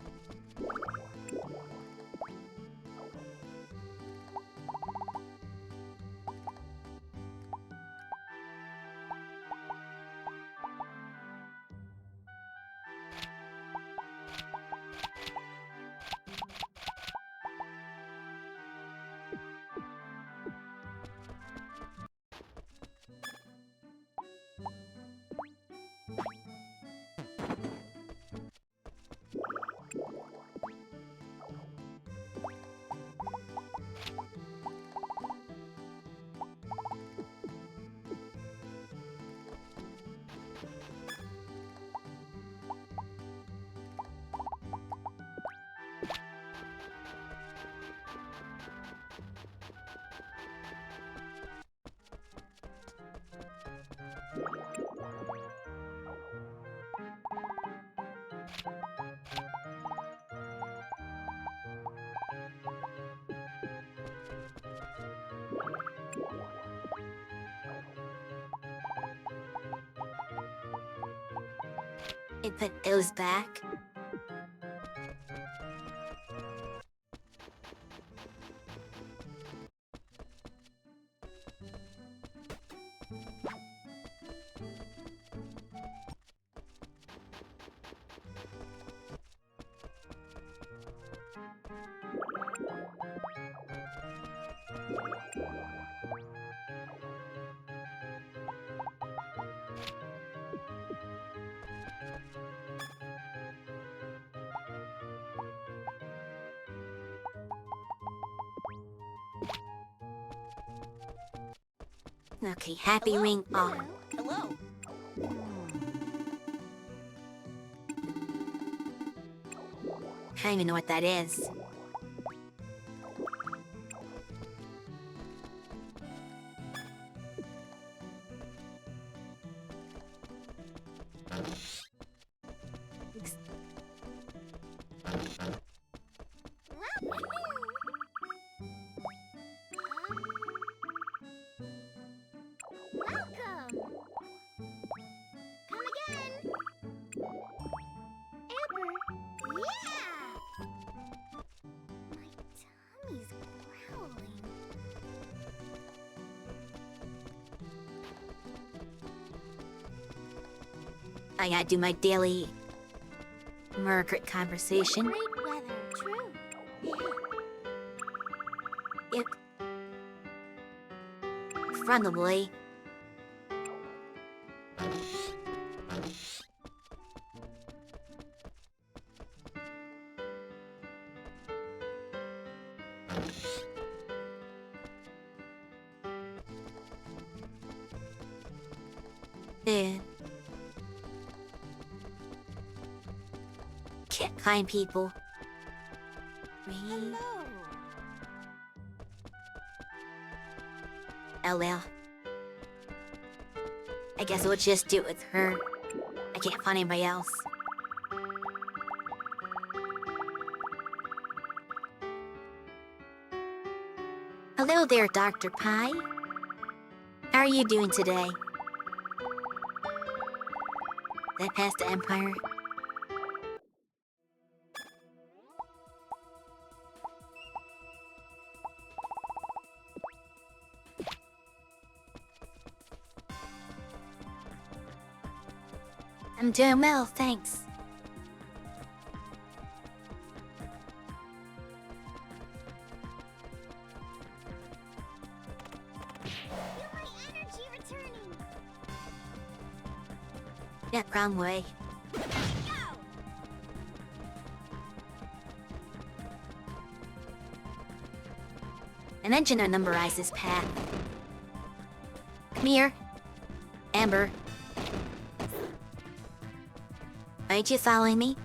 It was back. Okay, happy Hello? ring off. Hello. I don't even know what that is. Welcome! Come again! Amber! Yeah! My tummy's growling. I gotta do my daily Margaret conversation. Great weather. True. Yep. Probably. Yeah. Can't find people. Hello. Oh well. I guess we'll just do it with her. I can't find anybody else. Hello there, Dr. Pie. How are you doing today? That past the Empire? I'm doing well, thanks. Feel my energy returning. Yeah, wrong way. Go! An engine numberize this path. Come here. Amber. Aren't you following me?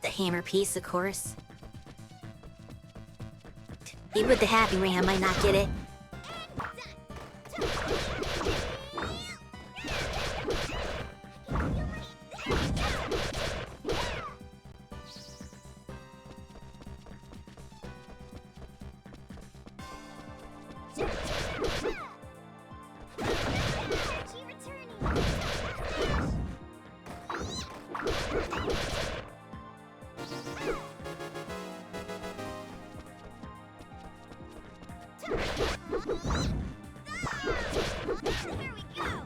The hammer piece, of course. Even with the happy ring, I might not get it. Energy returning. Here we go.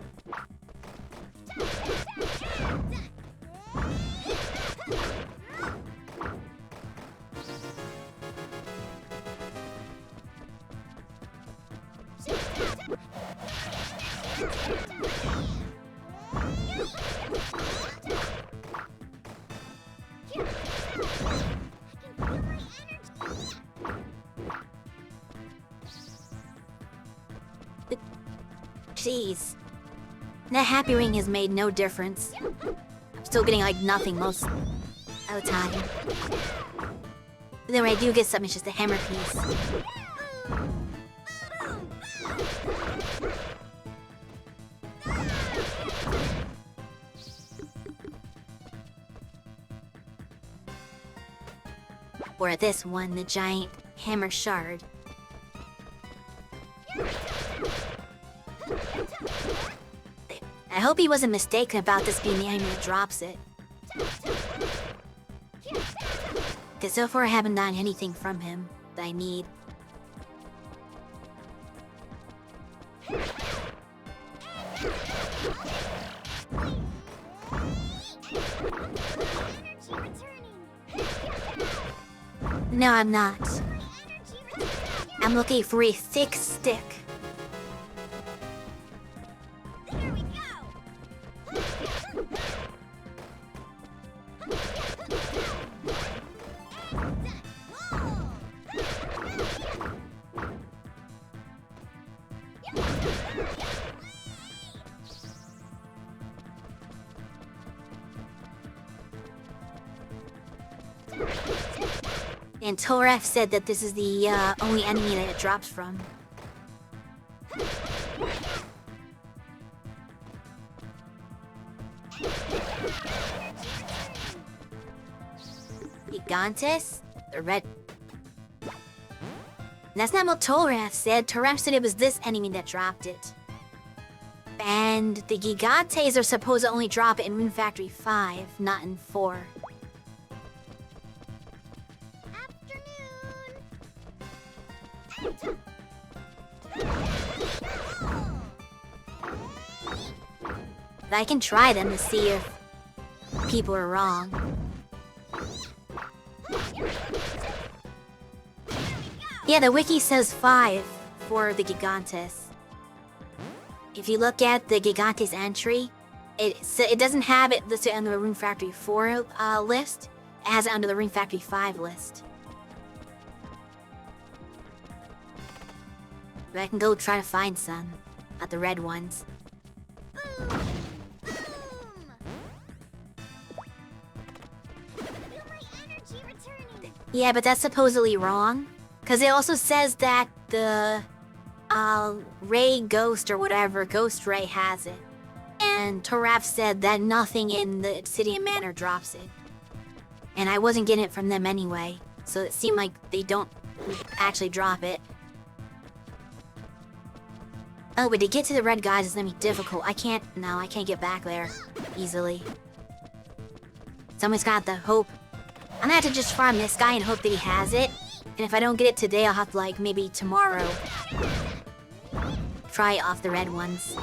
Jeez. That happy ring has made no difference. I'm still getting like nothing most of the time. But then when I do get something, it's just a hammer piece. Or this one, the giant hammer shard. I hope he wasn't mistaken about this being the enemy that drops it. Because so far I haven't gotten anything from him that I need. No, I'm not. I'm looking for a thick stick. There we go. And Toref said that this is the only enemy that it drops from. Gigantes? The red... That's not what Toref said. Toref said it was this enemy that dropped it. And the Gigantes are supposed to only drop it in Rune Factory 5, not in 4. But I can try them to see if people are wrong. Yeah, the wiki says 5 for the Gigantes. If you look at the Gigantes entry, it doesn't have it listed under the Rune Factory 4 list. It has it under the Rune Factory 5 list. But I can go try to find some. Not the red ones. Boom! Boom! Feel my energy returning. Yeah, but that's supposedly wrong. Because it also says that the Ray Ghost or whatever, Ghost Ray has it. And Toraf said that nothing in the Obsidian Manor drops it. And I wasn't getting it from them anyway. So it seemed like they don't actually drop it. Oh, but to get to the red guys is gonna be difficult. I can't get back there easily. Someone's got to hope. I'm gonna have to just farm this guy and hope that he has it. And if I don't get it today, I'll have to, like, maybe tomorrow try it off the red ones.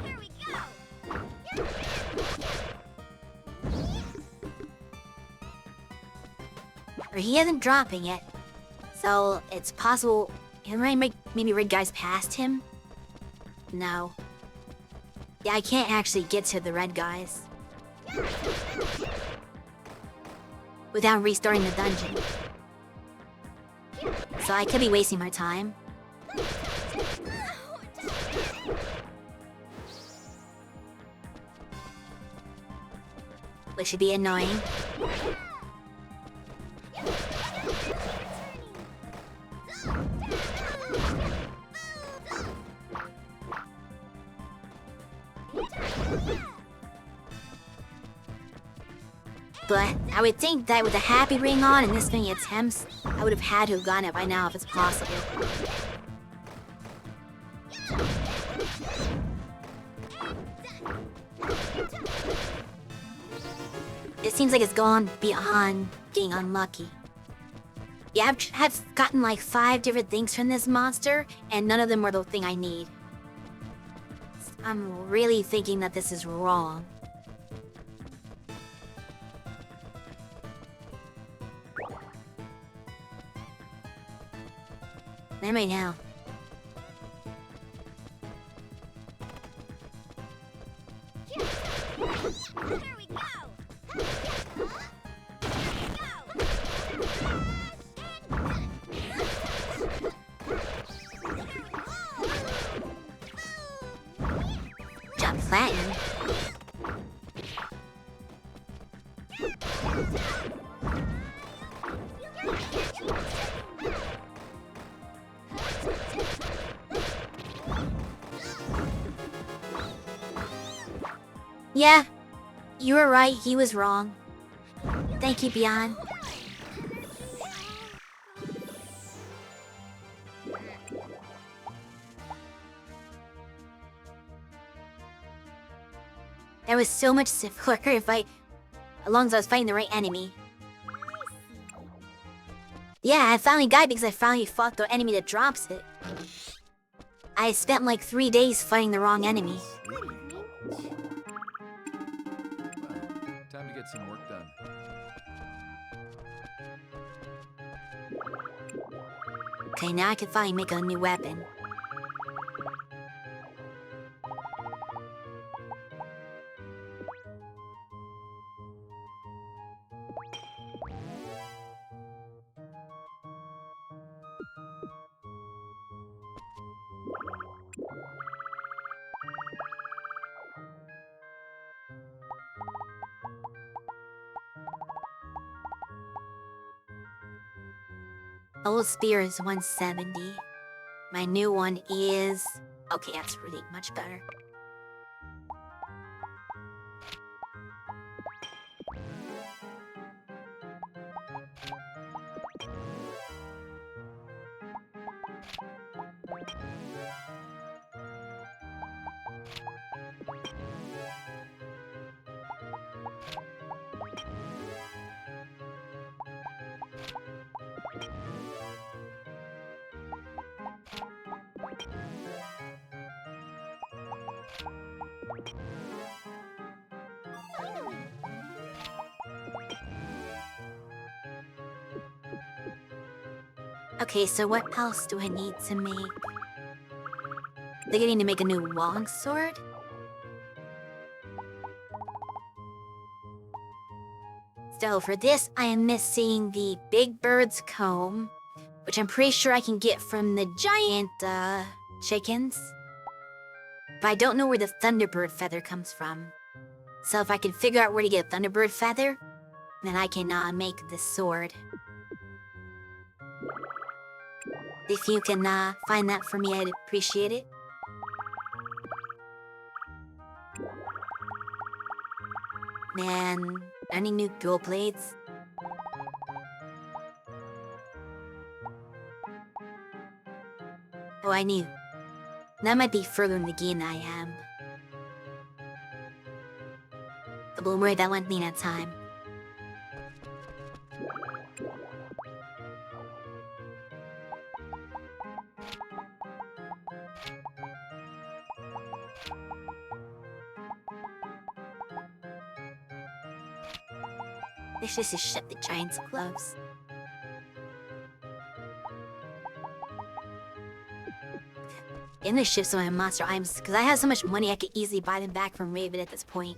Here we go. Or he isn't dropping it. So it's possible maybe red guys past him? No. Yeah, I can't actually get to the red guys without restarting the dungeon. So I could be wasting my time. Which should be annoying. But I would think that with the happy ring on and this many attempts, I would have had to have gotten it by now if it's possible. It seems like it's gone beyond getting unlucky. Yeah, I've gotten like 5 different things from this monster, and none of them were the thing I need. I'm really thinking that this is wrong. Anyway, now. Here we go. platinum. Yeah, you were right, he was wrong. Thank you, Beyond. That was so much simpler if as long as I was fighting the right enemy. Yeah, I finally got it because I finally fought the enemy that drops it. I spent like 3 days fighting the wrong enemy. Time to get some work done. Okay, now I can finally make a new weapon. Old spear is 170. My new one is... Okay, that's really much better. Okay, so what else do I need to make? They're getting to make a new long sword? So for this, I am missing the Big Bird's comb, which I'm pretty sure I can get from the giant, chickens. But I don't know where the Thunderbird feather comes from. So if I can figure out where to get a Thunderbird feather, then I can, make this sword. If you can, find that for me, I'd appreciate it. Man, any new dual blades? Oh, I knew. That might be further in the game than I am. But don't worry, that won't mean at time. This just is ship the giant's gloves. I'm gonna ship some of my monster items because I have so much money I could easily buy them back from Raven at this point.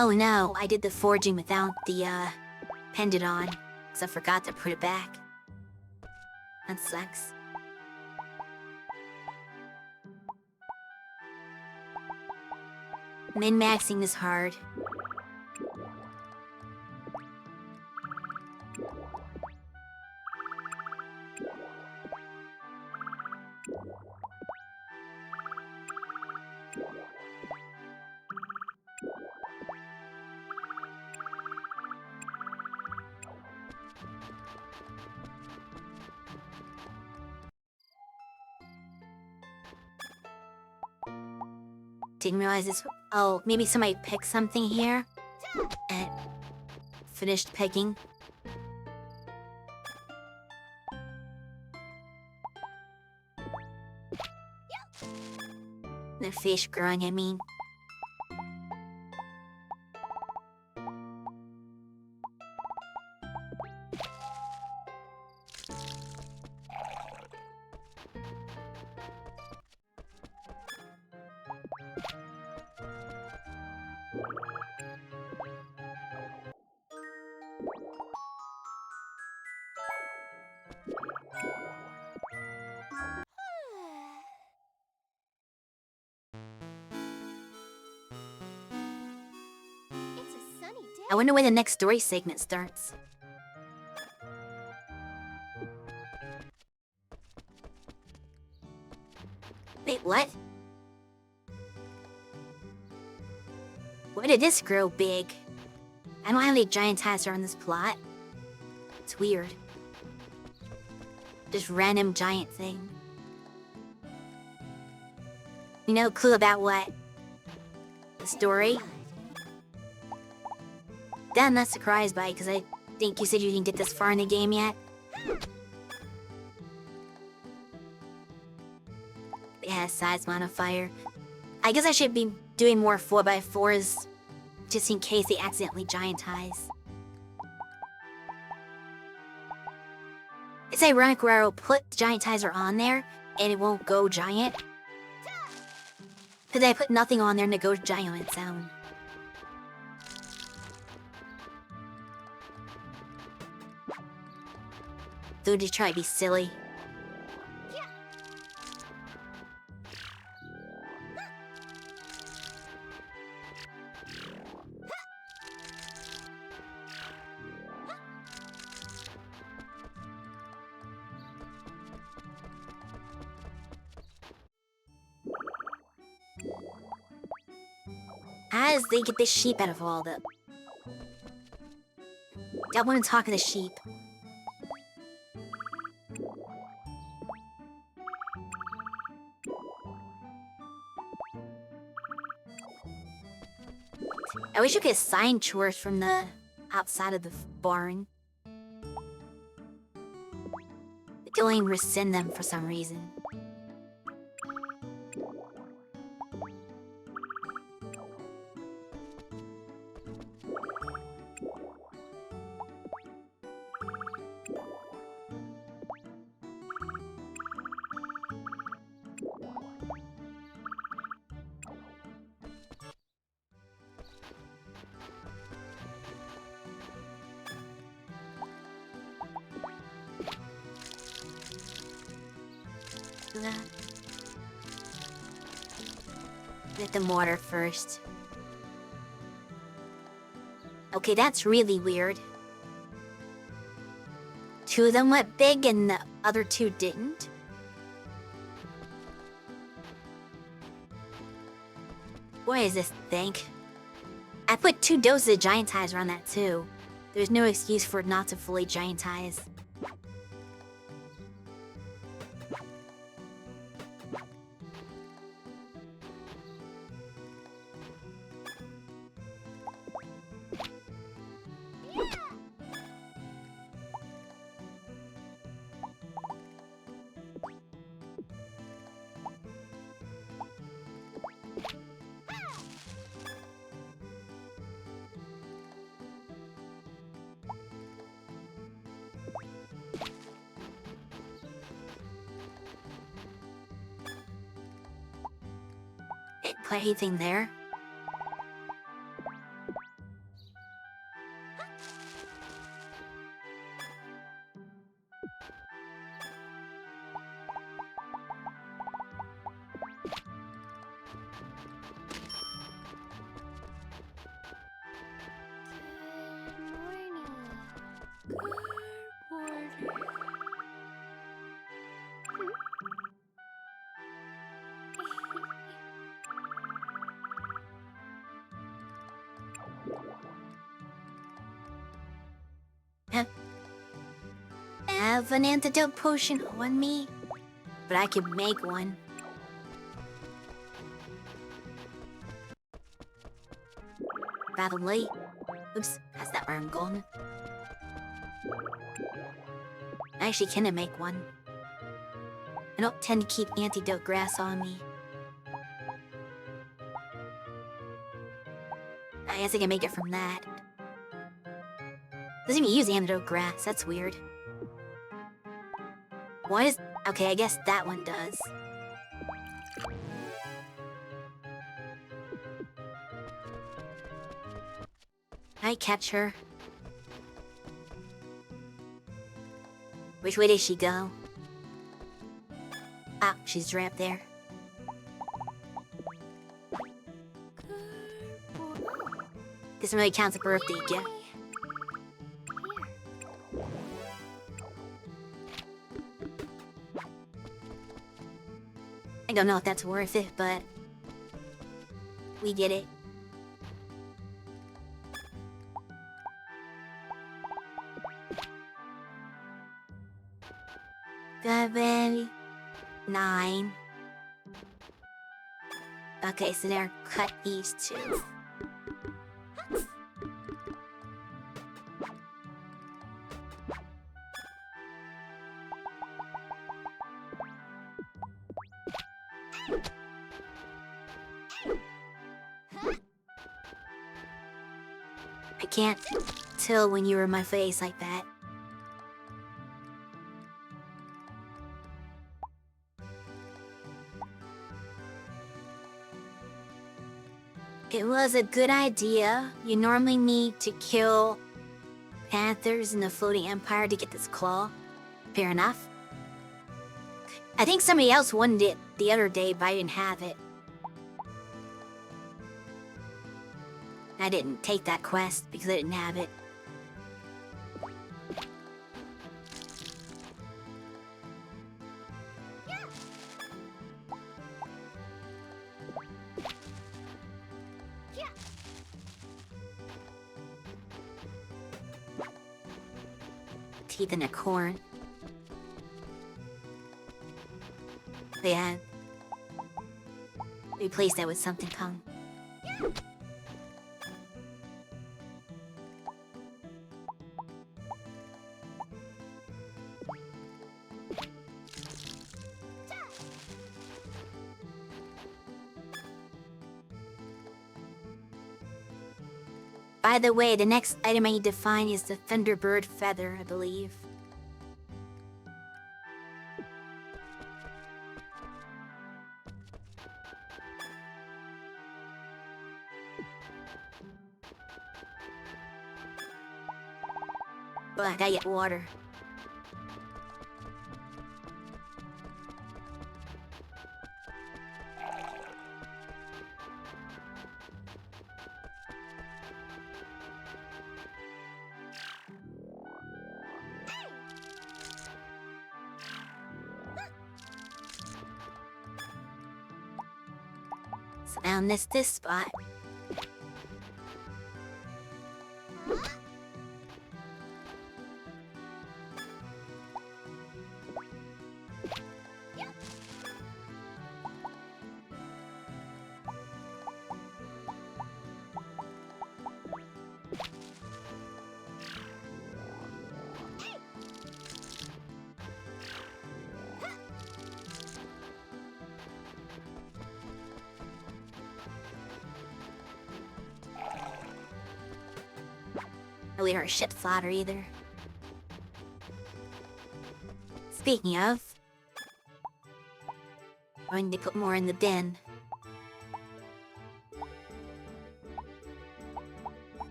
Oh no, I did the forging without the, pendant on, because I forgot to put it back. That sucks. Min-maxing is hard. Didn't realize this. Oh, maybe somebody picked something here. And finished picking. The fish growing, I mean. It's a sunny day. I wonder when the next story segment starts. Wait, what? Why did this grow big? I don't have any giant ties on this plot. It's weird. Just random giant thing. You know, clue about what? The story? That I'm not surprised by, because I think you said you didn't get this far in the game yet. It has size modifier. I guess I should be doing more 4x4s, just in case they accidentally giantize. It's ironic where I'll put giantizer on there, and it won't go giant. Because I put nothing on there and it goes giant on its own. So just try to be silly. How does they get this sheep out of all the... I want to talk to the sheep. I wish you could assign chores from the outside of the barn. But you only rescind them for some reason. Get the mortar first. Okay, that's really weird. Two of them went big and the other two didn't. What is this think? I put 2 doses of giantizer on that too. There's no excuse for it not to fully giantize. Put anything there? Have an antidote potion on me, but I could make one. Rather late. Oops, that's not where I'm going. I actually can make one. I don't tend to keep antidote grass on me. I guess I can make it from that. Doesn't even use antidote grass. That's weird. Why is... Okay, I guess that one does. I catch her. Which way did she go? Ah, she's right up there. Doesn't really count as a birthday gift. I don't know if that's worth it, but we did it. Good, baby. 9. Okay, so now cut these two. I can't tell when you were in my face like that. It was a good idea. You normally need to kill panthers in the floating empire to get this claw. Fair enough. I think somebody else wanted it the other day, but I didn't have it. I didn't take that quest because I didn't have it. Teeth in a corn. Yeah. Replace that with something tongue. By the way, the next item I need to find is the Thunderbird feather, I believe. But I gotta get water. So now this spot. No, we don't ship slaughter either. Speaking of, I need to put more in the bin.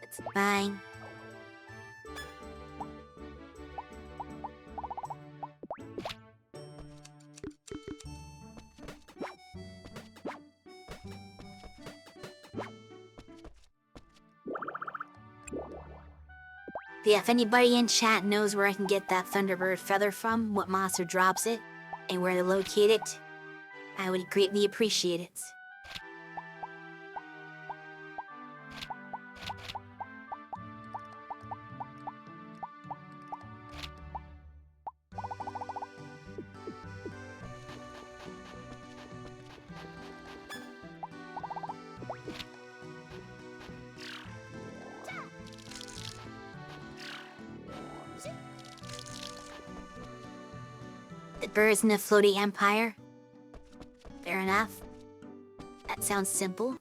It's fine. But yeah, if anybody in chat knows where I can get that Thunderbird feather from, what monster drops it, and where to locate it, I would greatly appreciate it. The birds in the floaty empire. Fair enough. That sounds simple.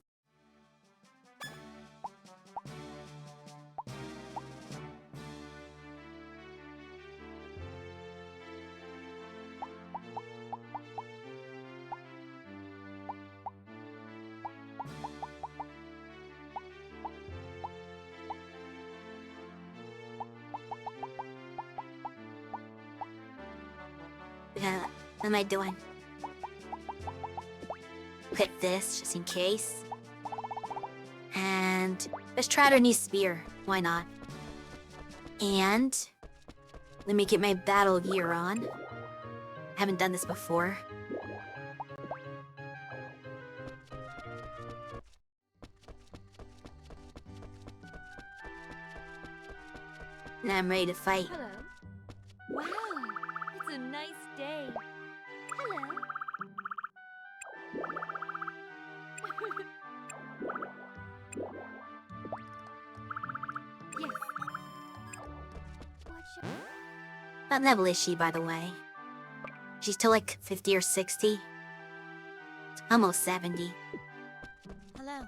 What am I doing? Put this just in case. And let's try out our new spear. Why not? And let me get my battle gear on. Haven't done this before. Now I'm ready to fight. Hello. Wow, it's a nice day. Hello. Yes. Watch out. What level is she, by the way? She's still like 50 or 60? Almost 70. Hello.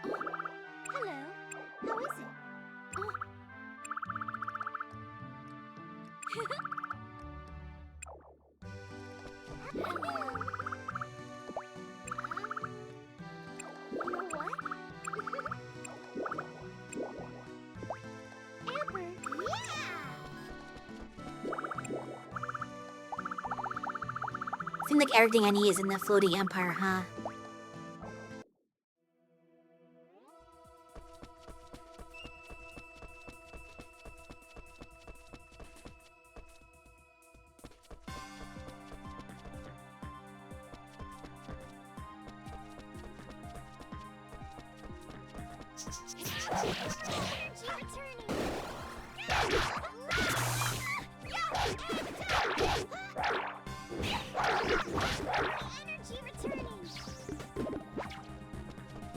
Oh. Hello. How is it? Oh. Hello. You know what? Amber. Yeah. Seems like everything I need is in the floating empire, huh?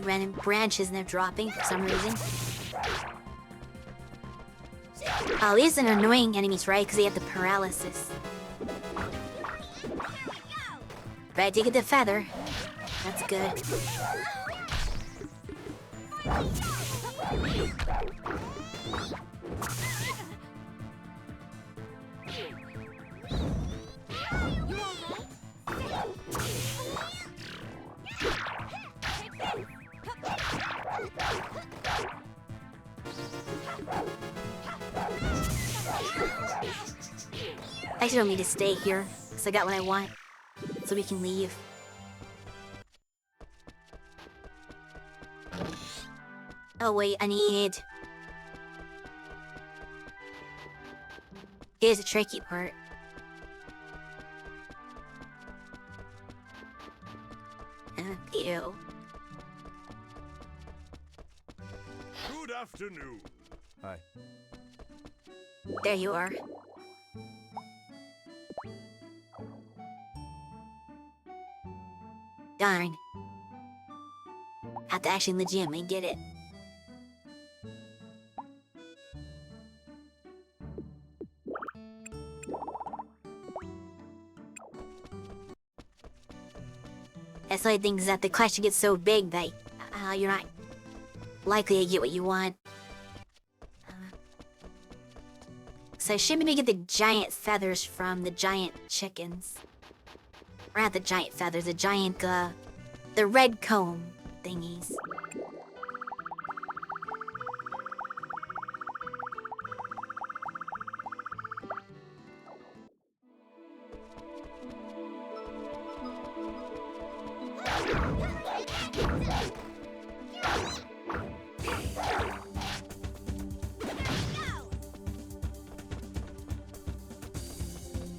Random branches and they're dropping for some reason. Oh, these are annoying enemies, right? Because they have the paralysis. Ready to get the feather. That's good. I actually don't need to stay here, because I got what I want. So we can leave. Oh wait, I need... Here's the tricky part. Ew. Good afternoon. Hi. There you are. Darn. Have to actually legitimately get it. That's why things that the question gets so big that you're not likely to get what you want. So I should maybe get the giant feathers from the giant chickens. Or not the giant feathers, the giant, the red comb thingies.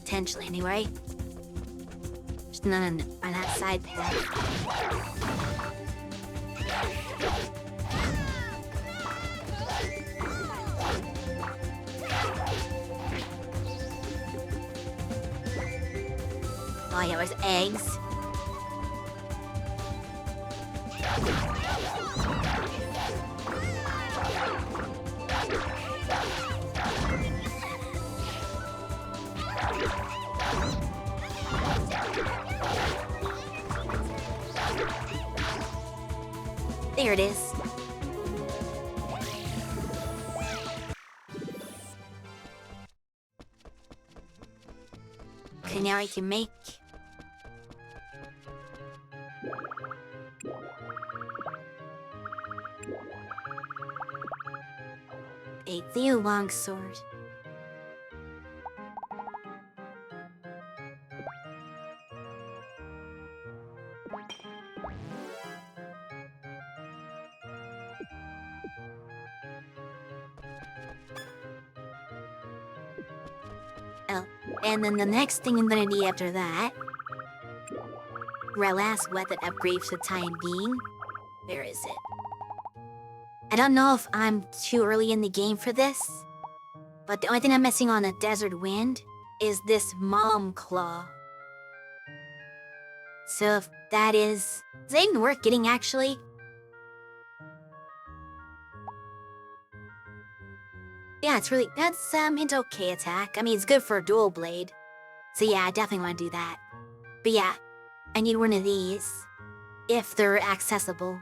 Potentially, anyway. Just none on that side path. Oh yeah, there's eggs. There it is. Okay, now I can make... a Theo longsword. Oh, and then the next thing I'm gonna need after that... my last weapon upgrade for the time being. Where is it? I don't know if I'm too early in the game for this, but the only thing I'm missing on a Desert Wind is this Mom Claw. So if that is it even worth getting, actually? Yeah, it's really, it's okay attack. I mean, it's good for a dual blade. So yeah, I definitely want to do that. But yeah, I need one of these, if they're accessible.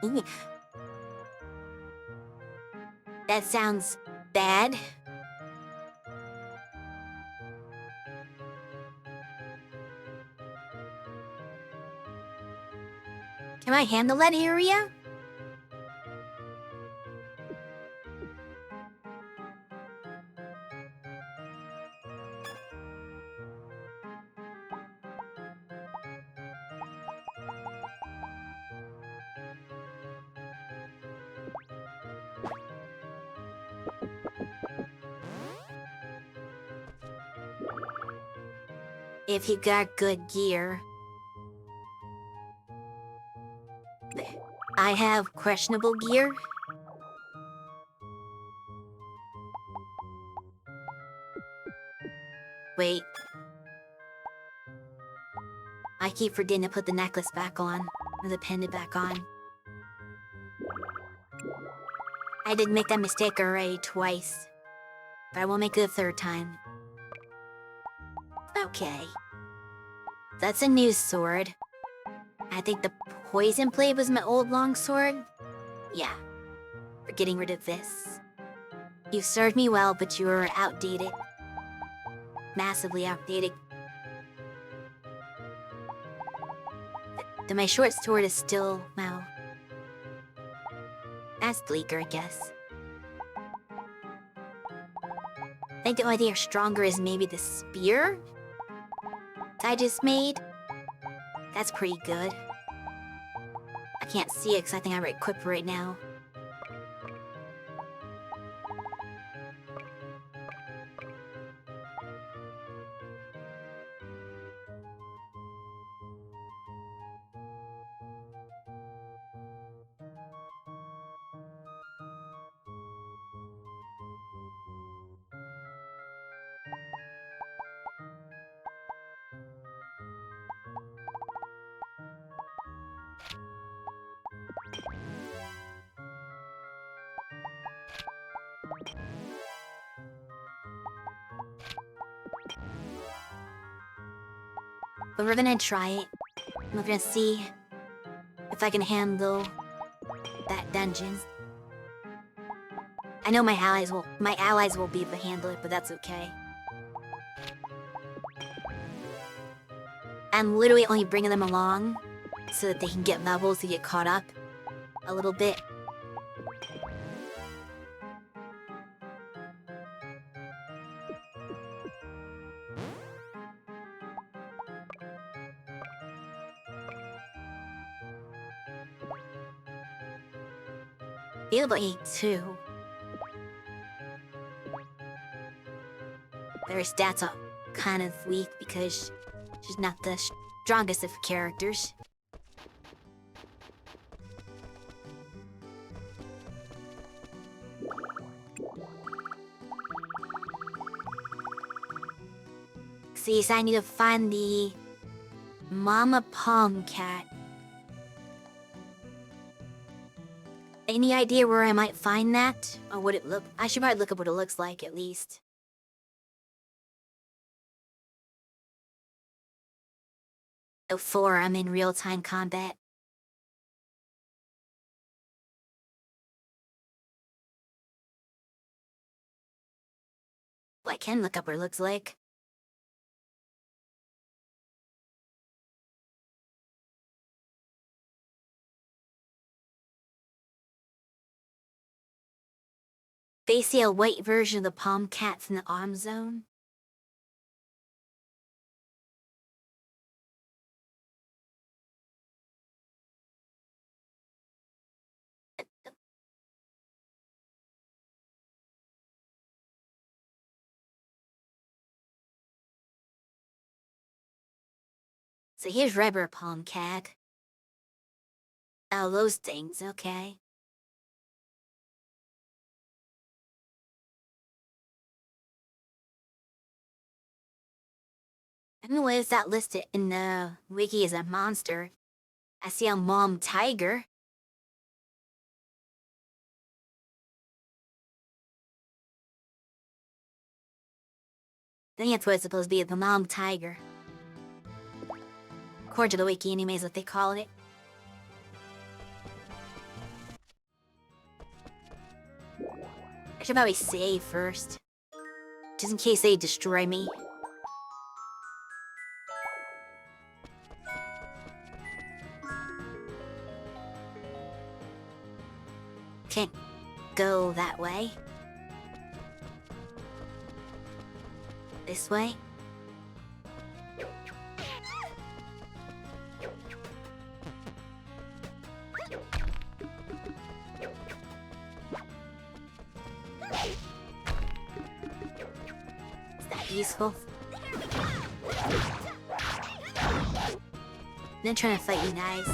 Ooh. That sounds bad. Can I handle that area? If you got good gear. I have questionable gear. Wait. I keep forgetting to put the necklace back on, or the pendant back on. I did make that mistake already twice, but I won't make it a third time. Okay. That's a new sword. I think the poison blade was my old longsword. Yeah. We're getting rid of this. You served me well, but you were outdated. Massively outdated. Then my short sword is still, well... that's bleaker, I guess. I think the only thing that's stronger is maybe the spear that I just made. That's pretty good. I can't see it because I think I'm equipped right now. But we're gonna try it. We're gonna see if I can handle that dungeon. I know my allies will be able to handle it, but that's okay. I'm literally only bringing them along so that they can get levels to get caught up a little bit. Feel about 82. Their stats are kind of weak because she's not the strongest of characters. See, so I need to find the Mama Palm Cat. Any idea where I might find that? Or would it look... I should probably look up what it looks like, at least. for I'm in real-time combat. Well, I can look up what it looks like. Basically a white version of the palm cats in the arm zone. So here's rubber palm cat. Oh, those things, okay. I don't know why is that listed in the wiki as a monster. I see a mom tiger. I think that's what it's supposed to be, the mom tiger. According to the wiki anyway is what they call it. I should probably save first. Just in case they destroy me. Can't go that way. This way? Is that useful? Then trying to fight you guys.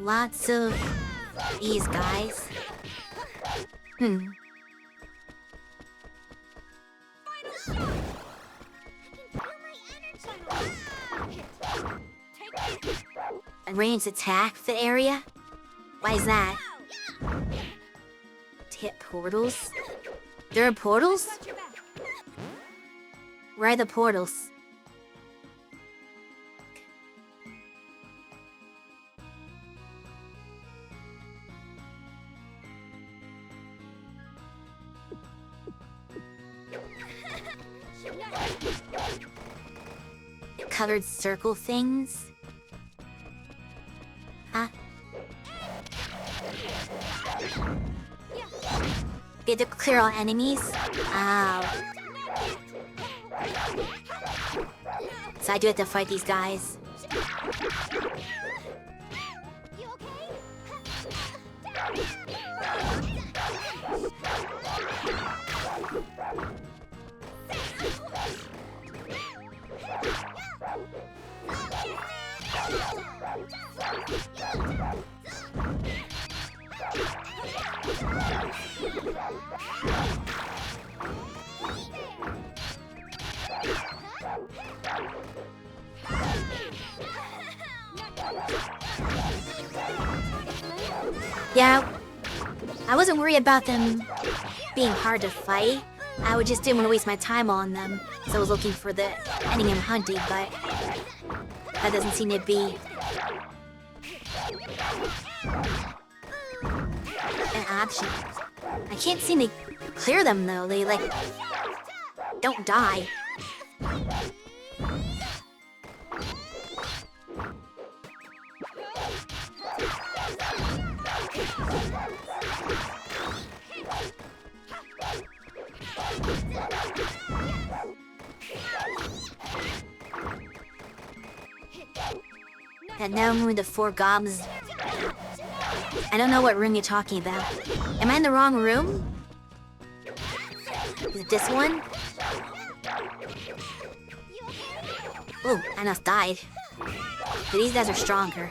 Lots of these guys. A ranged attack the area? Why is that? To hit portals? There are portals? Where are the portals? Colored circle things? Huh? You have to clear all enemies? Oh. So I do have to fight these guys. Yeah, I wasn't worried about them being hard to fight. I just didn't want to waste my time on them, so I was looking for the ending and hunting, but that doesn't seem to be an option. I can't seem to clear them though, they like don't die. And now I'm moving to 4 gobs. I don't know what room you're talking about. Am I in the wrong room? Is it this one? Ooh, I almost died. But these guys are stronger.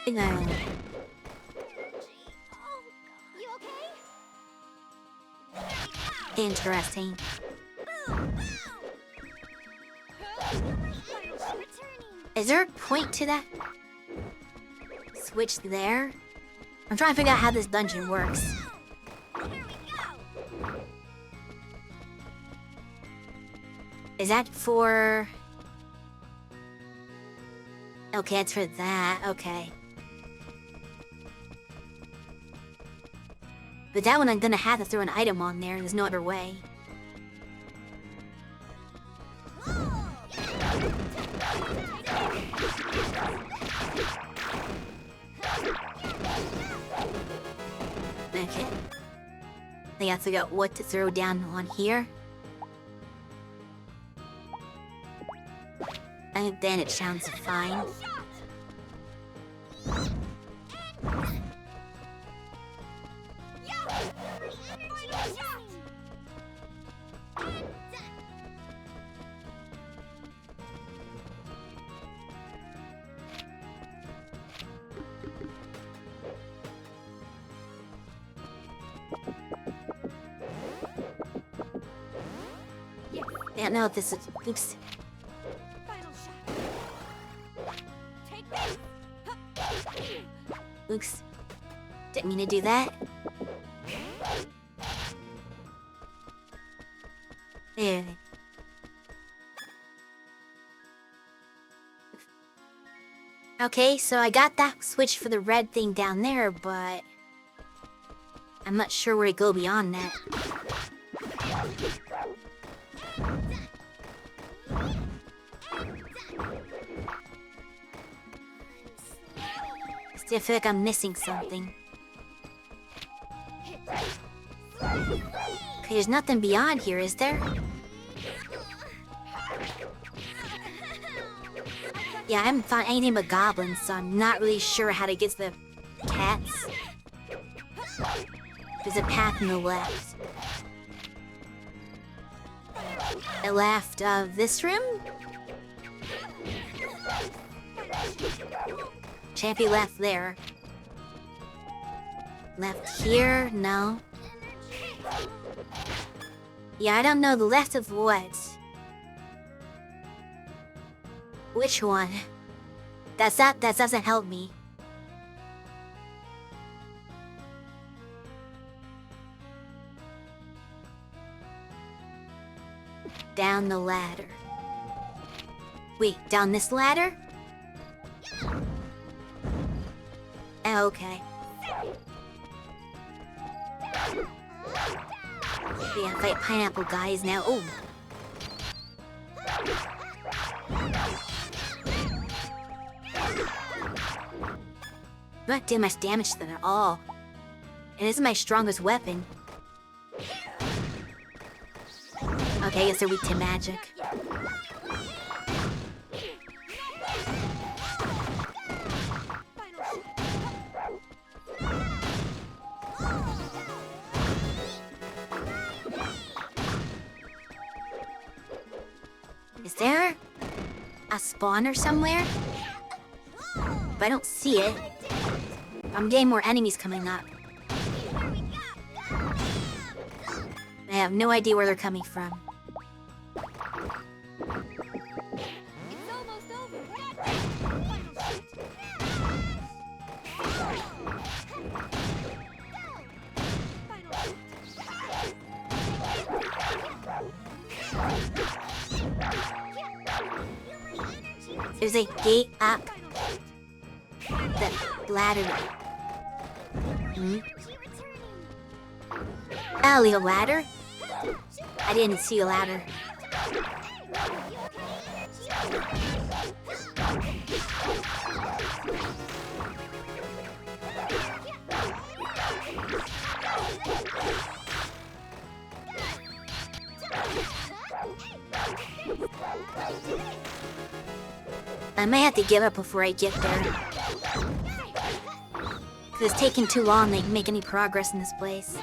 No. You okay? Interesting. Is there a point to that? Switch there? I'm trying to figure out how this dungeon works. Is that for... Okay, it's for that. Okay. But that one I'm gonna have to throw an item on there. There's no other way. Okay. I gotta figure out what to throw down on here. And then it sounds fine. I don't know if this is... Oops. Final shot. Take this. Oops. Didn't mean to do that. There. Okay, so I got that switch for the red thing down there, but... I'm not sure where to go beyond that. Still feel like I'm missing something. Okay, there's nothing beyond here, is there? Yeah, I haven't found anything but goblins, so I'm not really sure how to get to the cats. There's a path on the left. The left of this room? Champy left there. Left here? No. Yeah, I don't know the left of what. Which one? That doesn't help me. Down the ladder. Wait, down this ladder? Okay. Yeah, fight pineapple guys now. Oh. Not doing much damage to them at all. And this is my strongest weapon. Okay, I guess they're weak to magic. Is there a spawner somewhere? But I don't see it. I'm getting more enemies coming up. I have no idea where they're coming from. It's almost over. There's a gate up the ladder. Hmm? Oh, a ladder? I didn't see a ladder. I might have to give up before I get there. Cause it's taking too long to make any progress in this place.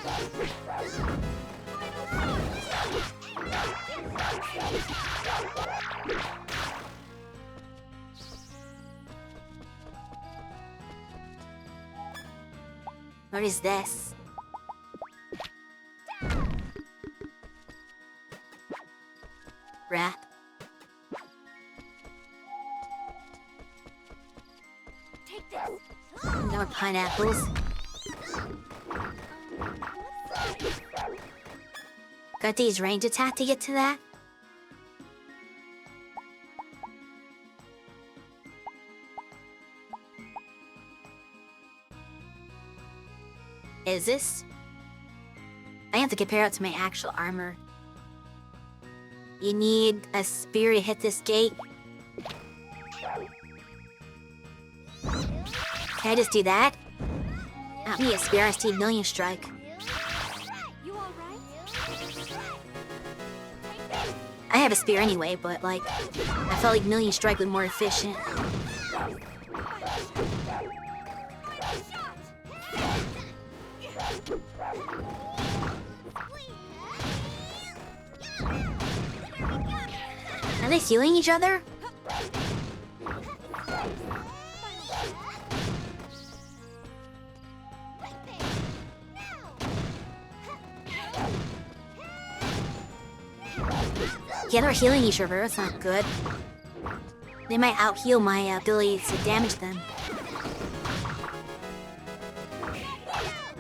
What is this? Wrap. Take this. More pineapples. Got these range attack to get to that? Is this? I have to compare it to my actual armor. You need a spear to hit this gate. Can I just do that? Not me a spear, I need million strike. You alright? I have a spear anyway, but like, I felt like million strike was more efficient. Are they healing each other? Yeah, they're healing each other. That's not good. They might out-heal my ability to damage them.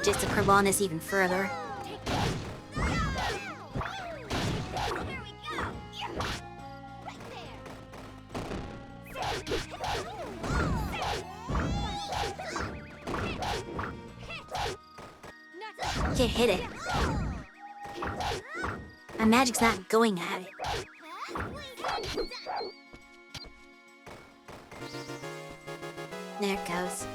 Just to prolong this even further. Can't hit it. My magic's not going at it. There it goes.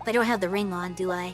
But I don't have the ring on, do I?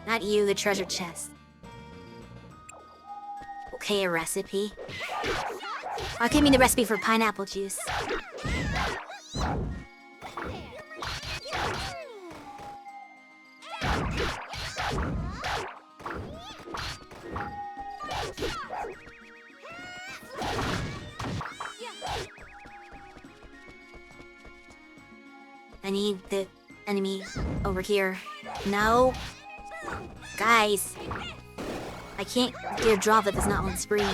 Not you, the treasure chest. Okay, a recipe. I'll give me the recipe for pineapple juice. I need the enemy over here. No. Guys. I can't get a drop if it's not on screen.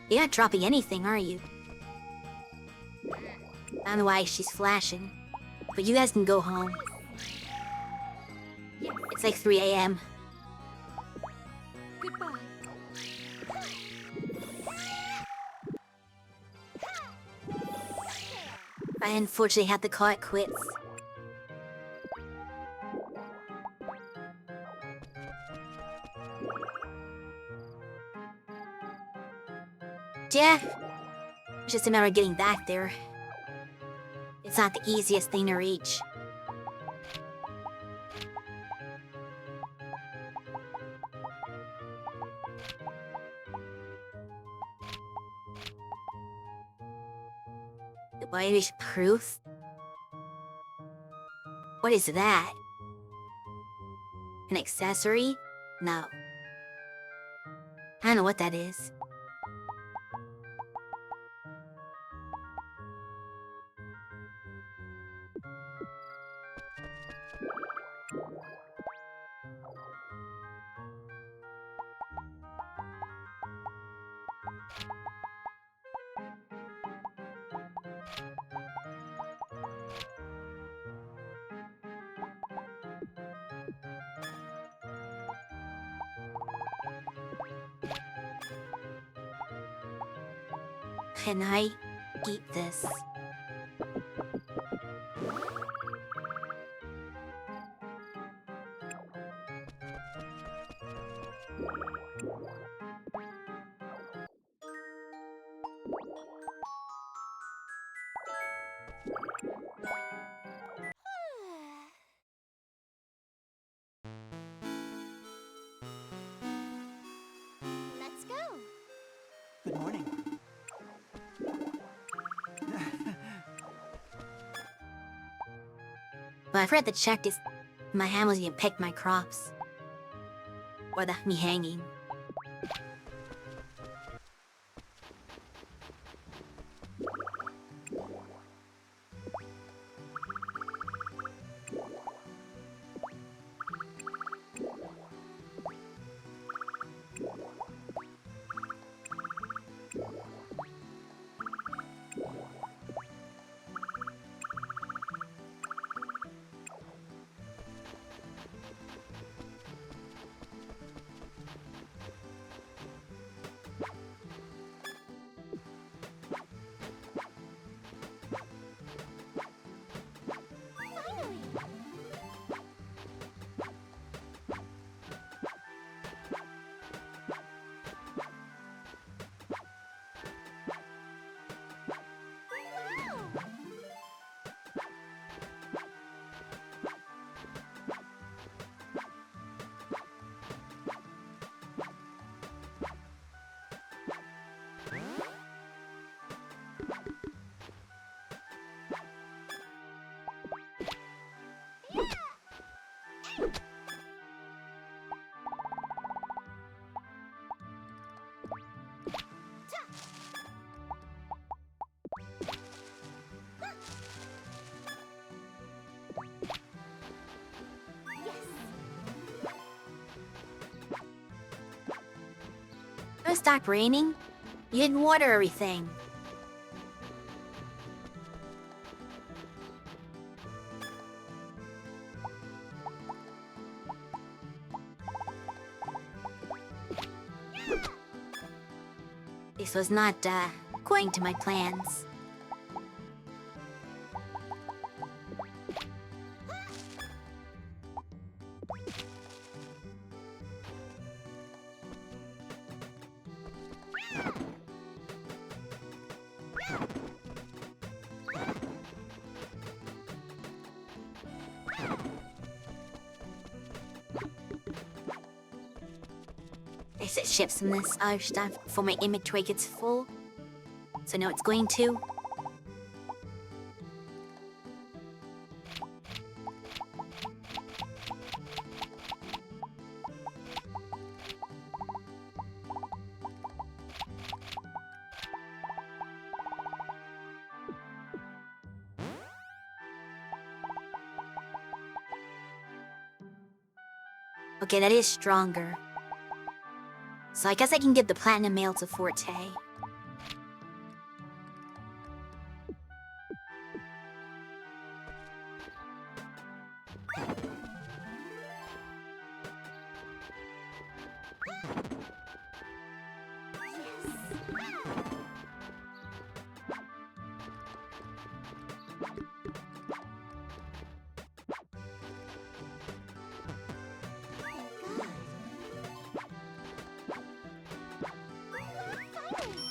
You're not dropping anything, are you? I don't know why she's flashing. But you guys can go home. It's like 3 a.m. Goodbye. I unfortunately had to call it quits. Yeah, it's just a matter of getting back there. It's not the easiest thing to reach. The whitish proof? What is that? An accessory? No. I don't know what that is. Can I eat this? Let's go. Good morning. But I forgot to check this. My hand was even picked my crops. Or me hanging. When it stopped raining, you didn't water everything. This was not, according to my plans. They said ship some of this other stuff before my inventory gets full. So I know it's going to. Okay, that is stronger. So I guess I can give the platinum mail to Forte. Finally.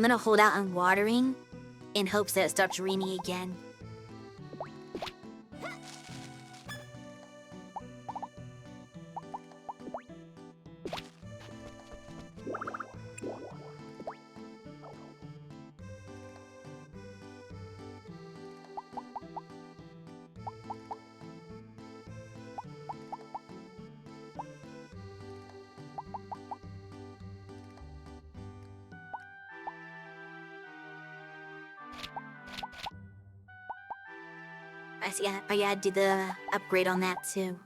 I'm gonna hold out on watering in hopes that it starts raining again. I see. I gotta do the upgrade on that too.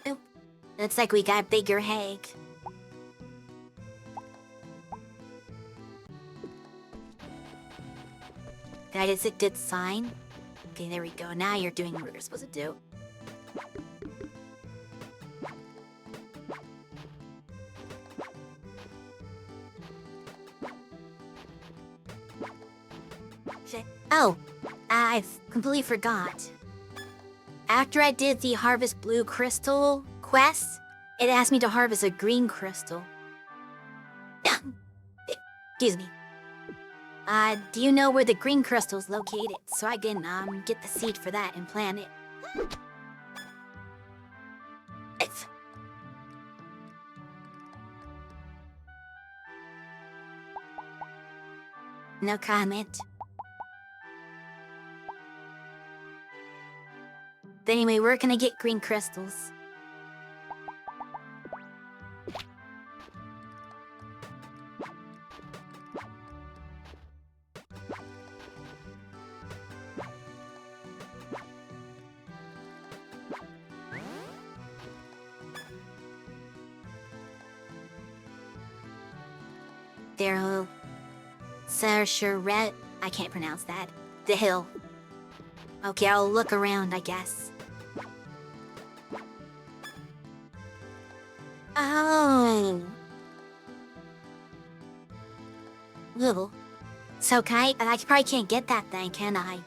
Oop. Looks like we got a bigger egg. That is a good sign. Okay, there we go. Now you're doing what you're supposed to do. Oh, I've completely forgot. After I did the Harvest Blue Crystal quest, it asked me to harvest a green crystal. Excuse me. Do you know where the green crystal is located? So I can, get the seed for that and plant it. No comment. But anyway, where can I get green crystals? Daryl. Sarsharet. I can't pronounce that. The hill. Okay, I'll look around, I guess. Oh. Ooh. So can I probably can't get that thing, can I?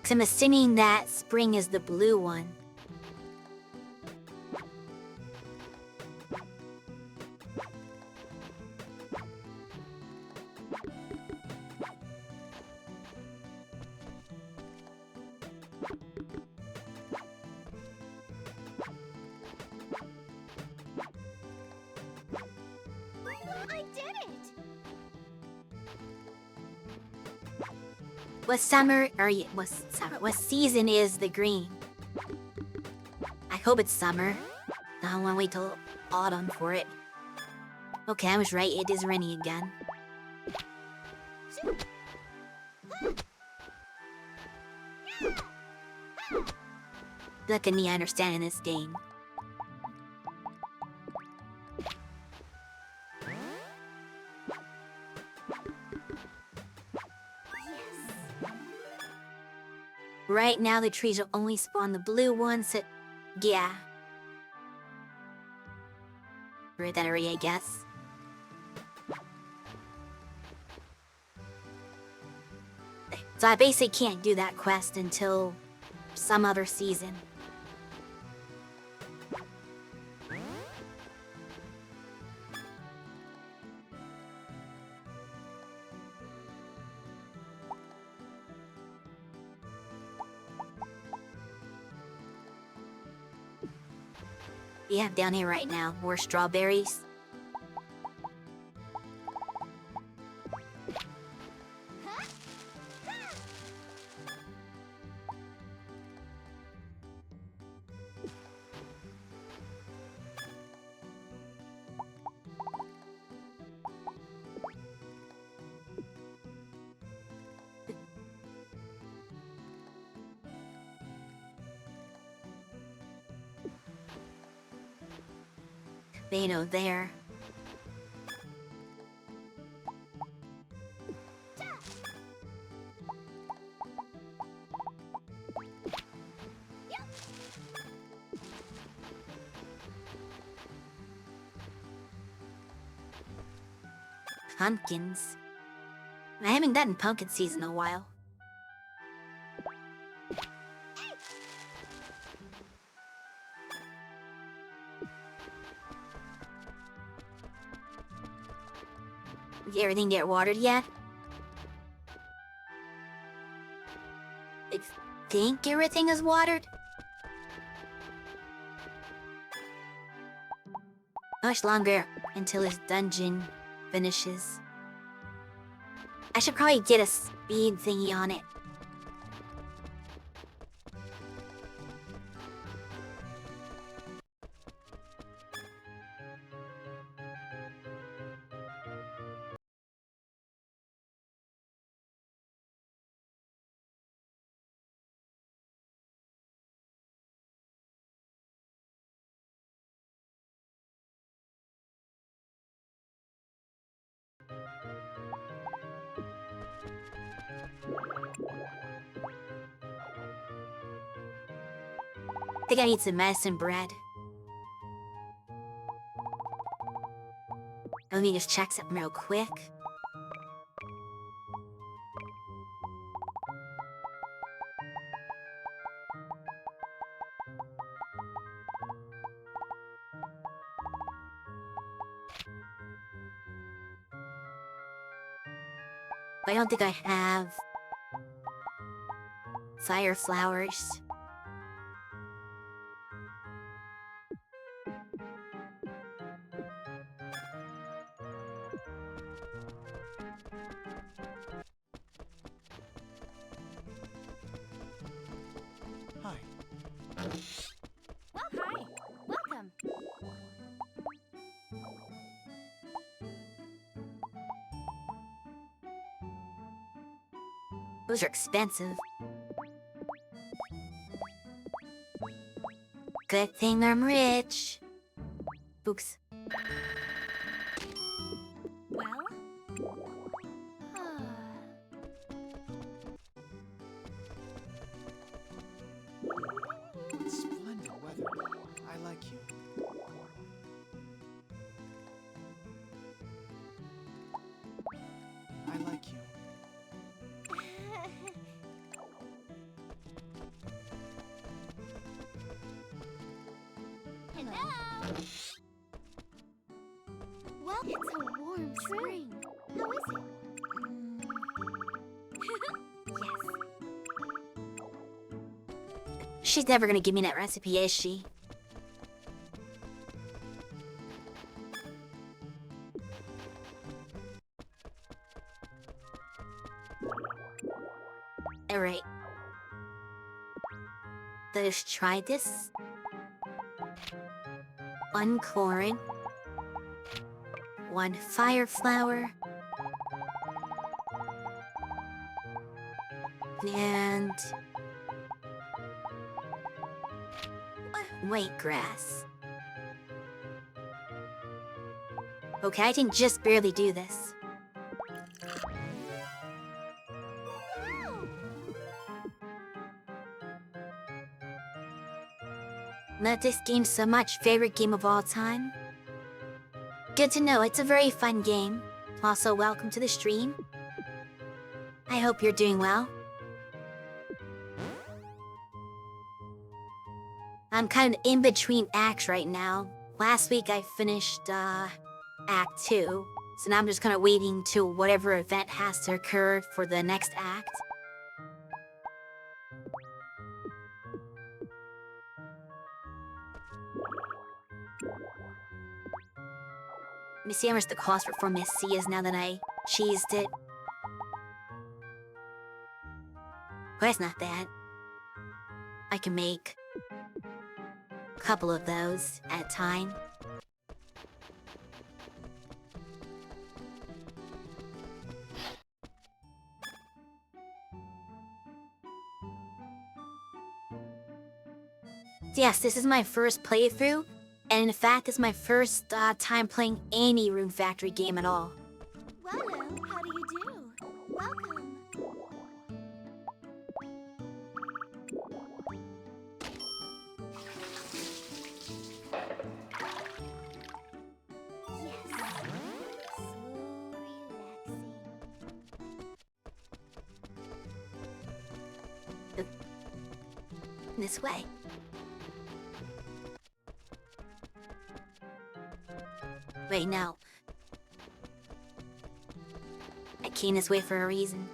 Cause I'm assuming that spring is the blue one. I did it! What season is the green? I hope it's summer. I don't want to wait till autumn for it. Okay, I was right. It is raining again. Look at me understanding this game. Right now, the trees will only spawn the blue ones that... Yeah. For that area, I guess. So I basically can't do that quest until some other season. We have down here right now more strawberries. Tomato there. Pumpkins. I haven't done pumpkin season in a while. Did everything get watered yet? I think everything is watered. Much longer until this dungeon finishes. I should probably get a speed thingy on it. I think I need some medicine bread. Let me just check something real quick. I don't think I have fire flowers. Hi. Well, hi. Welcome. Those are expensive. Good thing I'm rich. Oops. Well? Splendid weather. I like you. I like you. Hello. Well, it's a warm spring. How is it? Yes. She's never gonna give me that recipe, is she? Alright. Let's try this. One corn. One fire flower. And... white grass. Okay, I can just barely do this. Not this game so much. Favorite game of all time? Good to know. It's a very fun game. Also, welcome to the stream. I hope you're doing well. I'm kind of in between acts right now. Last week I finished, Act 2. So now I'm just kind of waiting till whatever event has to occur for the next act. Let me see how much the cost for Miss C is now that I cheesed it. Well, that's not bad. I can make a couple of those at a time. Yes, this is my first playthrough, and in fact, it's my first time playing any Rune Factory game at all. Hello, how do you do? Welcome. Yes. So This way. Wait, no. I came this way for a reason.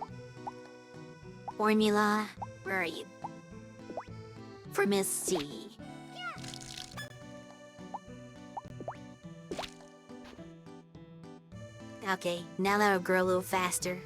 Formula, where are you? For Miss C. Okay, now that'll grow a little faster.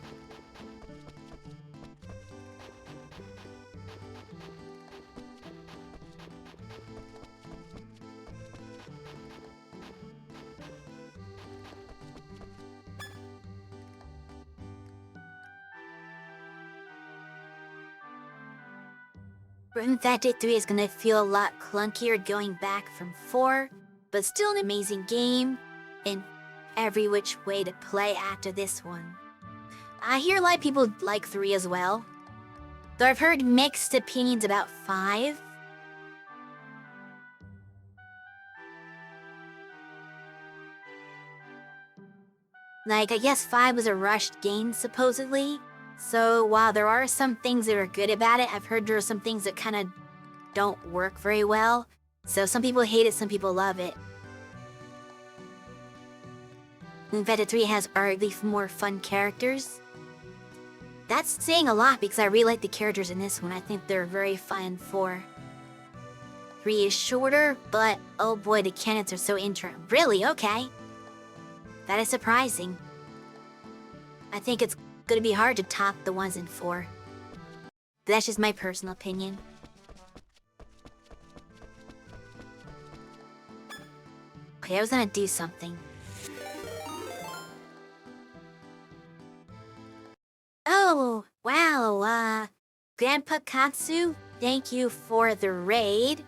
Rune Factory 3 is gonna feel a lot clunkier going back from 4, but still an amazing game in every which way to play after this one. I hear a lot of people like 3 as well, though I've heard mixed opinions about 5. Like, I guess 5 was a rushed game, supposedly. So while there are some things that are good about it, I've heard there are some things that kind of don't work very well. So some people hate it, some people love it. Veta 3 has arguably more fun characters. That's saying a lot because I really like the characters in this one. I think they're very fun. 4. 3 is shorter, but oh boy, the cannons are so interesting. Really? Okay. That is surprising. I think it's gonna be hard to top the ones in 4. That's just my personal opinion. Okay, I was gonna do something. Oh, wow, Grandpa Katsu, thank you for the raid.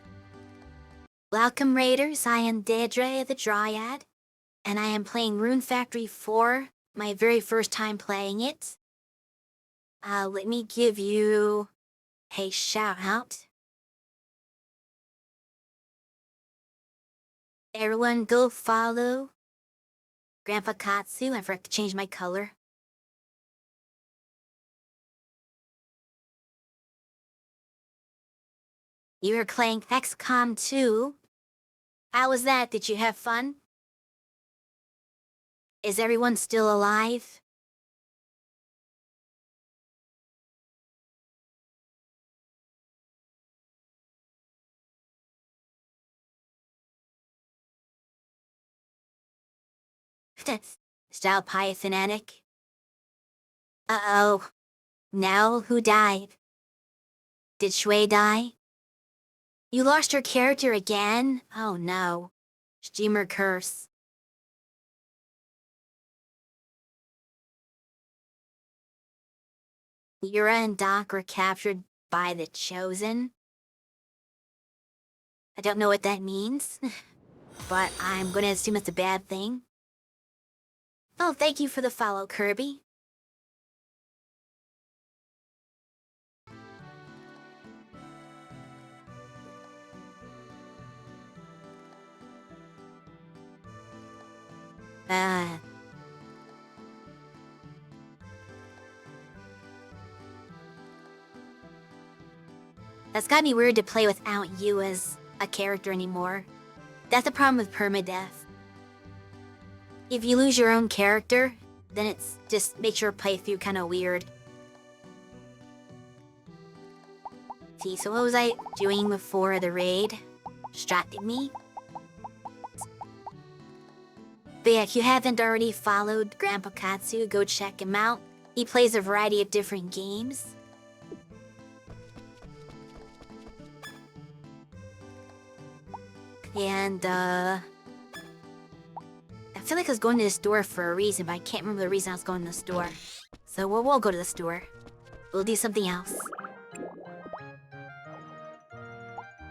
Welcome, Raiders. I am Deirdre the Dryad, and I am playing Rune Factory 4, my very first time playing it. Let me give you a shout out. Everyone go follow Grandpa Katsu. I forgot to change my color. You were playing XCOM 2. How was that? Did you have fun? Is everyone still alive? Style Pie Fanatic? Uh-oh. Now who died? Did Shui die? You lost your character again? Oh no. Steamer curse. Yura and Doc were captured by the Chosen? I don't know what that means, but I'm gonna assume it's a bad thing. Oh, thank you for the follow, Kirby. That's gotta be weird to play without you as a character anymore. That's the problem with permadeath. If you lose your own character, then it's just makes your playthrough kinda weird. See, so what was I doing before the raid? Distracted me? But yeah, if you haven't already followed Grandpa Katsu, go check him out. He plays a variety of different games. And, I feel like I was going to the store for a reason, but I can't remember the reason I was going to the store. So we'll go to the store. We'll do something else.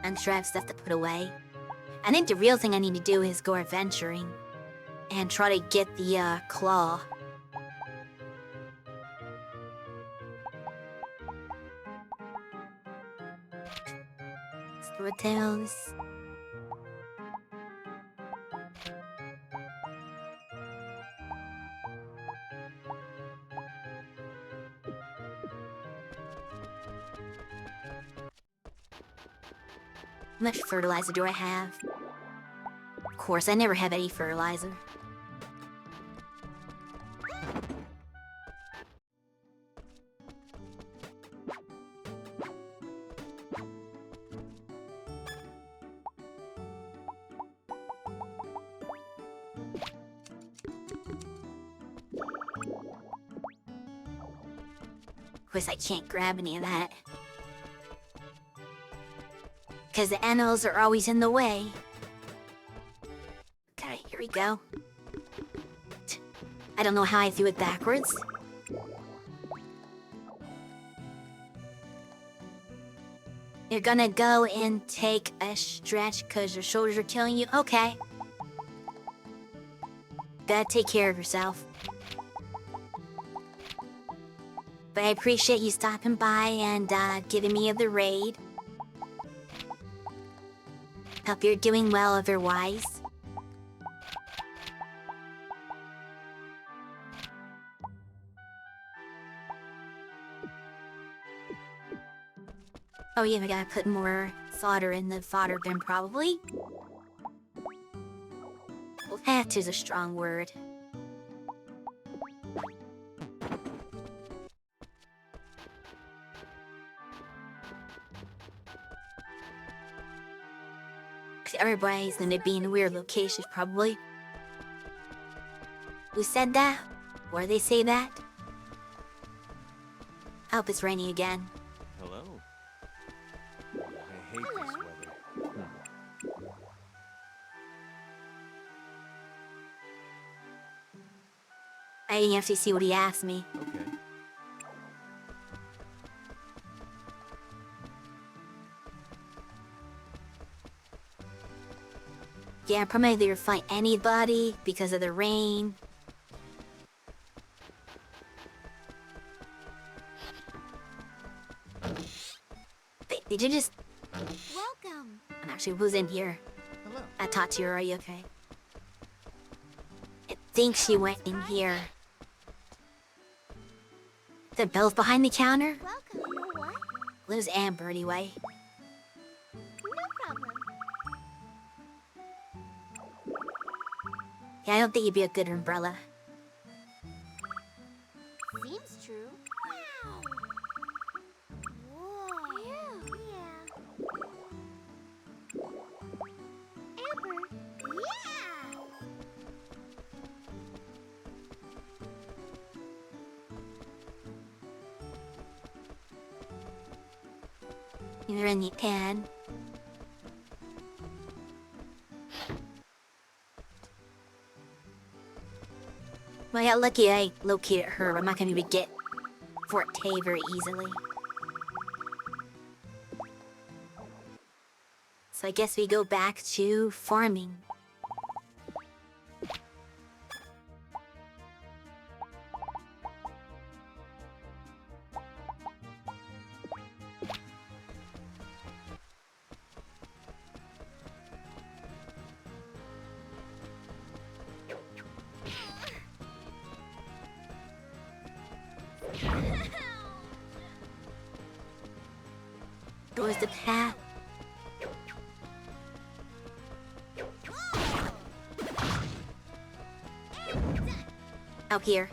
I'm sure I have stuff to put away. I think the real thing I need to do is go adventuring. And try to get the, claw. Storytales. How much fertilizer do I have? Of course, I never have any fertilizer. Of course, I can't grab any of that. Because the animals are always in the way. Okay, here we go. I don't know how I threw it backwards. You're gonna go and take a stretch because your shoulders are killing you? Okay. Gotta take care of yourself. But I appreciate you stopping by and giving me the raid. Hope you're doing well otherwise. Oh yeah, I gotta put more solder in the fodder bin probably. Well, that is a strong word. Everybody's gonna be in weird locations, probably. Who said that? Where they say that? I hope it's raining again. Hello. I hate this weather. I didn't have to see what he asked me. Okay. Yeah, probably either find anybody because of the rain. Did you just... Welcome. I'm actually, who's in here? Hello. I talked to her, are you okay? I think she went in here. The bill's behind the counter? Welcome. You know what? Liz Amber, anyway. No problem. Yeah, I don't think you'd be a good umbrella. Seems true. Wow. Whoa. Yeah. Amber. Yeah. You're in the pan. Well, yeah, lucky I located her. I'm not gonna be able to get Forte very easily. So I guess we go back to farming. Goes the path. Out here.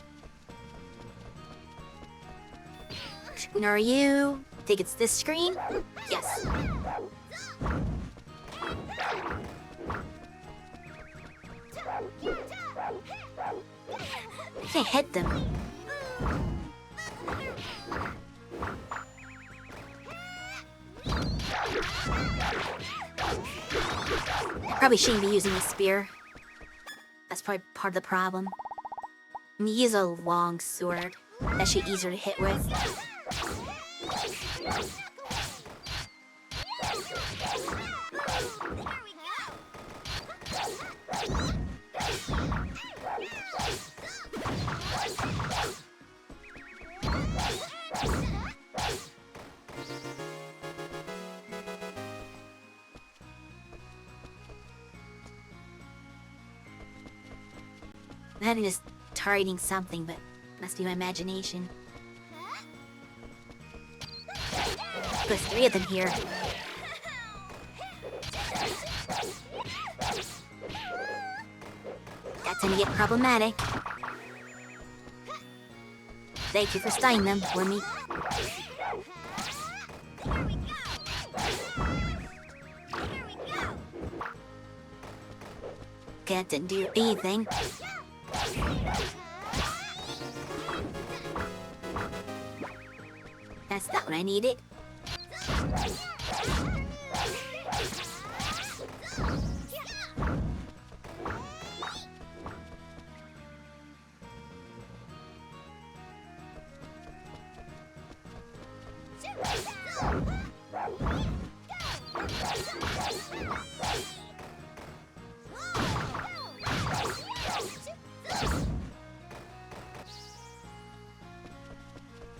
And are you? Think it's this screen? Yes. I can't hit them. Probably shouldn't be using a spear. That's probably part of the problem. I'm gonna use a long sword. That should be easier to hit with. That is targeting something, but it must be my imagination. There's 3 of them here. tend to get problematic. Thank you for stunning them for me. That didn't do anything. That's not what I needed.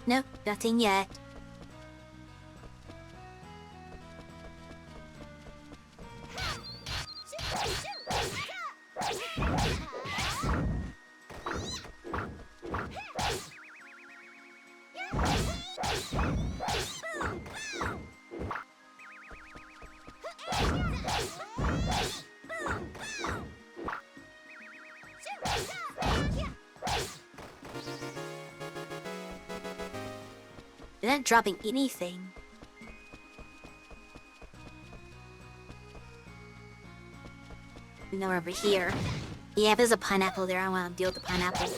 Nope, nothing yet. They're not dropping anything. No, over here. Yeah, if there's a pineapple there, I want to deal with the pineapple.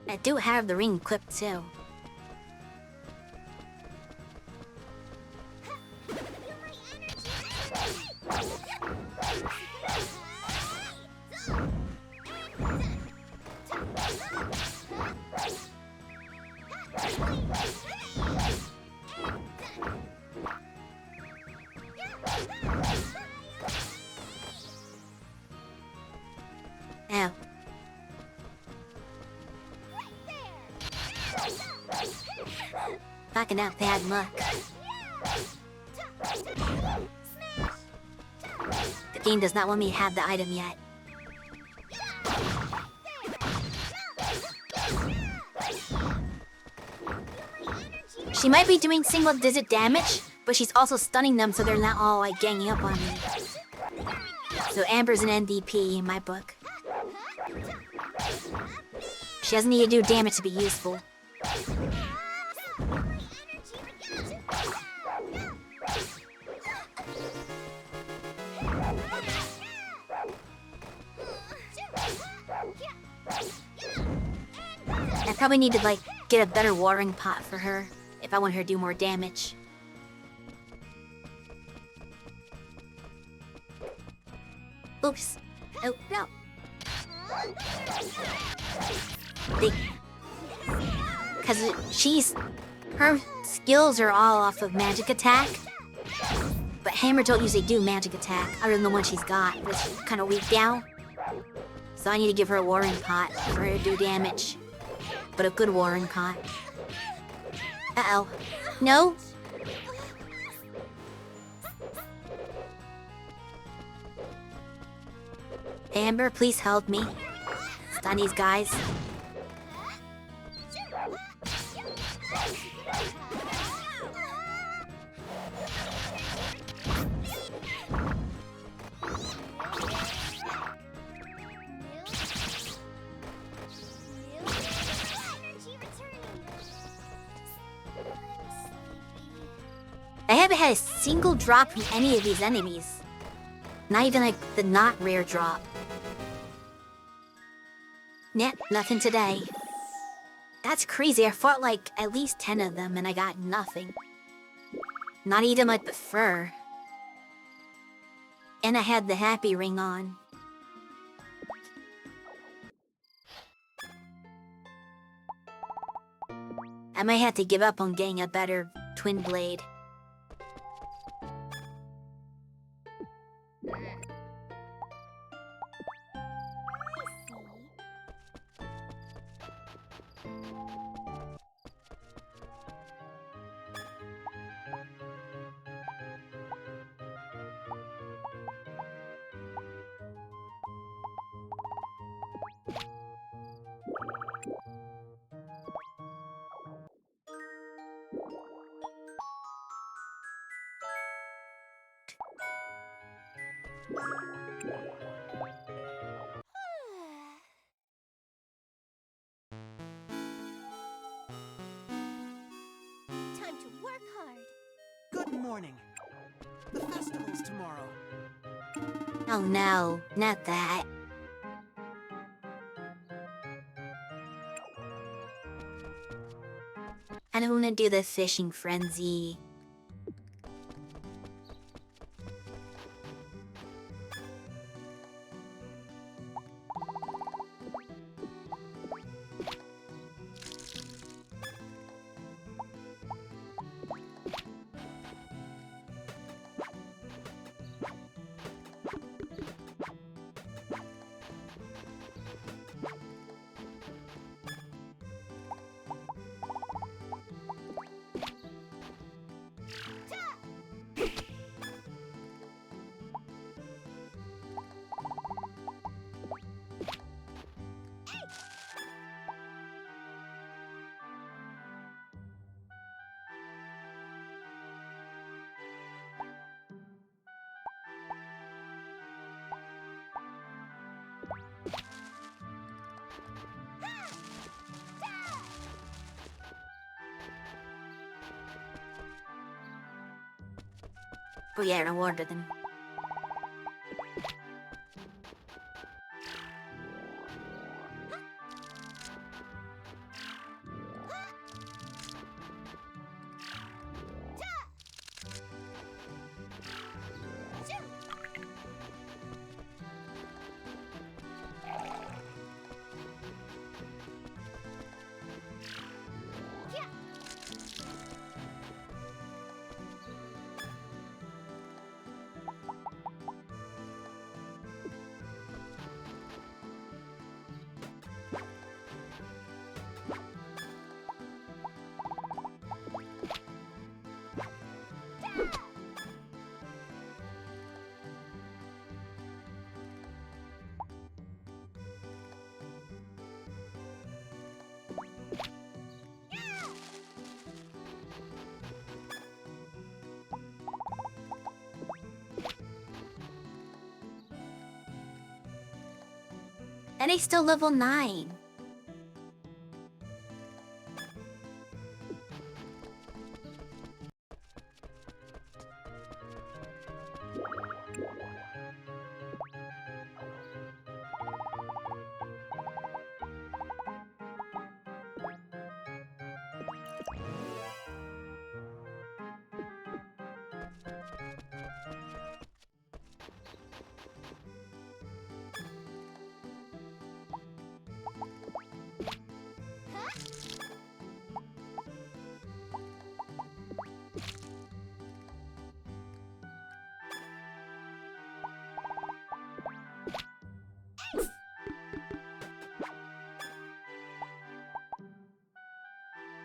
I do have the ring equipped too. Ow. Fucking out bad luck. The game does not want me to have the item yet. She might be doing single-digit damage, but she's also stunning them so they're not all like ganging up on me. So Amber's an MVP in my book. She doesn't need to do damage to be useful. I probably need to, like, get a better watering pot for her if I want her to do more damage. Oops. Oh, no. Because her skills are all off of magic attack. But Hammer don't usually do magic attack, other than the one she's got, which is kind of weak now. So I need to give her a watering pot for her to do damage. But a good watering pot. Uh-oh. No? Amber, please help me. Stun these guys. I haven't had a single drop from any of these enemies. Not even like the not rare drop. Nah, nothing today. That's crazy. I fought like at least 10 of them and I got nothing. Not even like the fur. And I had the happy ring on. I might have to give up on getting a better twin blade. Time to work hard. Good morning. The festival's tomorrow. Oh no, not that. I don't want to do the fishing frenzy. Oh yeah, rewarded them. And he's still level 9.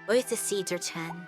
Both the seeds are 10.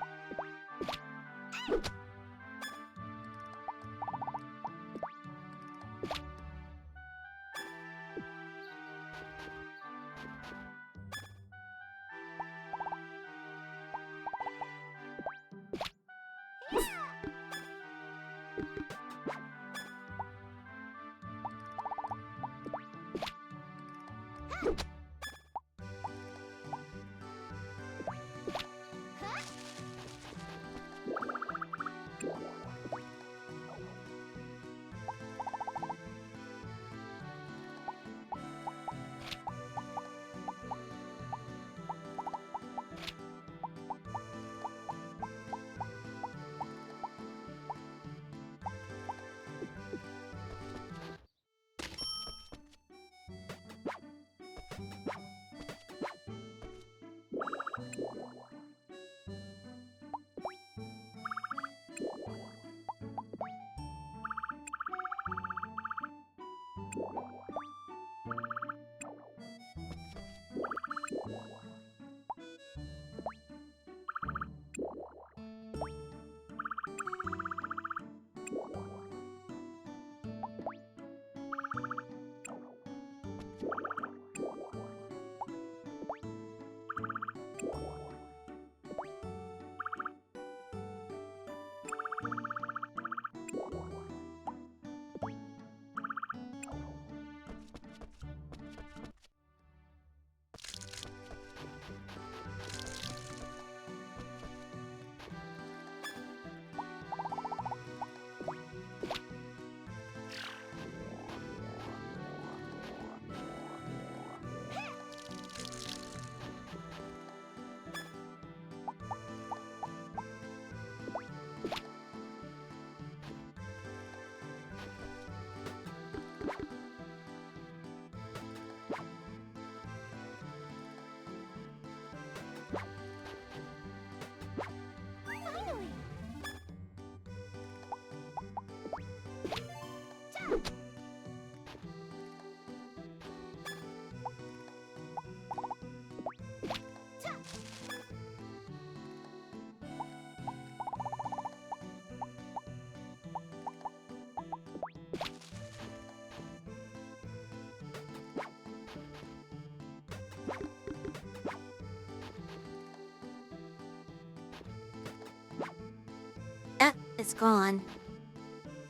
It's gone.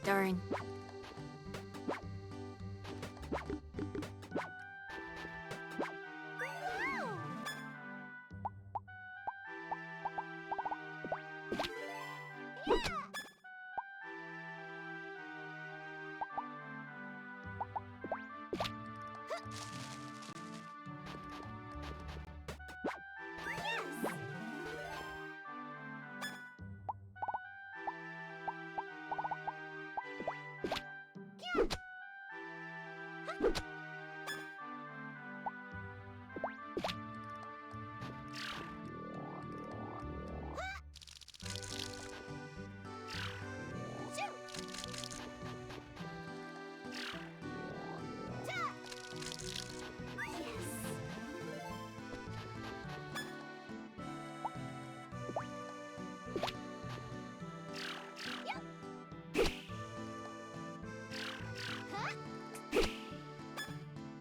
Darn.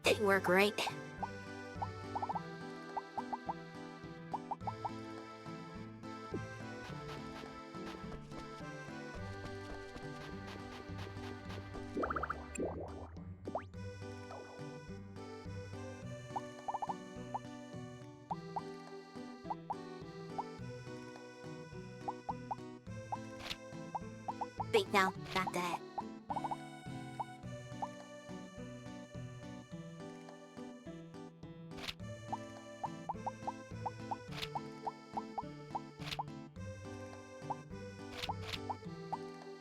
Didn't work right. Wait, now, not that.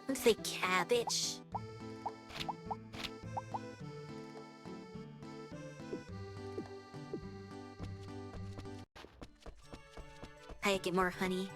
Let's say cabbage. I get more honey.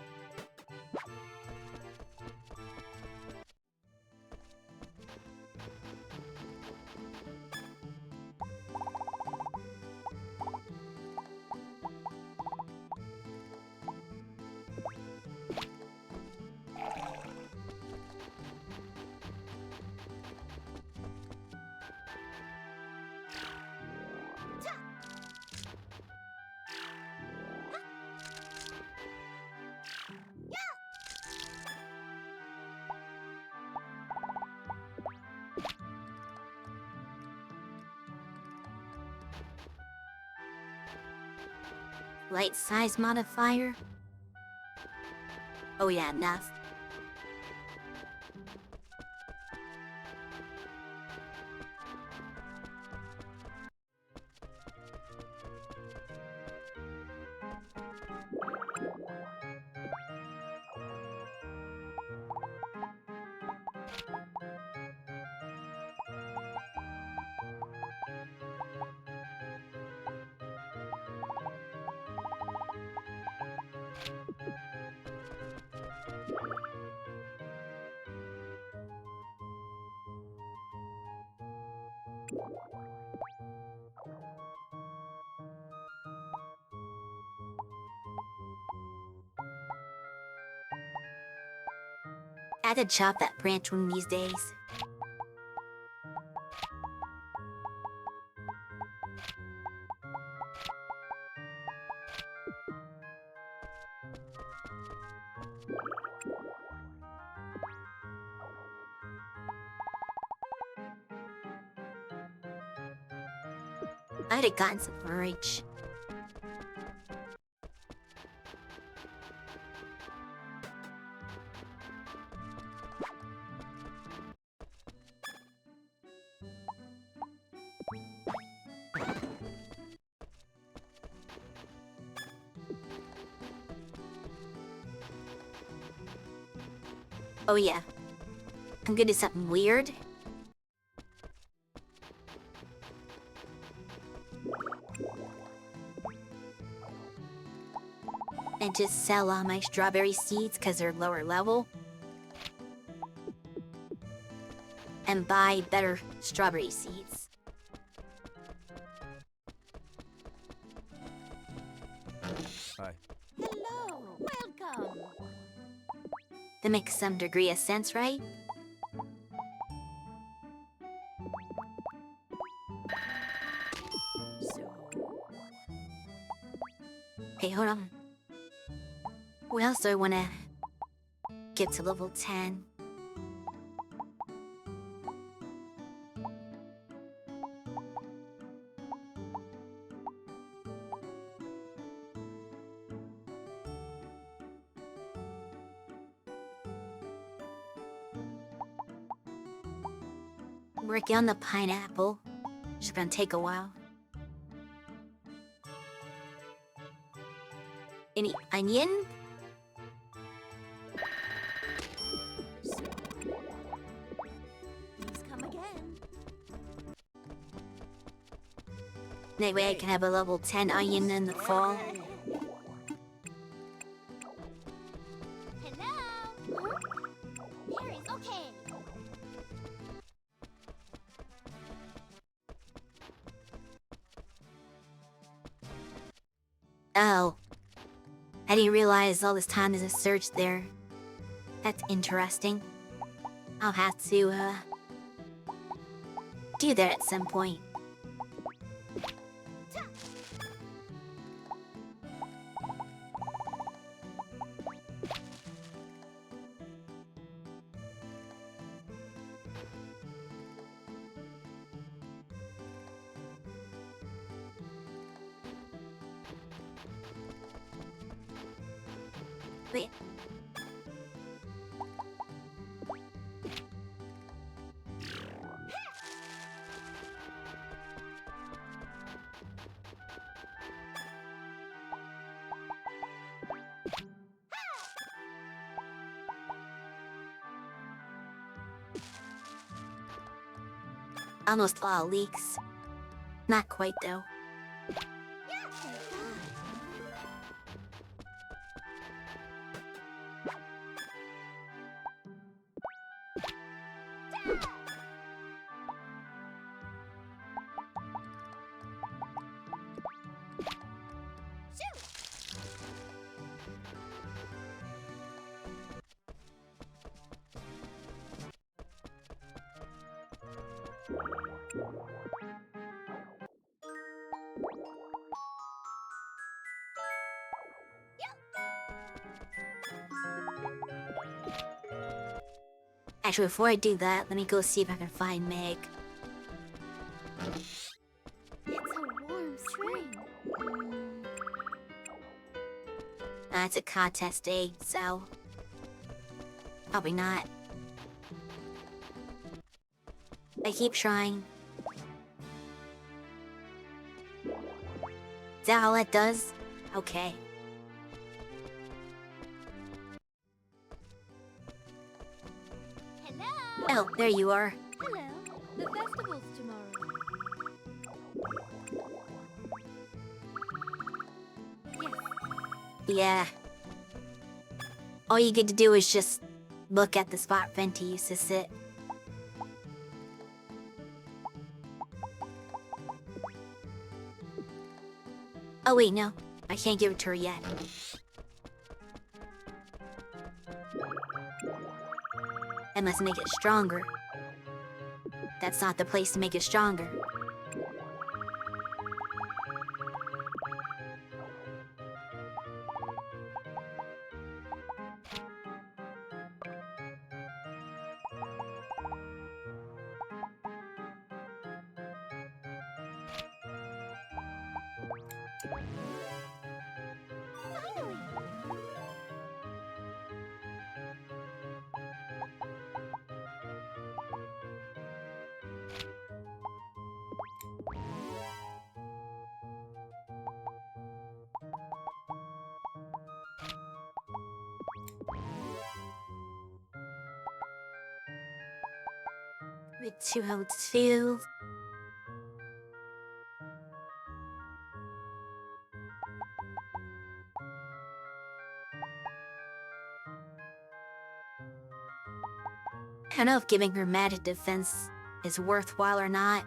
Light size modifier? Oh yeah, enough. I had to chop that branch one of these days. I'd have gotten some forage. Oh yeah. I'm gonna do something weird. And just sell all my strawberry seeds because they're lower level. And buy better strawberry seeds. Hi. Hello, welcome. That makes some degree of sense, right? So, Hey, hold on. We also wanna get to level 10. Working on the pineapple. Just gonna take a while. Any onion? Please come again. That way I can have a level 10 onion in the fall. Hello? Huh? There is okay. Oh. I didn't realize all this time there's a search there. That's interesting. I'll have to, do that at some point. Wait. Almost all leaks. Not quite though. Actually, before I do that, let me go see if I can find Meg. It's a warm spring. It's a contest day, so... probably not. I keep trying. Is that all it does? Okay. Hello? Oh, there you are. Hello. The festival's tomorrow. Yes. Yeah. All you get to do is just look at the spot Fenty used to sit. Oh wait, no. I can't give it to her yet. I must make it stronger. That's not the place to make it stronger. Finally. With 202. I don't know if giving her magic defense is worthwhile or not.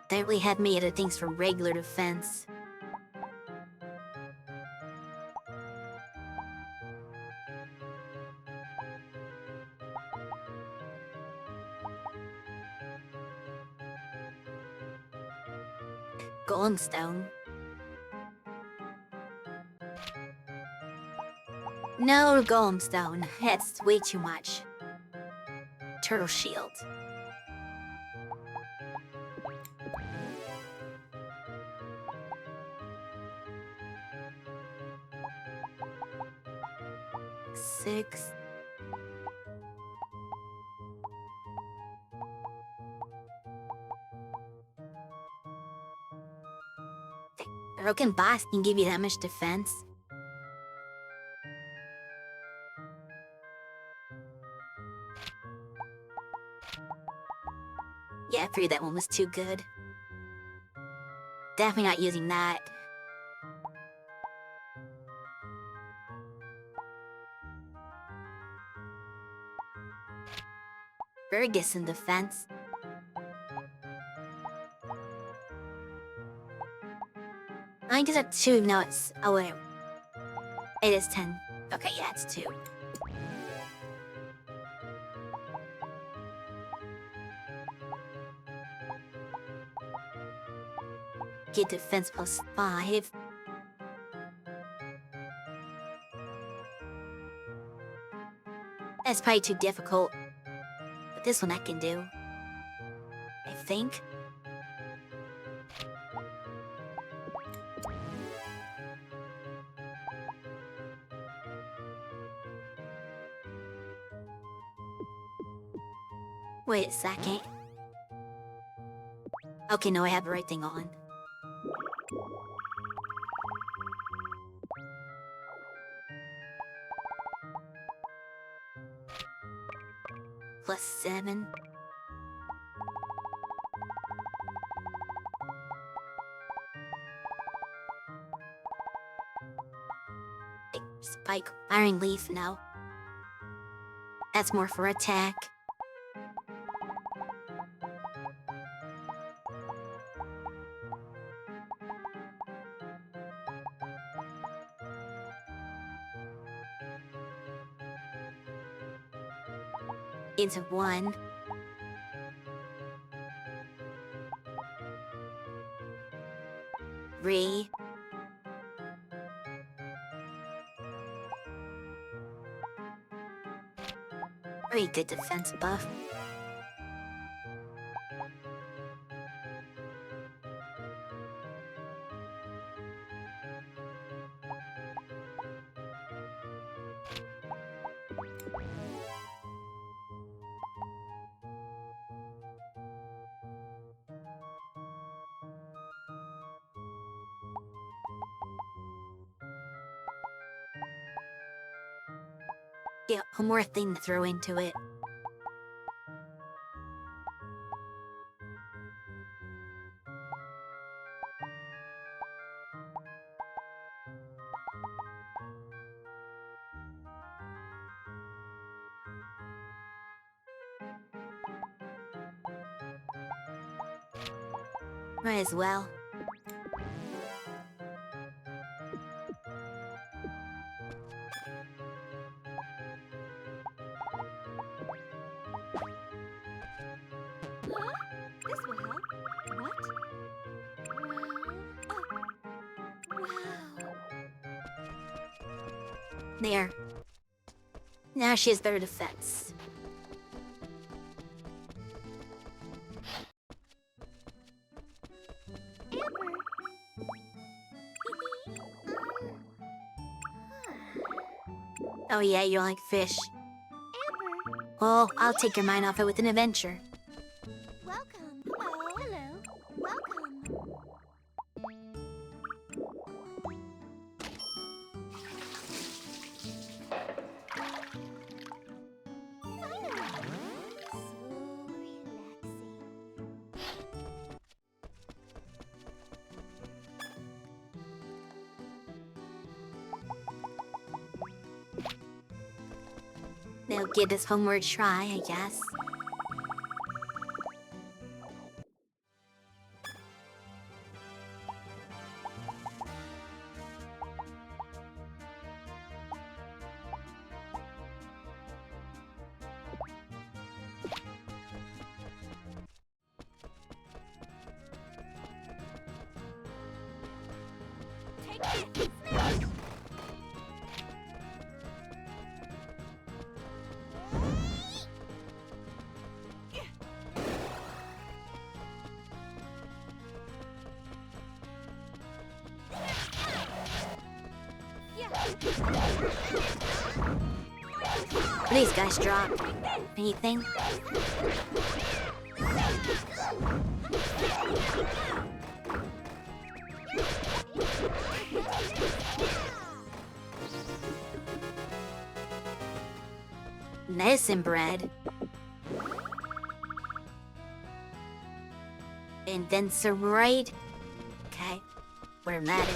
They really have made other things for regular defense. Golem stone. No golem stone. That's way too much. Turtle shield. Six. Broken boss can give you that much defense. Yeah, I figured that one was too good. Definitely not using that. Very decent defense. I just have 2 even though it's... Oh wait. It is 10. Okay, yeah, it's 2. Get defense plus 5. That's probably too difficult. But this one I can do. I think. Wait a second. Okay, no, I have the right thing on. Plus 7. Big spike. Iron leaf, no. That's more for attack. It's a 1. Three. Very good defense buff. Yeah, one more thing to throw into it. Might as well. Huh? This will help. What? Wow. There. Now she has better defense. Oh yeah, you like fish. Well, I'll take your mind off it with an adventure. Welcome. Hello. Hello. Welcome. They'll give this homeward try, I guess. Take it. Smash. What do these guys drop? Anything? medicine bread. And then some right. Okay, whatever that is.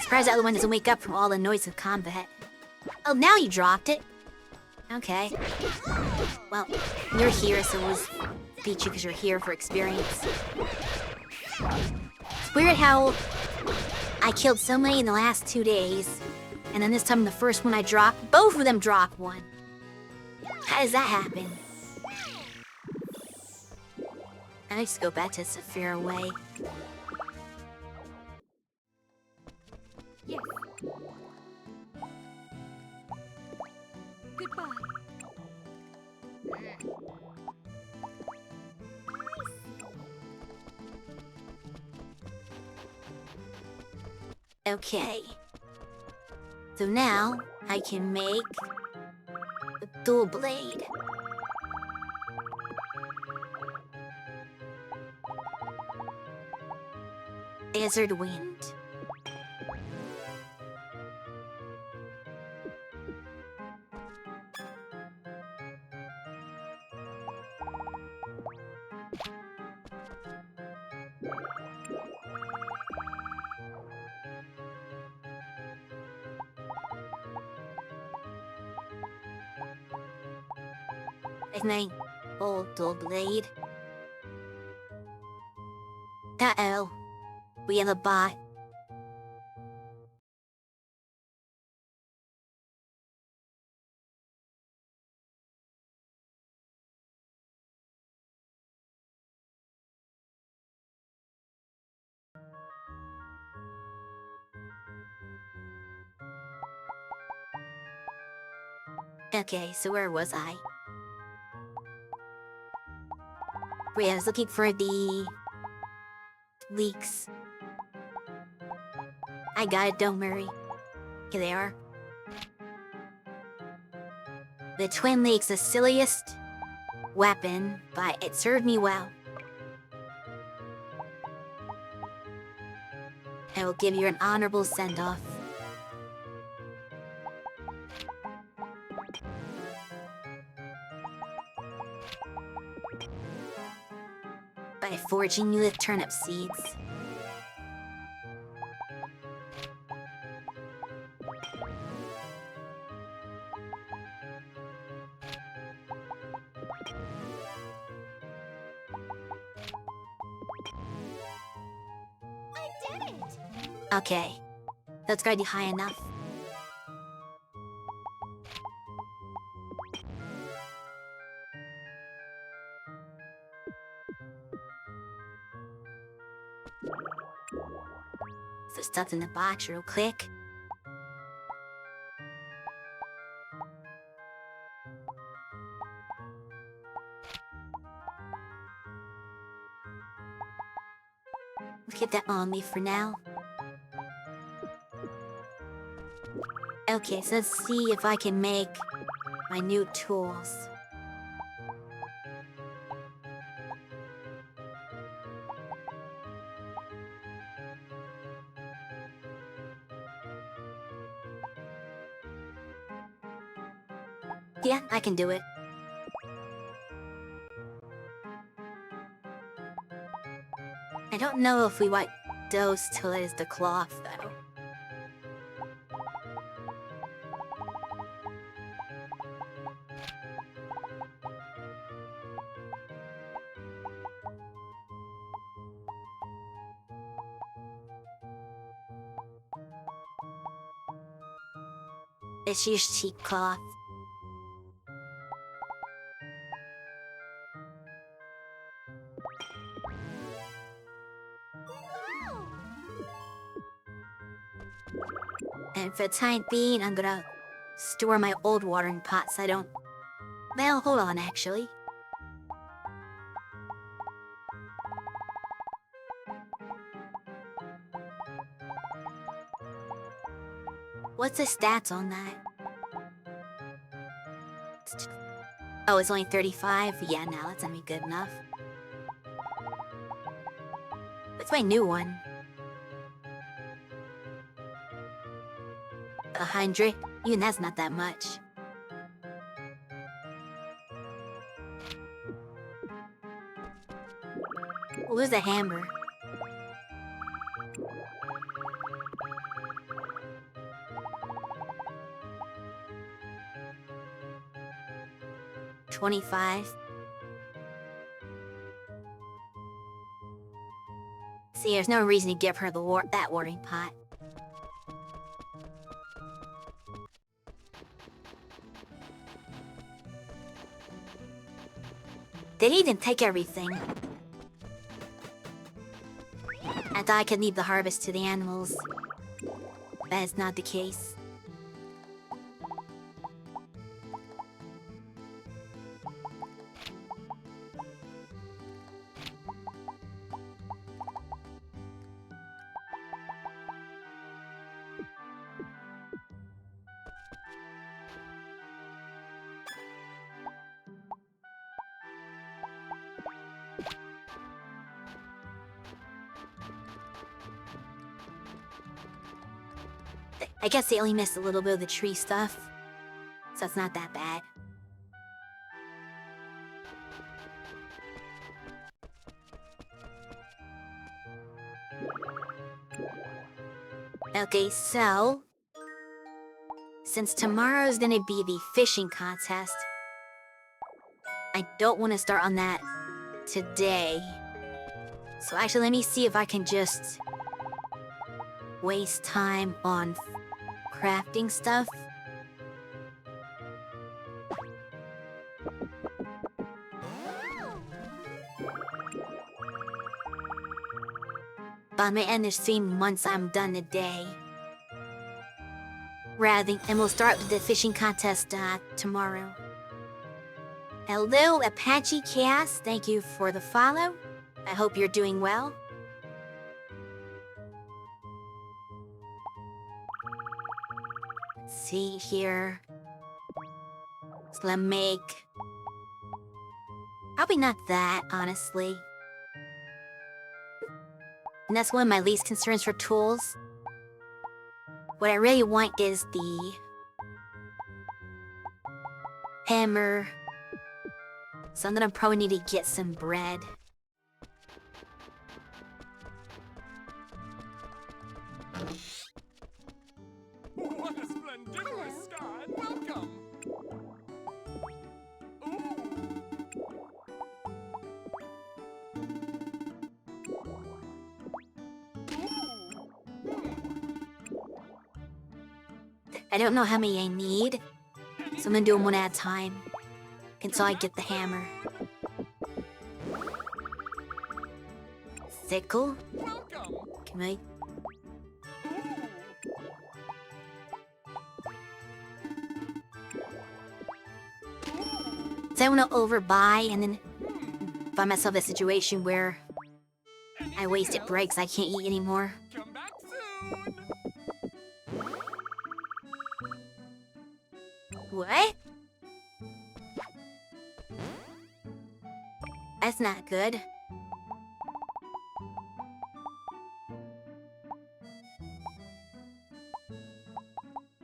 Surprised the other one doesn't wake up from all the noise of combat. Oh, now you dropped it. Okay. Well, you're here, so we'll beat you because you're here for experience. It's weird how I killed so many in the last 2 days, and then this time the first one I dropped, both of them dropped one. How does that happen? I need to go back to Saphira Way. Yes. Goodbye. Okay. So now I can make a dual blade. Desert wind. Ignite old dual blade. Uh-oh. We have a bot. Okay, so where was I? Wait, I was looking for the leaks. I got it, don't worry. Here they are. The twin leak's the silliest weapon, but it served me well. I will give you an honorable send-off. By forging you with turnip seeds. I did it! Okay, that's gotta be high enough. So stuff in the box real quick. We'll keep that on me for now. Okay, so let's see if I can make my new tools. Yeah, I can do it. I don't know if we want those till it is the cloth, though. Let's use cheap cloth. And for the time being, I'm gonna store my old watering pot so I don't... Well, hold on, actually. What's the stats on that? Oh, it's only 35? Yeah, no, that's not be good enough. What's my new one? 100? Even that's not that much. Well, where's the hammer? $25. See, there's no reason to give her that watering pot. They didn't take everything. I thought I could leave the harvest to the animals. That is not the case. I guess they only missed a little bit of the tree stuff, so it's not that bad. Okay, so since tomorrow's gonna be the fishing contest, I don't want to start on that today. So actually, let me see if I can just waste time on crafting stuff. But I may end this stream once I'm done today. And we'll start with the fishing contest tomorrow. Hello, Apache Chaos. Thank you for the follow. I hope you're doing well. Let's see here. So let's make... Probably not that, honestly. And that's one of my least concerns for tools. What I really want is the hammer. So I'm gonna probably need to get some bread. What a splendiferous sky! Welcome! I don't know how many I need, so I'm gonna do them one at a time until I get the hammer. Sickle? Welcome! Can I? So I want to overbuy and then find myself in a situation where I wasted breaks I can't eat anymore. Come back soon! What? That's not good.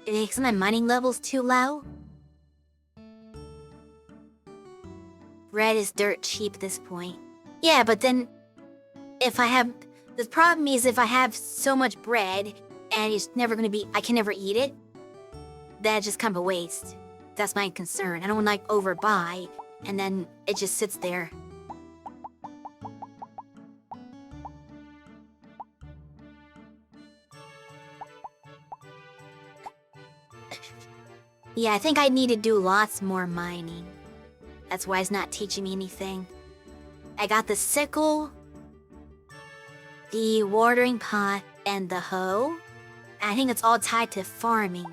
Is my mining levels too low? Bread is dirt cheap at this point. Yeah, but then if I have... The problem is if I have so much bread and it's never gonna be... I can never eat it, that's just kind of a waste. That's my concern. I don't want to like overbuy and then it just sits there. Yeah, I think I need to do lots more mining. That's why it's not teaching me anything. I got the sickle, the watering pot, and the hoe. I think it's all tied to farming.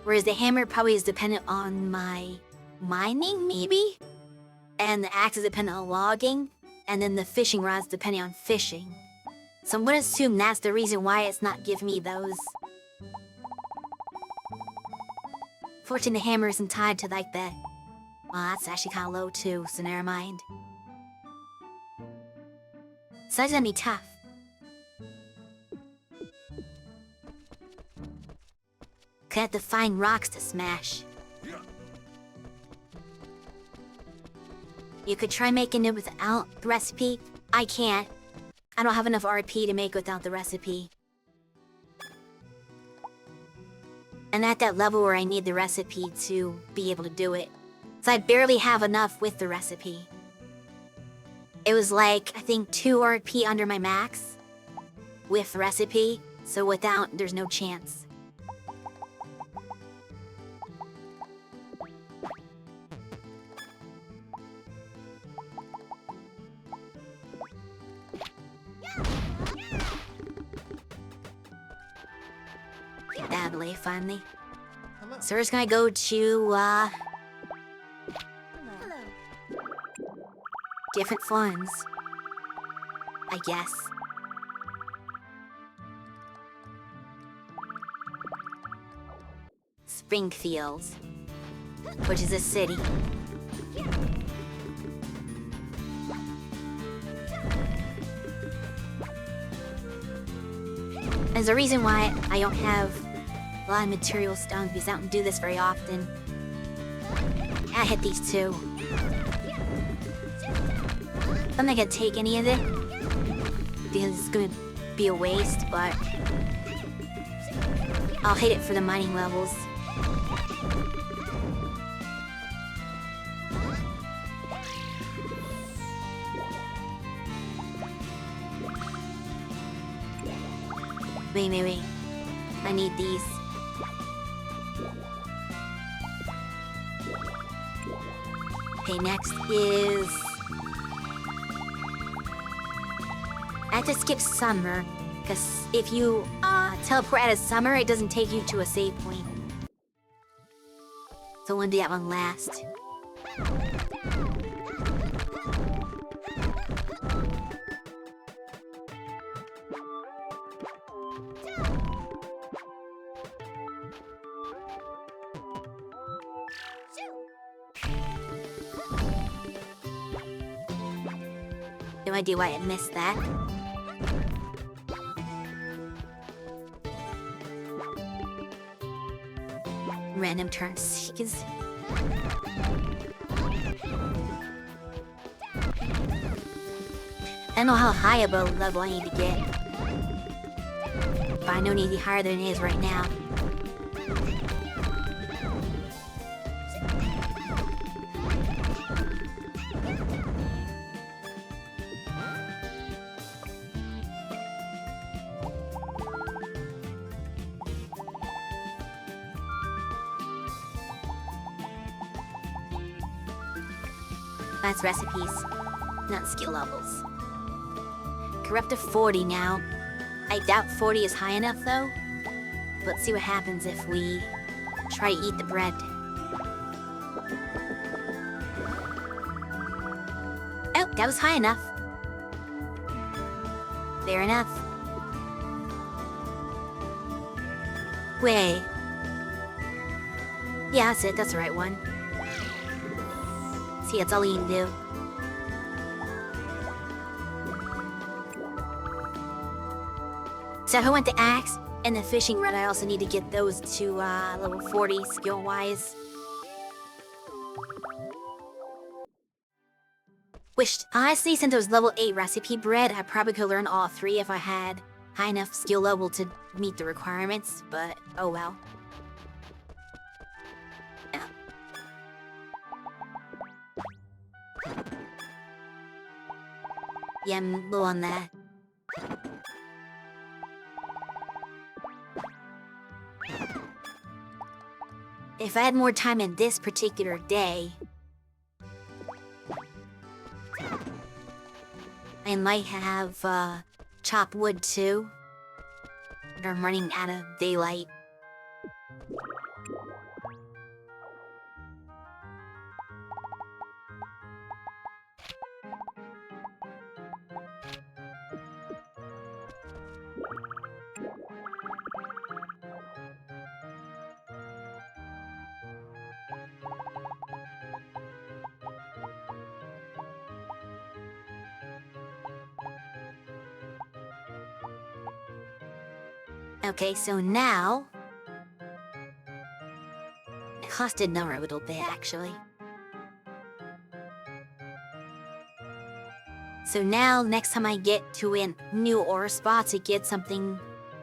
Whereas the hammer probably is dependent on my mining, maybe? And the axe is dependent on logging. And then the fishing rod's depending on fishing. So I'm gonna assume that's the reason why it's not giving me those. Fortunately, the hammer isn't tied to like the Well, that's actually kind of low too, so never mind. So that's gonna be tough. Could have to find rocks to smash. You could try making it without the recipe. I can't. I don't have enough RP to make without the recipe. And at that level where I need the recipe to be able to do it. So I barely have enough with the recipe. It was like, I think 2 RP under my max with the recipe, so without, there's no chance. Badly, finally. Hello. So we're just gonna go to, Hello. different farms. I guess. Springfield, which is a city. There's a reason why I don't have a lot of material stones because I don't do this very often. I hit these two. I'm not gonna take any of it because it's gonna be a waste, but I'll hit it for the mining levels. Wait. I need these. Okay, next is... I have to skip summer, because if you teleport out of summer, it doesn't take you to a save point. So we'll do that one last. No idea why I missed that. Random turns. I don't know how high of a level I need to get. But I know it needs to be higher than it is right now. That's recipes, not skill levels. We're up to 40 now. I doubt 40 is high enough though. But let's see what happens if we try to eat the bread. Oh, that was high enough. Fair enough. Wait. Yeah, that's it. That's the right one. See, that's all we can do. So I went the axe and the fishing rod. I also need to get those to level 40 skill-wise. Wished, honestly, since it was level 8 recipe bread, I probably could learn all 3 if I had high enough skill level to meet the requirements, but oh well. Yeah. Yeah, I'm low on that. If I had more time in this particular day, I might have chopped wood too. But I'm running out of daylight. Okay, so now... It cost another a little bit, actually. So now, next time I get to a new ore spot to get something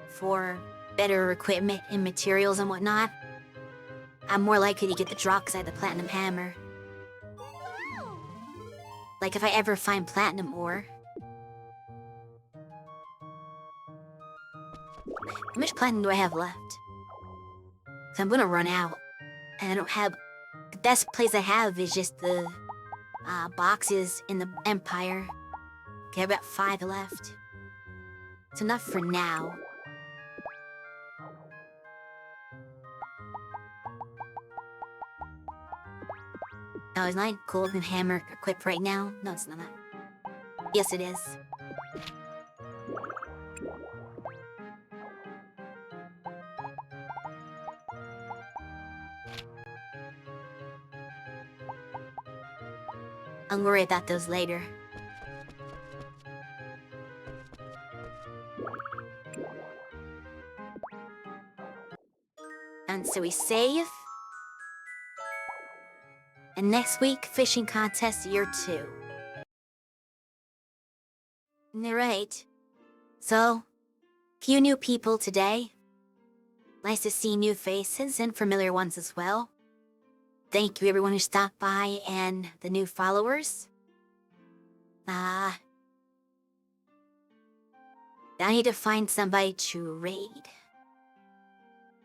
for better equipment and materials and whatnot, I'm more likely to get the drop because I have the platinum hammer. Like if I ever find platinum ore. How much platinum do I have left? 'Cause I'm gonna run out. And I don't have... The best place I have is just the boxes in the Empire. Okay, I've got 5 left. It's enough for now. Oh, is my golden hammer equipped right now? No, it's not. Yes, it is. I'll worry about those later. And so we save. And next week, fishing contest year 2. Alright. So, few new people today. Nice to see new faces and familiar ones as well. Thank you everyone who stopped by and the new followers. I need to find somebody to raid.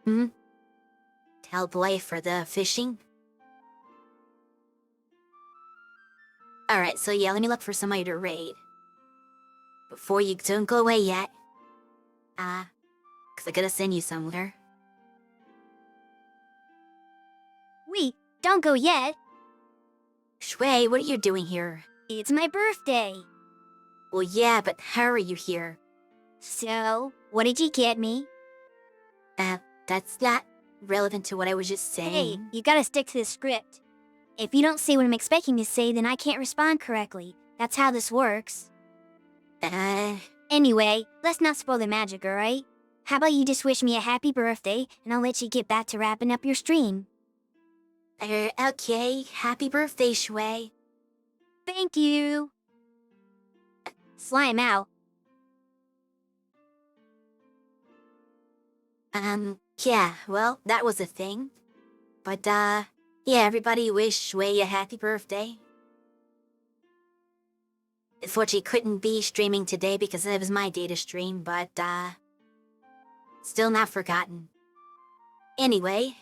To help away for the fishing. Alright, so yeah, let me look for somebody to raid. Before you don't go away yet. Cause I gotta send you somewhere. Wait, don't go yet. Shui, what are you doing here? It's my birthday. Well, yeah, but how are you here? So, what did you get me? That's not relevant to what I was just Hey, saying. you gotta stick to the script. If you don't say what I'm expecting to say, then I can't respond correctly. That's how this works. Anyway, let's not spoil the magic, alright? How about you just wish me a happy birthday, and I'll let you get back to wrapping up your stream. Okay. Happy birthday, Shui. Thank you. Slime out. Yeah, well, that was a thing. But, yeah, everybody wish Shui a happy birthday. Unfortunately, couldn't be streaming today because it was my day to stream, but, still not forgotten. Anyway,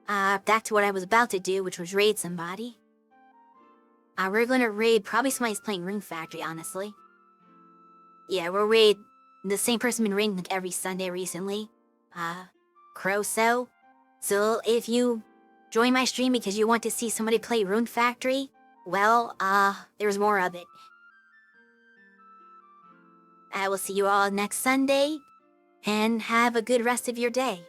back to what I was about to do, which was raid somebody. We're gonna raid probably somebody's playing Rune Factory, honestly. Yeah, we'll raid the same person been raiding like every Sunday recently. Croso. So if you join my stream because you want to see somebody play Rune Factory, well, there's more of it. I will see you all next Sunday, and have a good rest of your day.